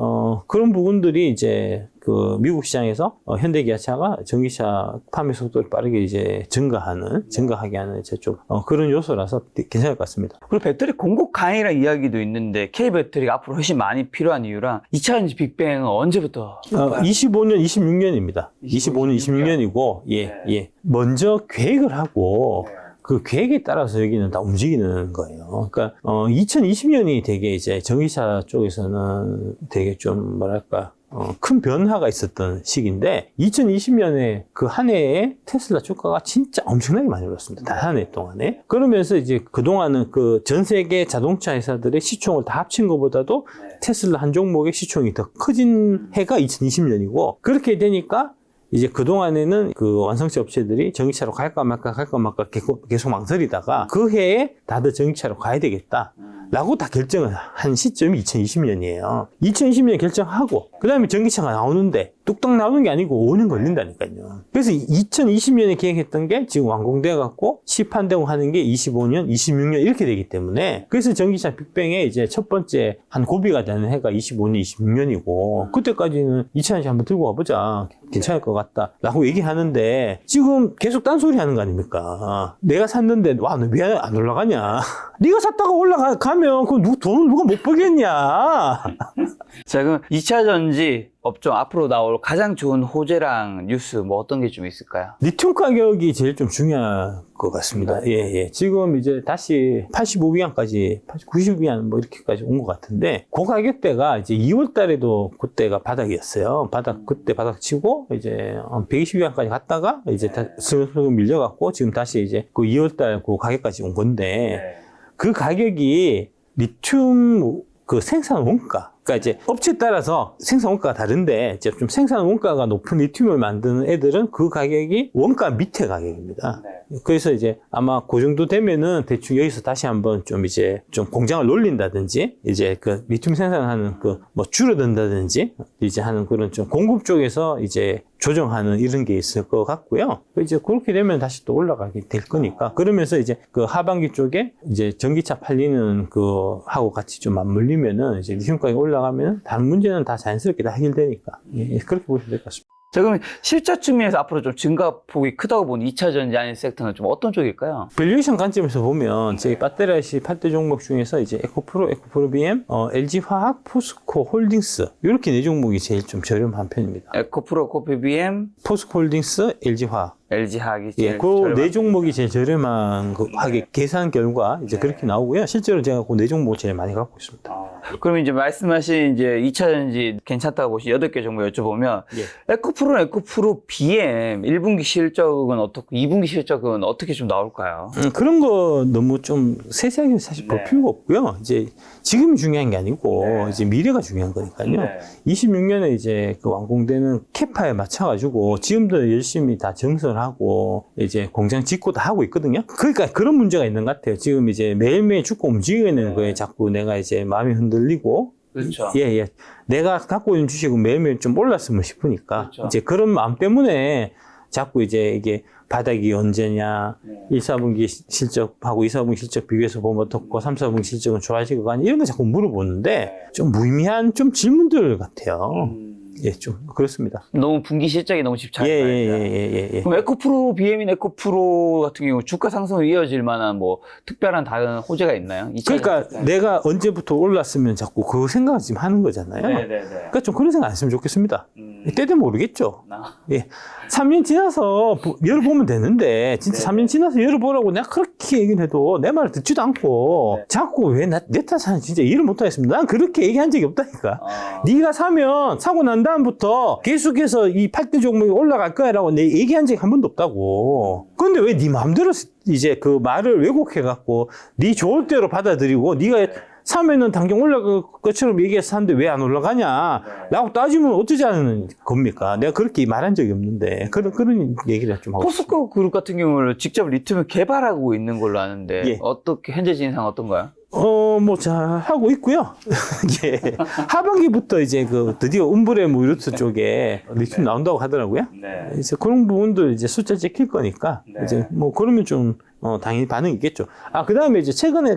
그런 부분들이 이제, 그 미국 시장에서 현대기아차가 전기차 판매 속도를 빠르게 이제 증가하게 하는 이제 좀 그런 요소라서 괜찮을 것 같습니다. 그리고 배터리 공급 강이라는 이야기도 있는데 K배터리가 앞으로 훨씬 많이 필요한 이유랑 2차전지 빅뱅은 언제부터? 25년, 26년입니다. 25년, 26년이고, 예, 예. 먼저 계획을 하고, 그 계획에 따라서 여기는 다 움직이는 거예요. 그러니까 2020년이 되게 이제 전기차 쪽에서는 되게 좀 뭐랄까 큰 변화가 있었던 시기인데, 2020년에 그 한 해에 테슬라 주가가 진짜 엄청나게 많이 올랐습니다. 단 한 해 동안에. 그러면서 이제 그동안은 그 전 세계 자동차 회사들의 시총을 다 합친 것보다도 테슬라 한 종목의 시총이 더 커진 해가 2020년이고, 그렇게 되니까 이제 그동안에는 그 완성차 업체들이 전기차로 갈까 말까 계속 망설이다가 그 해에 다들 전기차로 가야 되겠다 라고 다 결정을 한 시점이 2020년이에요. 2020년 결정하고 그 다음에 전기차가 나오는데 뚝딱 나오는 게 아니고 5년 걸린다니까요. 그래서 2020년에 계획했던 게 지금 완공돼 갖고 시판되고 하는 게 25년, 26년 이렇게 되기 때문에, 그래서 전기차 빅뱅의 이제 첫 번째 한 고비가 되는 해가 25년, 26년이고 그때까지는 2차전지 한번 들고 와보자. 괜찮을 것 같다 라고 얘기하는데 지금 계속 딴소리 하는 거 아닙니까? 내가 샀는데 와, 너 왜 안 올라가냐? 네가 샀다가 올라가면 그 돈을 누가 못 벌겠냐? 자, 그럼 2차전지 업종 앞으로 나올 가장 좋은 호재랑 뉴스 뭐 어떤 게 좀 있을까요? 리튬 가격이 제일 좀 중요할 것 같습니다. 예, 예. 지금 이제 다시 85위안까지, 90위안 뭐 이렇게까지 온 것 같은데, 그 가격대가 이제 2월 달에도 그때가 바닥이었어요. 그때 바닥 치고 이제 120위안까지 갔다가 이제 다 슬슬 밀려갖고 지금 다시 이제 그 2월 달 그 가격까지 온 건데, 그 가격이 리튬 그 생산 원가, 그러니까 이제 업체에 따라서 생산 원가가 다른데, 이제 좀 생산 원가가 높은 리튬을 만드는 애들은 그 가격이 원가 밑에 가격입니다. 그래서 이제 아마 그 정도 되면은 대충 여기서 다시 한번 좀 이제 좀 공장을 놀린다든지, 이제 그 리튬 생산하는 그 뭐 줄어든다든지 이제 하는 그런 좀 공급 쪽에서 이제 조정하는 이런 게 있을 것 같고요. 이제 그렇게 되면 다시 또 올라가게 될 거니까, 그러면서 이제 그 하반기 쪽에 이제 전기차 팔리는 그 하고 같이 좀 맞물리면은 이제 리튬 가격이 올라가면 다른 문제는 다 자연스럽게 다 해결되니까, 예, 그렇게 보시면 될 것 같습니다. 자, 그럼 실적 측면에서 앞으로 좀 증가폭이 크다고 보는 2차전지 아닌 섹터는 좀 어떤 쪽일까요? 밸류에이션 관점에서 보면 저희 배터리시 8대 종목 중에서 이제 에코프로, 에코프로비엠, LG화학, 포스코 홀딩스 이렇게 네 종목이 제일 좀 저렴한 편입니다. 에코프로, 코피비엠, 포스코 홀딩스, LG화학. LG화학이 예, 제일 그 네 종목이 제일 저렴한 그 하게 계산 결과 이제 그렇게 나오고요. 실제로 제가 그 네 종목 제일 많이 갖고 있습니다. 그럼 이제 말씀하신 이제 2차전지 괜찮다고 보신 8개 종목 여쭤보면, 에코프로는 에코프로 BM 1분기 실적은 어떻고 2분기 실적은 어떻게 좀 나올까요? 그런 거 너무 좀 세세하게 사실 볼 필요가 없고요. 이제 지금이 중요한 게 아니고 이제 미래가 중요한 거니까요. 26년에 이제 그 완공되는 캐파에 맞춰가지고 지금도 열심히 다 정설하고 이제 공장 짓고 다 하고 있거든요. 그러니까 그런 문제가 있는 것 같아요. 지금 이제 매일매일 죽고 움직이는 거에 자꾸 내가 이제 마음이 흔들리고 그렇죠. 예, 예. 내가 갖고 있는 주식은 매일매일 좀 올랐으면 싶으니까. 그렇죠. 이제 그런 마음 때문에 자꾸 이제 이게 바닥이 언제냐, 1, 4분기 실적하고 2, 4분기 실적 비교해서 보면 어떻고, 3, 4분기 실적은 좋아질 거 아니야. 이런 거 자꾸 물어보는데, 좀 무의미한 좀 질문들 같아요. 예, 좀 그렇습니다. 너무 분기 실적이 너무 예, 집착이 예, 많이 예, 돼요. 예, 예. 그럼 에코프로, BM인 에코프로 같은 경우 주가 상승을 이어질 만한 뭐 특별한 다른 호재가 있나요? 그러니까 내가 언제부터 올랐으면 자꾸 그 생각을 지금 하는 거잖아요. 네네네. 그러니까 좀 그런 생각 안 했으면 좋겠습니다. 때 되면 모르겠죠. 나. 예. 3년 지나서 열어보면 되는데, 진짜 3년 지나서 열어보라고 내가 그렇게 얘기를 해도 내 말을 듣지도 않고, 자꾸 왜 내 탓하는 진짜 이해를 못하겠습니다. 난 그렇게 얘기한 적이 없다니까. 네가 사고 난 다음부터 계속해서 이 8대 종목이 올라갈 거야라고 내 얘기한 적이 한 번도 없다고. 근데 왜 네 마음대로 이제 그 말을 왜곡해갖고, 네 좋을 대로 받아들이고, 네가 사면은 당장 올라갈 것처럼 얘기해서 하는데 왜 안 올라가냐? 라고 따지면 어쩌자는 겁니까? 내가 그렇게 말한 적이 없는데. 그런 얘기를 좀 하고. 포스코 그룹 같은 경우는 직접 리튬을 개발하고 있는 걸로 아는데, 예. 어떻게, 현재 진상 어떤가요? 잘 하고 있고요. 예. 하반기부터 이제 드디어 음브레 뭐 이루트 쪽에 리튬 나온다고 하더라고요. 네. 이제 그런 부분도 이제 숫자 찍힐 거니까. 네. 이제 뭐 그러면 좀, 당연히 반응이 있겠죠. 그 다음에 이제 최근에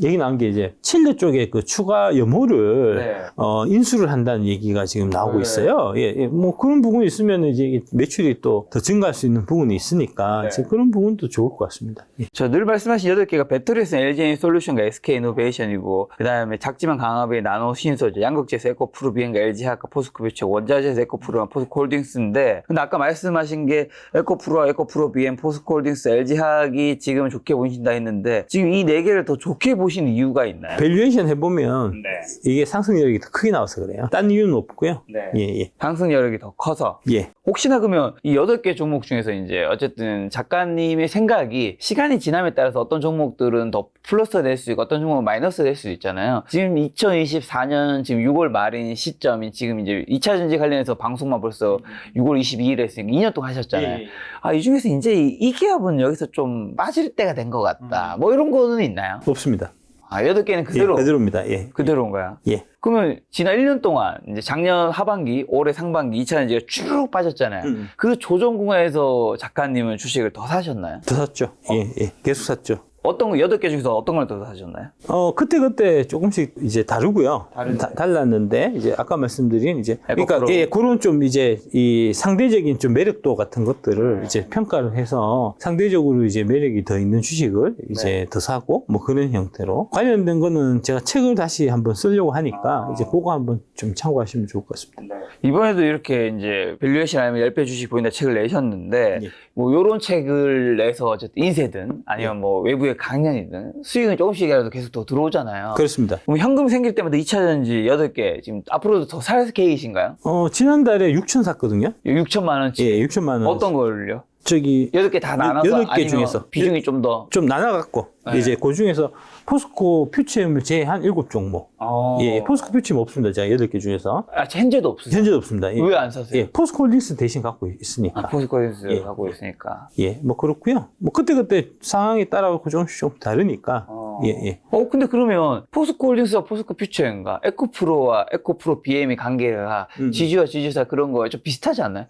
얘기 나온 게 이제 칠레 쪽에 추가 염호를 인수를 한다는 얘기가 지금 나오고 있어요. 예, 예, 뭐 그런 부분이 있으면 이제 매출이 또 더 증가할 수 있는 부분이 있으니까 이제 그런 부분도 좋을 것 같습니다. 예. 저 늘 말씀하신 8개가 배터리에서 LG 솔루션과 SK 이노베이션이고, 그 다음에 작지만 강압의 나노 신소재, 양극재에서 에코프로 비행과 LG화학과 포스코비체, 원자재에서 에코프로와 포스코홀딩스인데, 근데 아까 말씀하신 게 에코프로와 에코프로 비행, 포스코홀딩스, LG화학이 지금 좋게 보신다 했는데, 지금 이 4개를 더 좋게 보시는 이유가 있나요? 밸류에이션 해보면 이게 상승력이 더 크게 나와서 그래요. 딴 이유는 없고요. 예, 예. 상승 여력이 더 커서. 예. 혹시나 그러면 이 8개 종목 중에서 이제 어쨌든 작가님의 생각이 시간이 지남에 따라서 어떤 종목들은 더 플러스 될 수 있고 어떤 종목은 마이너스 될 수 있잖아요. 지금 2024년 지금 6월 말인 시점이 지금 이제 2차전지 관련해서 방송만 벌써 6월 22일에 했으니까 2년 동안 하셨잖아요. 이 중에서 이제 이 기업은 여기서 좀 빠질 때가 된 것 같다. 뭐 이런 거는 있나요? 없습니다. 8개는 그대로. 예, 그대로입니다. 예. 그대로인 거야. 예. 그러면 지난 1년 동안 이제 작년 하반기, 올해 상반기 2차전지가 쭉 빠졌잖아요. 그 조정 구간에서 작가님은 주식을 더 사셨나요? 더 샀죠. 예, 예. 계속 샀죠. 어떤 거, 8개 중에서 어떤 걸 더 사셨나요? 그때 조금씩 이제 다르고요. 달랐는데, 이제 아까 말씀드린 이제, 그러니까, 에코프로. 예, 그런 좀 이제 이 상대적인 좀 매력도 같은 것들을 이제 평가를 해서 상대적으로 이제 매력이 더 있는 주식을 이제 더 사고, 뭐 그런 형태로. 관련된 거는 제가 책을 다시 한번 쓰려고 하니까 이제 그거 한번 좀 참고하시면 좋을 것 같습니다. 이번에도 이렇게 이제 밸류에이션 아니면 10배 주식 보인다 책을 내셨는데, 예. 뭐 요런 책을 내서 어쨌든 인쇄든 아니면 뭐 외부의 강연이든 수익은 조금씩이라도 계속 더 들어오잖아요. 그렇습니다. 그럼 현금 생길 때마다 2차전지 8개 지금 앞으로도 더 살 계획이신가요? 지난달에 6천 샀거든요. 6천만 원치. 예, 6천만 원. 어떤 걸요? 저기 8개 다 나눠서 8개 아니면 중에서 비중이 좀 더. 좀 나눠갖고 네. 이제 그 중에서 포스코 퓨처엠을 제한 7종목. 예, 포스코 퓨처엠 없습니다. 제가 8개 중에서. 현재도 없으세요? 현재도 없습니다. 예. 왜 안 사세요? 예, 포스코 홀딩스 대신 갖고 있으니까. 포스코에서 예. 갖고 있으니까. 예, 뭐 그렇고요. 뭐 그때그때 상황에 따라 조금씩 좀 다르니까. 예, 예. 근데 그러면 포스코홀딩스와 포스코 퓨처엠과 에코프로와 에코프로 BM의 관계가 지주와 지주사 그런 거에 좀 비슷하지 않나요?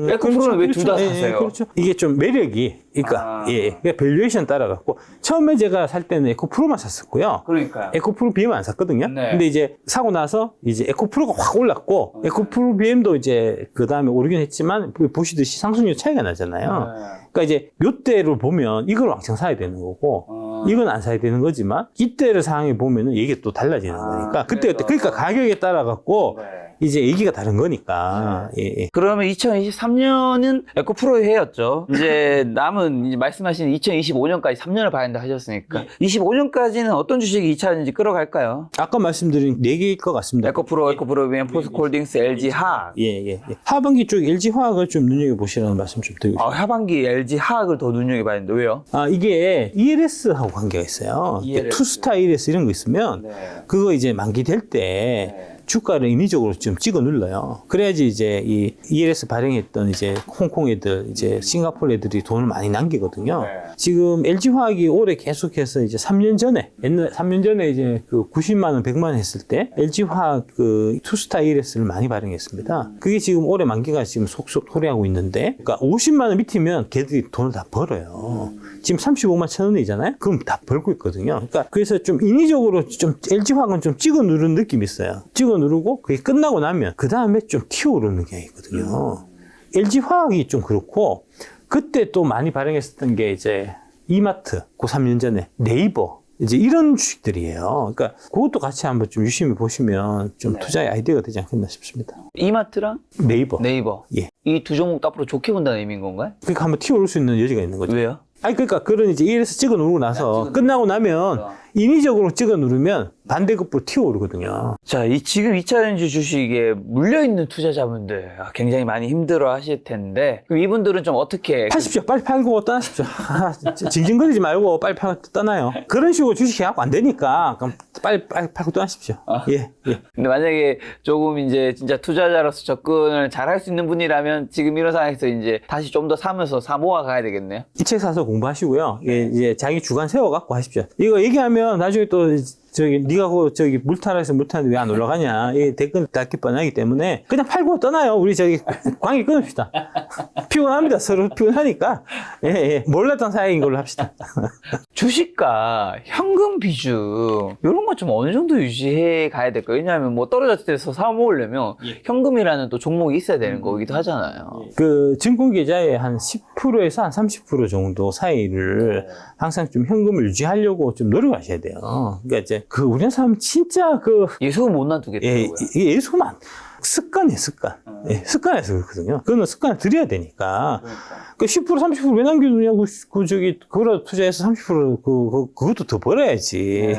에코프로는 왜 둘 다 예, 사세요? 그렇죠. 이게 좀 매력이, 그러니까, 그러니까 밸류에이션 따라갖고, 처음에 제가 살 때는 에코프로만 샀었고요. 그러니까요. 에코프로 BM 안 샀거든요. 네. 근데 이제 사고 나서 이제 에코프로가 확 올랐고, 에코프로 BM도 이제 그 다음에 오르긴 했지만, 보시듯이 상승률 차이가 나잖아요. 그러니까 이제 요때를 보면 이걸 왕창 사야 되는 거고, 이건 안 사야 되는 거지만, 이때를 상황에 보면은 이게 또 달라지는 거니까, 그러니까 가격에 따라갖고, 이제 얘기가 다른 거니까. 예, 예. 그러면 2023년은 에코프로의 해였죠. 이제 남은 이제 말씀하신 2025년까지 3년을 봐야 한다 하셨으니까 25년까지는 어떤 주식이 2차전지 끌어갈까요? 아까 말씀드린 4개일 것 같습니다. 에코프로 BM, 포스코홀딩스, LG화학. 예. 하반기 쪽 LG화학을 좀 눈여겨보시라는 말씀 좀 드리고 싶습니다. 하반기 LG화학을 더 눈여겨봐야 하는데 왜요? 이게 ELS하고 관계가 있어요. ELS. 투스타 ELS 이런 거 있으면 그거 이제 만기될 때 주가를 인위적으로 좀 찍어 눌러요. 그래야지 이제 이 ELS 발행했던 이제 홍콩 애들, 이제 싱가포르 애들이 돈을 많이 남기거든요. 지금 LG화학이 올해 계속해서 이제 3년 전에, 옛날 3년 전에 이제 그 90만 원, 100만 원 했을 때 LG화학 그 투스타 ELS를 많이 발행했습니다. 그게 지금 올해 만기가 지금 속속 토래하고 있는데, 그러니까 50만 원 밑이면 걔들이 돈을 다 벌어요. 지금 35만 천 원이잖아요? 그럼 다 벌고 있거든요. 그러니까 그래서 좀 인위적으로 좀 LG화학은 좀 찍어 누르는 느낌이 있어요. 찍어 누르고 그게 끝나고 나면 그 다음에 좀 튀어오르는 게 있거든요. LG화학이 좀 그렇고, 그때 또 많이 발행했었던 게 이제 이마트, 그 3년 전에 네이버, 이제 이런 주식들이에요. 그러니까 그것도 같이 한번 좀 유심히 보시면 좀 투자의 아이디어가 되지 않겠나 싶습니다. 이마트랑 네이버. 예. 이 두 종목 도 앞으로 좋게 본다는 의미인 건가요? 그러니까 한번 튀어오를 수 있는 여지가 있는 거죠. 왜요? 아니, 그러니까 그런 이제 ELS 찍어 누르고 나서 끝나고 나면 인위적으로 찍어 누르면 반대급부로 튀어오르거든요. 자, 지금 2차전지 주식에 물려있는 투자자분들 굉장히 많이 힘들어 하실 텐데, 그럼 이분들은 좀 어떻게. 파십시오. 빨리 팔고 떠나십시오. 징징거리지 말고 빨리 팔고 떠나요. 그런 식으로 주식 해갖고 안 되니까 그럼 빨리 팔고 떠나십시오. 예. 근데 만약에 조금 이제 진짜 투자자로서 접근을 잘 할 수 있는 분이라면 지금 이런 상황에서 이제 다시 좀 더 사면서 사 모아 가야 되겠네요. 이 책 사서 공부하시고요. 예, 이제 자기 주관 세워갖고 하십시오. 이거 얘기하면 나중에 또 네가 물 타라해서 물 타는데 왜 안 올라가냐. 이 댓글 달기 뻔하기 때문에 그냥 팔고 떠나요. 우리 관계 끊읍시다. 피곤합니다. 서로 피곤하니까. 예. 몰랐던 사이인 걸로 합시다. 주식과 현금 비중 이런 거 좀 어느 정도 유지해 가야 될까요? 왜냐하면 뭐 떨어졌을 때서 사 모으려면 현금이라는 또 종목이 있어야 되는 거기도 하잖아요. 그 증권 계좌의 한 10%에서 한 30% 정도 사이를 항상 좀 현금을 유지하려고 좀 노력하셔야 돼요. 그러니까 이제 우리나라 사람 진짜 예수는 못 놔두겠더라고요. 이게 예수만 습관이에요, 습관. 예, 습관에서 그렇거든요. 그거는 습관을 들여야 되니까. 그 10% 30% 왜 남겨두냐고, 그거라도 투자해서 30% 그것도 더 벌어야지.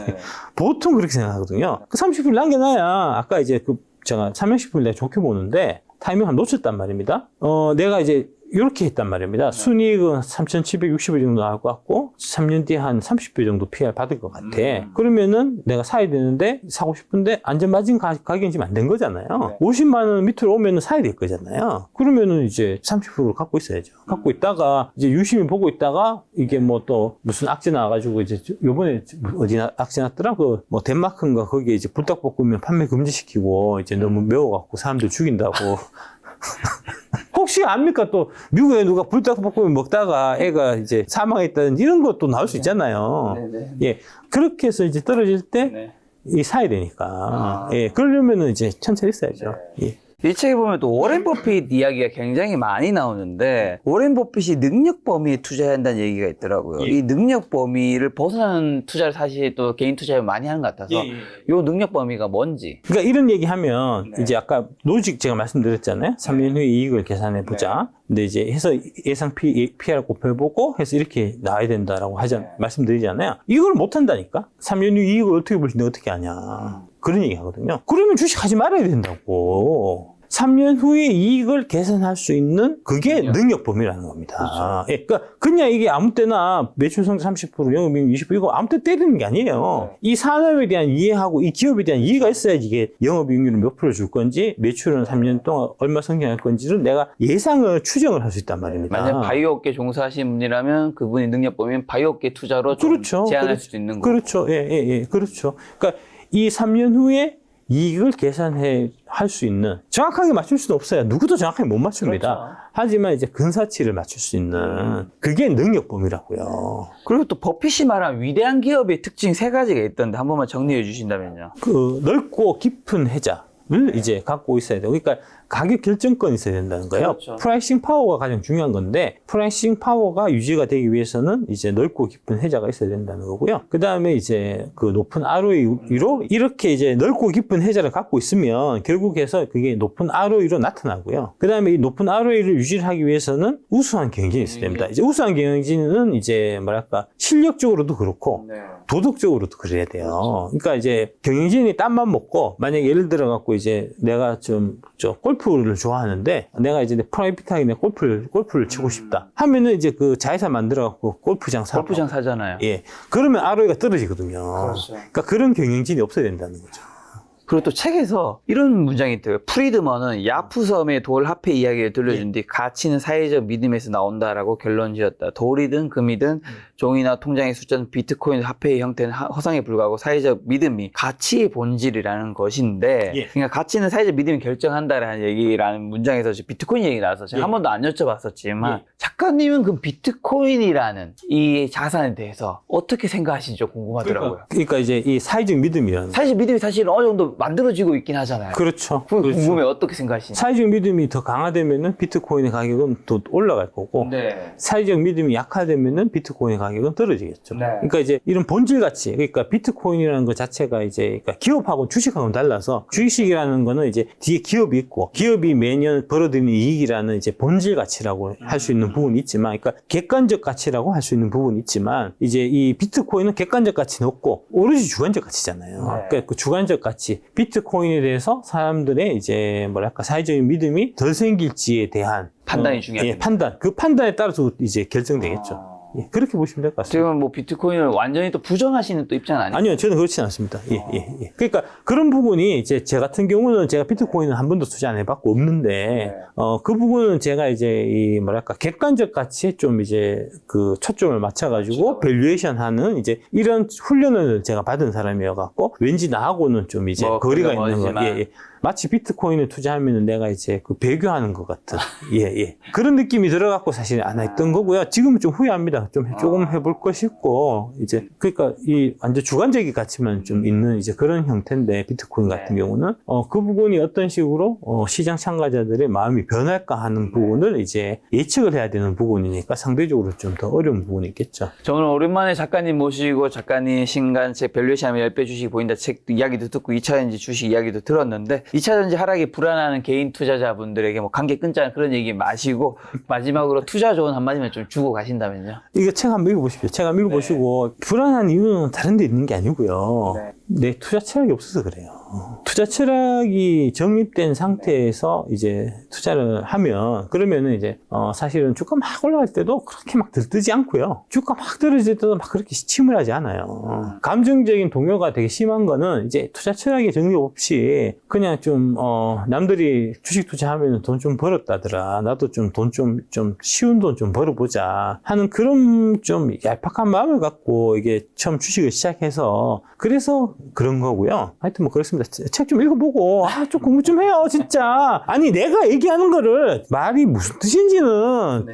보통 그렇게 생각하거든요. 그 30% 남겨놔야, 아까 이제 제가 삼양식품을 내가 좋게 보는데, 타이밍 한 놓쳤단 말입니다. 내가 이제, 이렇게 했단 말입니다. 순이익은 3,760배 정도 나올 것 같고 3년 뒤에 한 30배 정도 PR 받을 것 같아. 그러면은 내가 사야 되는데 사고 싶은데 안전마진 가격이 지금 안 된 거잖아요. 50만 원 밑으로 오면은 사야 될 거잖아요. 그러면은 이제 30%를 갖고 있어야죠. 갖고 있다가 이제 유심히 보고 있다가 이게 뭐 또 무슨 악재 나와가지고 이제 요번에 어디 악재 났더라? 뭐 덴마크인가 거기에 이제 불닭볶음면 판매 금지시키고 이제 너무 매워갖고 사람들 죽인다고. 혹시 압니까? 또 미국에 누가 불닭볶음면 먹다가 애가 이제 사망했다든지 이런 것도 나올 수 있잖아요. 예, 그렇게 해서 이제 떨어질 때 사야 되니까. 예, 그러려면은 이제 천천히 써야죠. 예. 이 책에 보면 또 워렌 버핏 이야기가 굉장히 많이 나오는데, 워렌 버핏이 능력 범위에 투자해야 한다는 얘기가 있더라고요. 이 능력 범위를 벗어나는 투자를 사실 또 개인 투자를 많이 하는 것 같아서 이 능력 범위가 뭔지. 그러니까 이런 얘기 하면 이제 아까 로직 제가 말씀드렸잖아요. 3년 후에 이익을 계산해 보자. 근데 이제 해서 예상 PR 곱해보고 해서 이렇게 나와야 된다라고 말씀드리잖아요. 이걸 못 한다니까? 3년 후 이익을 어떻게 볼지 내가 어떻게 아냐. 그런 얘기 하거든요. 그러면 주식 하지 말아야 된다고. 3년 후에 이익을 계산할 수 있는 그게 능력 범위라는 겁니다. 그렇죠. 예, 그러니까 그냥 이게 아무 때나 매출 성장 30%, 영업이익 20% 이거 아무 때 때리는 게 아니에요. 이 산업에 대한 이해하고 이 기업에 대한 이해가 있어야지 이게 영업이익률을 몇 프로 줄 건지 매출은 3년 동안 얼마 성장할 건지를 내가 예상을 추정을 할 수 있단 말입니다. 만약 바이오업계 종사하시는 분이라면 그분이 능력 범위는 바이오업계 투자로 좀 제한할 수도 있는 거고. 그렇죠. 예. 그렇죠. 그러니까 이 3년 후에 이익을 계산할 수 있는, 정확하게 맞출 수는 없어요. 누구도 정확하게 못 맞춥니다. 그렇죠. 하지만 이제 근사치를 맞출 수 있는 그게 능력 범위라고요. 그리고 또 버핏이 말한 위대한 기업의 특징 3가지가 있던데 한 번만 정리해 주신다면요. 넓고 깊은 해자를 이제 갖고 있어야 돼요. 그러니까 가격 결정권이 있어야 된다는 거예요. 그렇죠. 프라이싱 파워가 가장 중요한 건데, 프라이싱 파워가 유지가 되기 위해서는 이제 넓고 깊은 해자가 있어야 된다는 거고요. 그 다음에 이제 그 높은 ROE로 이렇게 이제 넓고 깊은 해자를 갖고 있으면 결국에서 그게 높은 ROE로 나타나고요. 그 다음에 이 높은 ROE를 유지하기 위해서는 우수한 경영진이 있어야 됩니다. 이제 우수한 경영진은 이제 뭐랄까 실력적으로도 그렇고 도덕적으로도 그래야 돼요. 그렇죠. 그러니까 이제 경영진이 땀만 먹고, 만약 예를 들어 갖고 이제 내가 골프를 좋아하는데 내가 이제 프라이빗하게 내 골프를 치고 싶다 하면은 이제 그 자회사 만들어 갖고 골프장 사잖아요. 예. 그러면 ROE가 떨어지거든요. 그렇죠. 그러니까 그런 경영진이 없어야 된다는 거죠. 그리고 또 책에서 이런 문장이 있대요. 프리드먼은 야푸섬의 돌 화폐 이야기를 들려준 뒤 가치는 사회적 믿음에서 나온다라고 결론 지었다. 돌이든 금이든 종이나 통장의 숫자는 비트코인 화폐의 형태는 허상에 불과하고 사회적 믿음이 가치의 본질이라는 것인데 예. 그러니까 가치는 사회적 믿음이 결정한다라는 얘기라는 문장에서 비트코인 얘기 나와서 제가 예. 한 번도 안 여쭤봤었지만 예. 작가님은 그 비트코인이라는 이 자산에 대해서 어떻게 생각하시는지 궁금하더라고요. 그러니까 이제 이 사회적 믿음이라는. 사실 믿음이 사실은 어느 정도 만들어지고 있긴 하잖아요. 그렇죠. 그거 그렇죠. 궁금해요. 어떻게 생각하시는지. 사회적 믿음이 더 강화되면은 비트코인의 가격은 또 올라갈 거고, 네. 사회적 믿음이 약화되면은 비트코인의 가격은 떨어지겠죠. 네. 그러니까 이제 이런 본질 가치, 그러니까 비트코인이라는 것 자체가 이제 그러니까 기업하고 주식하고는 달라서 주식이라는 거는 이제 뒤에 기업이 있고 기업이 매년 벌어들이는 이익이라는 이제 본질 가치라고 할 수 있는 부분이 있지만, 그러니까 객관적 가치라고 할 수 있는 부분이 있지만 이제 이 비트코인은 객관적 가치는 없고 오로지 주관적 가치잖아요. 네. 그러니까 그 주관적 가치, 비트코인에 대해서 사람들의 이제 뭐랄까 사회적인 믿음이 덜 생길지에 대한 판단이 중요하겠네요. 예, 판단. 그 판단에 따라서 이제 결정되겠죠. 예, 그렇게 보시면 될 것 같습니다. 지금 뭐 비트코인을 완전히 또 부정하시는 또 입장 아니에요? 아니요, 저는 그렇진 않습니다. 예, 예, 예. 그러니까 그런 부분이 이제 제 같은 경우는 제가 비트코인은 한 번도 투자 안 해봤고 없는데, 그 부분은 제가 이제 이 뭐랄까 객관적 가치에 좀 이제 그 초점을 맞춰가지고 밸류에이션 하는 이제 이런 훈련을 제가 받은 사람이어갖고 왠지 나하고는 좀 이제 뭐 거리가 거리가 있는 거. 멀지만. 예, 예. 마치 비트코인을 투자하면 내가 이제 그 배교하는 것 같은, 예, 예. 그런 느낌이 들어갖고 사실 안 했던 거고요. 지금은 좀 후회합니다. 조금 해볼 것이 있고, 이제, 그러니까 이 완전 주관적인 가치만 좀 있는 이제 그런 형태인데, 비트코인 같은 경우는, 그 부분이 어떤 식으로, 시장 참가자들의 마음이 변할까 하는 부분을 이제 예측을 해야 되는 부분이니까 상대적으로 좀 더 어려운 부분이 있겠죠. 저는 오랜만에 작가님 모시고 작가님 신간책 밸류에이션 하면 10배 주식이 보인다 책 이야기도 듣고 2차전지 주식 이야기도 들었는데 2차전지 하락이 불안하는 개인 투자자분들에게 뭐 관계 끊자는 그런 얘기 마시고 마지막으로 투자 조언 한마디만 좀 주고 가신다면요. 이거 책 한번 읽어보십시오. 책 한번 읽어보시고 불안한 이유는 다른 데 있는 게 아니고요. 내 투자 철학이 없어서 그래요. 투자 철학이 정립된 상태에서 이제 투자를 하면 그러면은 이제 사실은 주가 막 올라갈 때도 그렇게 막 들뜨지 않고요. 주가 막 떨어질 때도 막 그렇게 침울하지 않아요. 감정적인 동요가 되게 심한 거는 이제 투자 철학의 정립 없이 그냥 좀 남들이 주식 투자하면 돈 좀 벌었다더라. 나도 좀 돈 좀 쉬운 돈 좀 벌어보자 하는 그런 좀 얄팍한 마음을 갖고 이게 처음 주식을 시작해서 그래서 그런 거고요. 하여튼 뭐 그렇습니다. 책 좀 읽어보고 좀 공부 좀 해요 진짜. 아니 내가 얘기하는 거를 말이 무슨 뜻인지는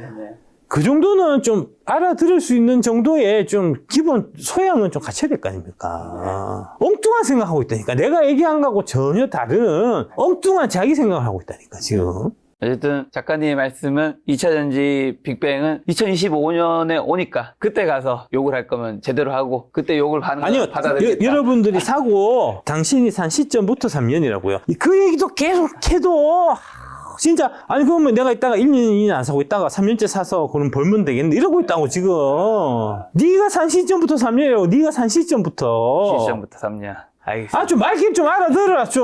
그 정도는 좀 알아들을 수 있는 정도의 좀 기본 소양은 좀 갖춰야 될 거 아닙니까? 엉뚱한 생각하고 있다니까. 내가 얘기한 거하고 전혀 다른 엉뚱한 자기 생각을 하고 있다니까 지금. 어쨌든 작가님의 말씀은 2차전지 빅뱅은 2025년에 오니까 그때 가서 욕을 할 거면 제대로 하고 그때 욕을 하는 아니요, 거 받아들이겠다. 여러분들이 사고 당신이 산 시점부터 3년이라고요. 그 얘기도 계속 해도 진짜 아니 그러면 내가 이따가 1년, 2년 안 사고 있다가 3년째 사서 그럼 벌면 되겠네 이러고 있다고 지금. 네가 산 시점부터 3년이라고. 네가 산 시점부터 3년. 알겠습니다. 좀 말귀 좀 알아들어라 좀.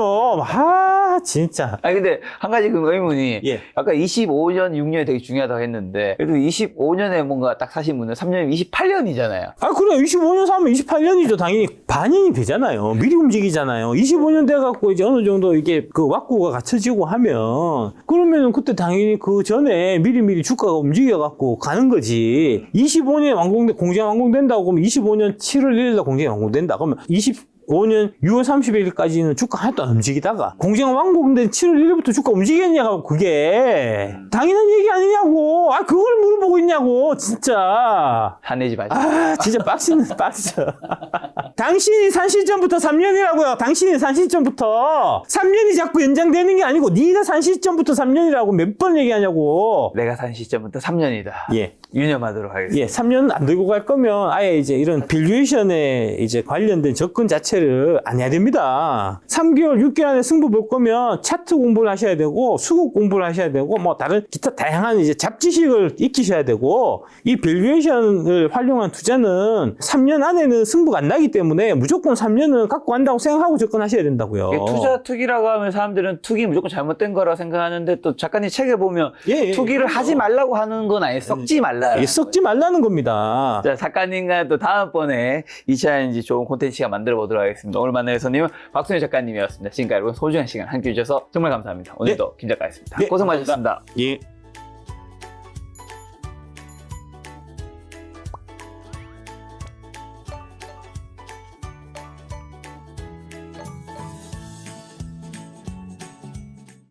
진짜. 아니 근데 한 가지 그 의문이 예. 아까 25년, 6년이 되게 중요하다고 했는데 그래도 25년에 뭔가 딱 사신 분은 3년이면 28년이잖아요. 그래 25년 사면 28년이죠. 당연히 반영이 되잖아요. 미리 움직이잖아요. 25년 돼갖고 이제 어느 정도 이게 그 왁구가 갖춰지고 하면 그러면은 그때 당연히 그 전에 미리미리 주가가 움직여갖고 가는 거지. 25년에 공장 완공된다고 그러면 25년 7월 1일날 공장이 완공된다. 그러면 25년 6월 31일까지는 주가 하나도 안 움직이다가 공장 완공된 7월 1일부터 주가 움직였냐고. 그게 당연한 얘기 아니냐고. 그걸 물어보고 있냐고 진짜. 화내지 마시고. 진짜 빡쳐. 당신이 산 시점부터 3년이라고요. 당신이 산 시점부터 3년이 자꾸 연장되는 게 아니고 네가 산 시점부터 3년이라고 몇 번 얘기하냐고. 내가 산 시점부터 3년이다. 예. 유념하도록 하겠습니다. 예, 3년 안 들고 갈 거면 아예 이제 이런 밸류에이션에 이제 관련된 접근 자체를 안 해야 됩니다. 3개월, 6개월 안에 승부 볼 거면 차트 공부를 하셔야 되고 수급 공부를 하셔야 되고 뭐 다른 기타 다양한 이제 잡지식을 익히셔야 되고 이 밸류에이션을 활용한 투자는 3년 안에는 승부가 안 나기 때문에 때문에 무조건 3년은 갖고 간다고 생각하고 접근하셔야 된다고요. 이게 투자 투기라고 하면 사람들은 투기 무조건 잘못된 거라 생각하는데 또 작가님 책에 보면 예, 투기를 하지 말라고 하는 건 아니에요. 썩지 말라. 이게 썩지 말라는 겁니다. 자, 작가님과 또 다음번에 2차인지 좋은 콘텐츠가 만들어 보도록 하겠습니다. 오늘 만날 손님은 박순희 작가님이었습니다. 지금까지 여러분 소중한 시간 함께 해주셔서 정말 감사합니다. 오늘도 김 작가였습니다. 네, 고생 많으셨습니다. 예.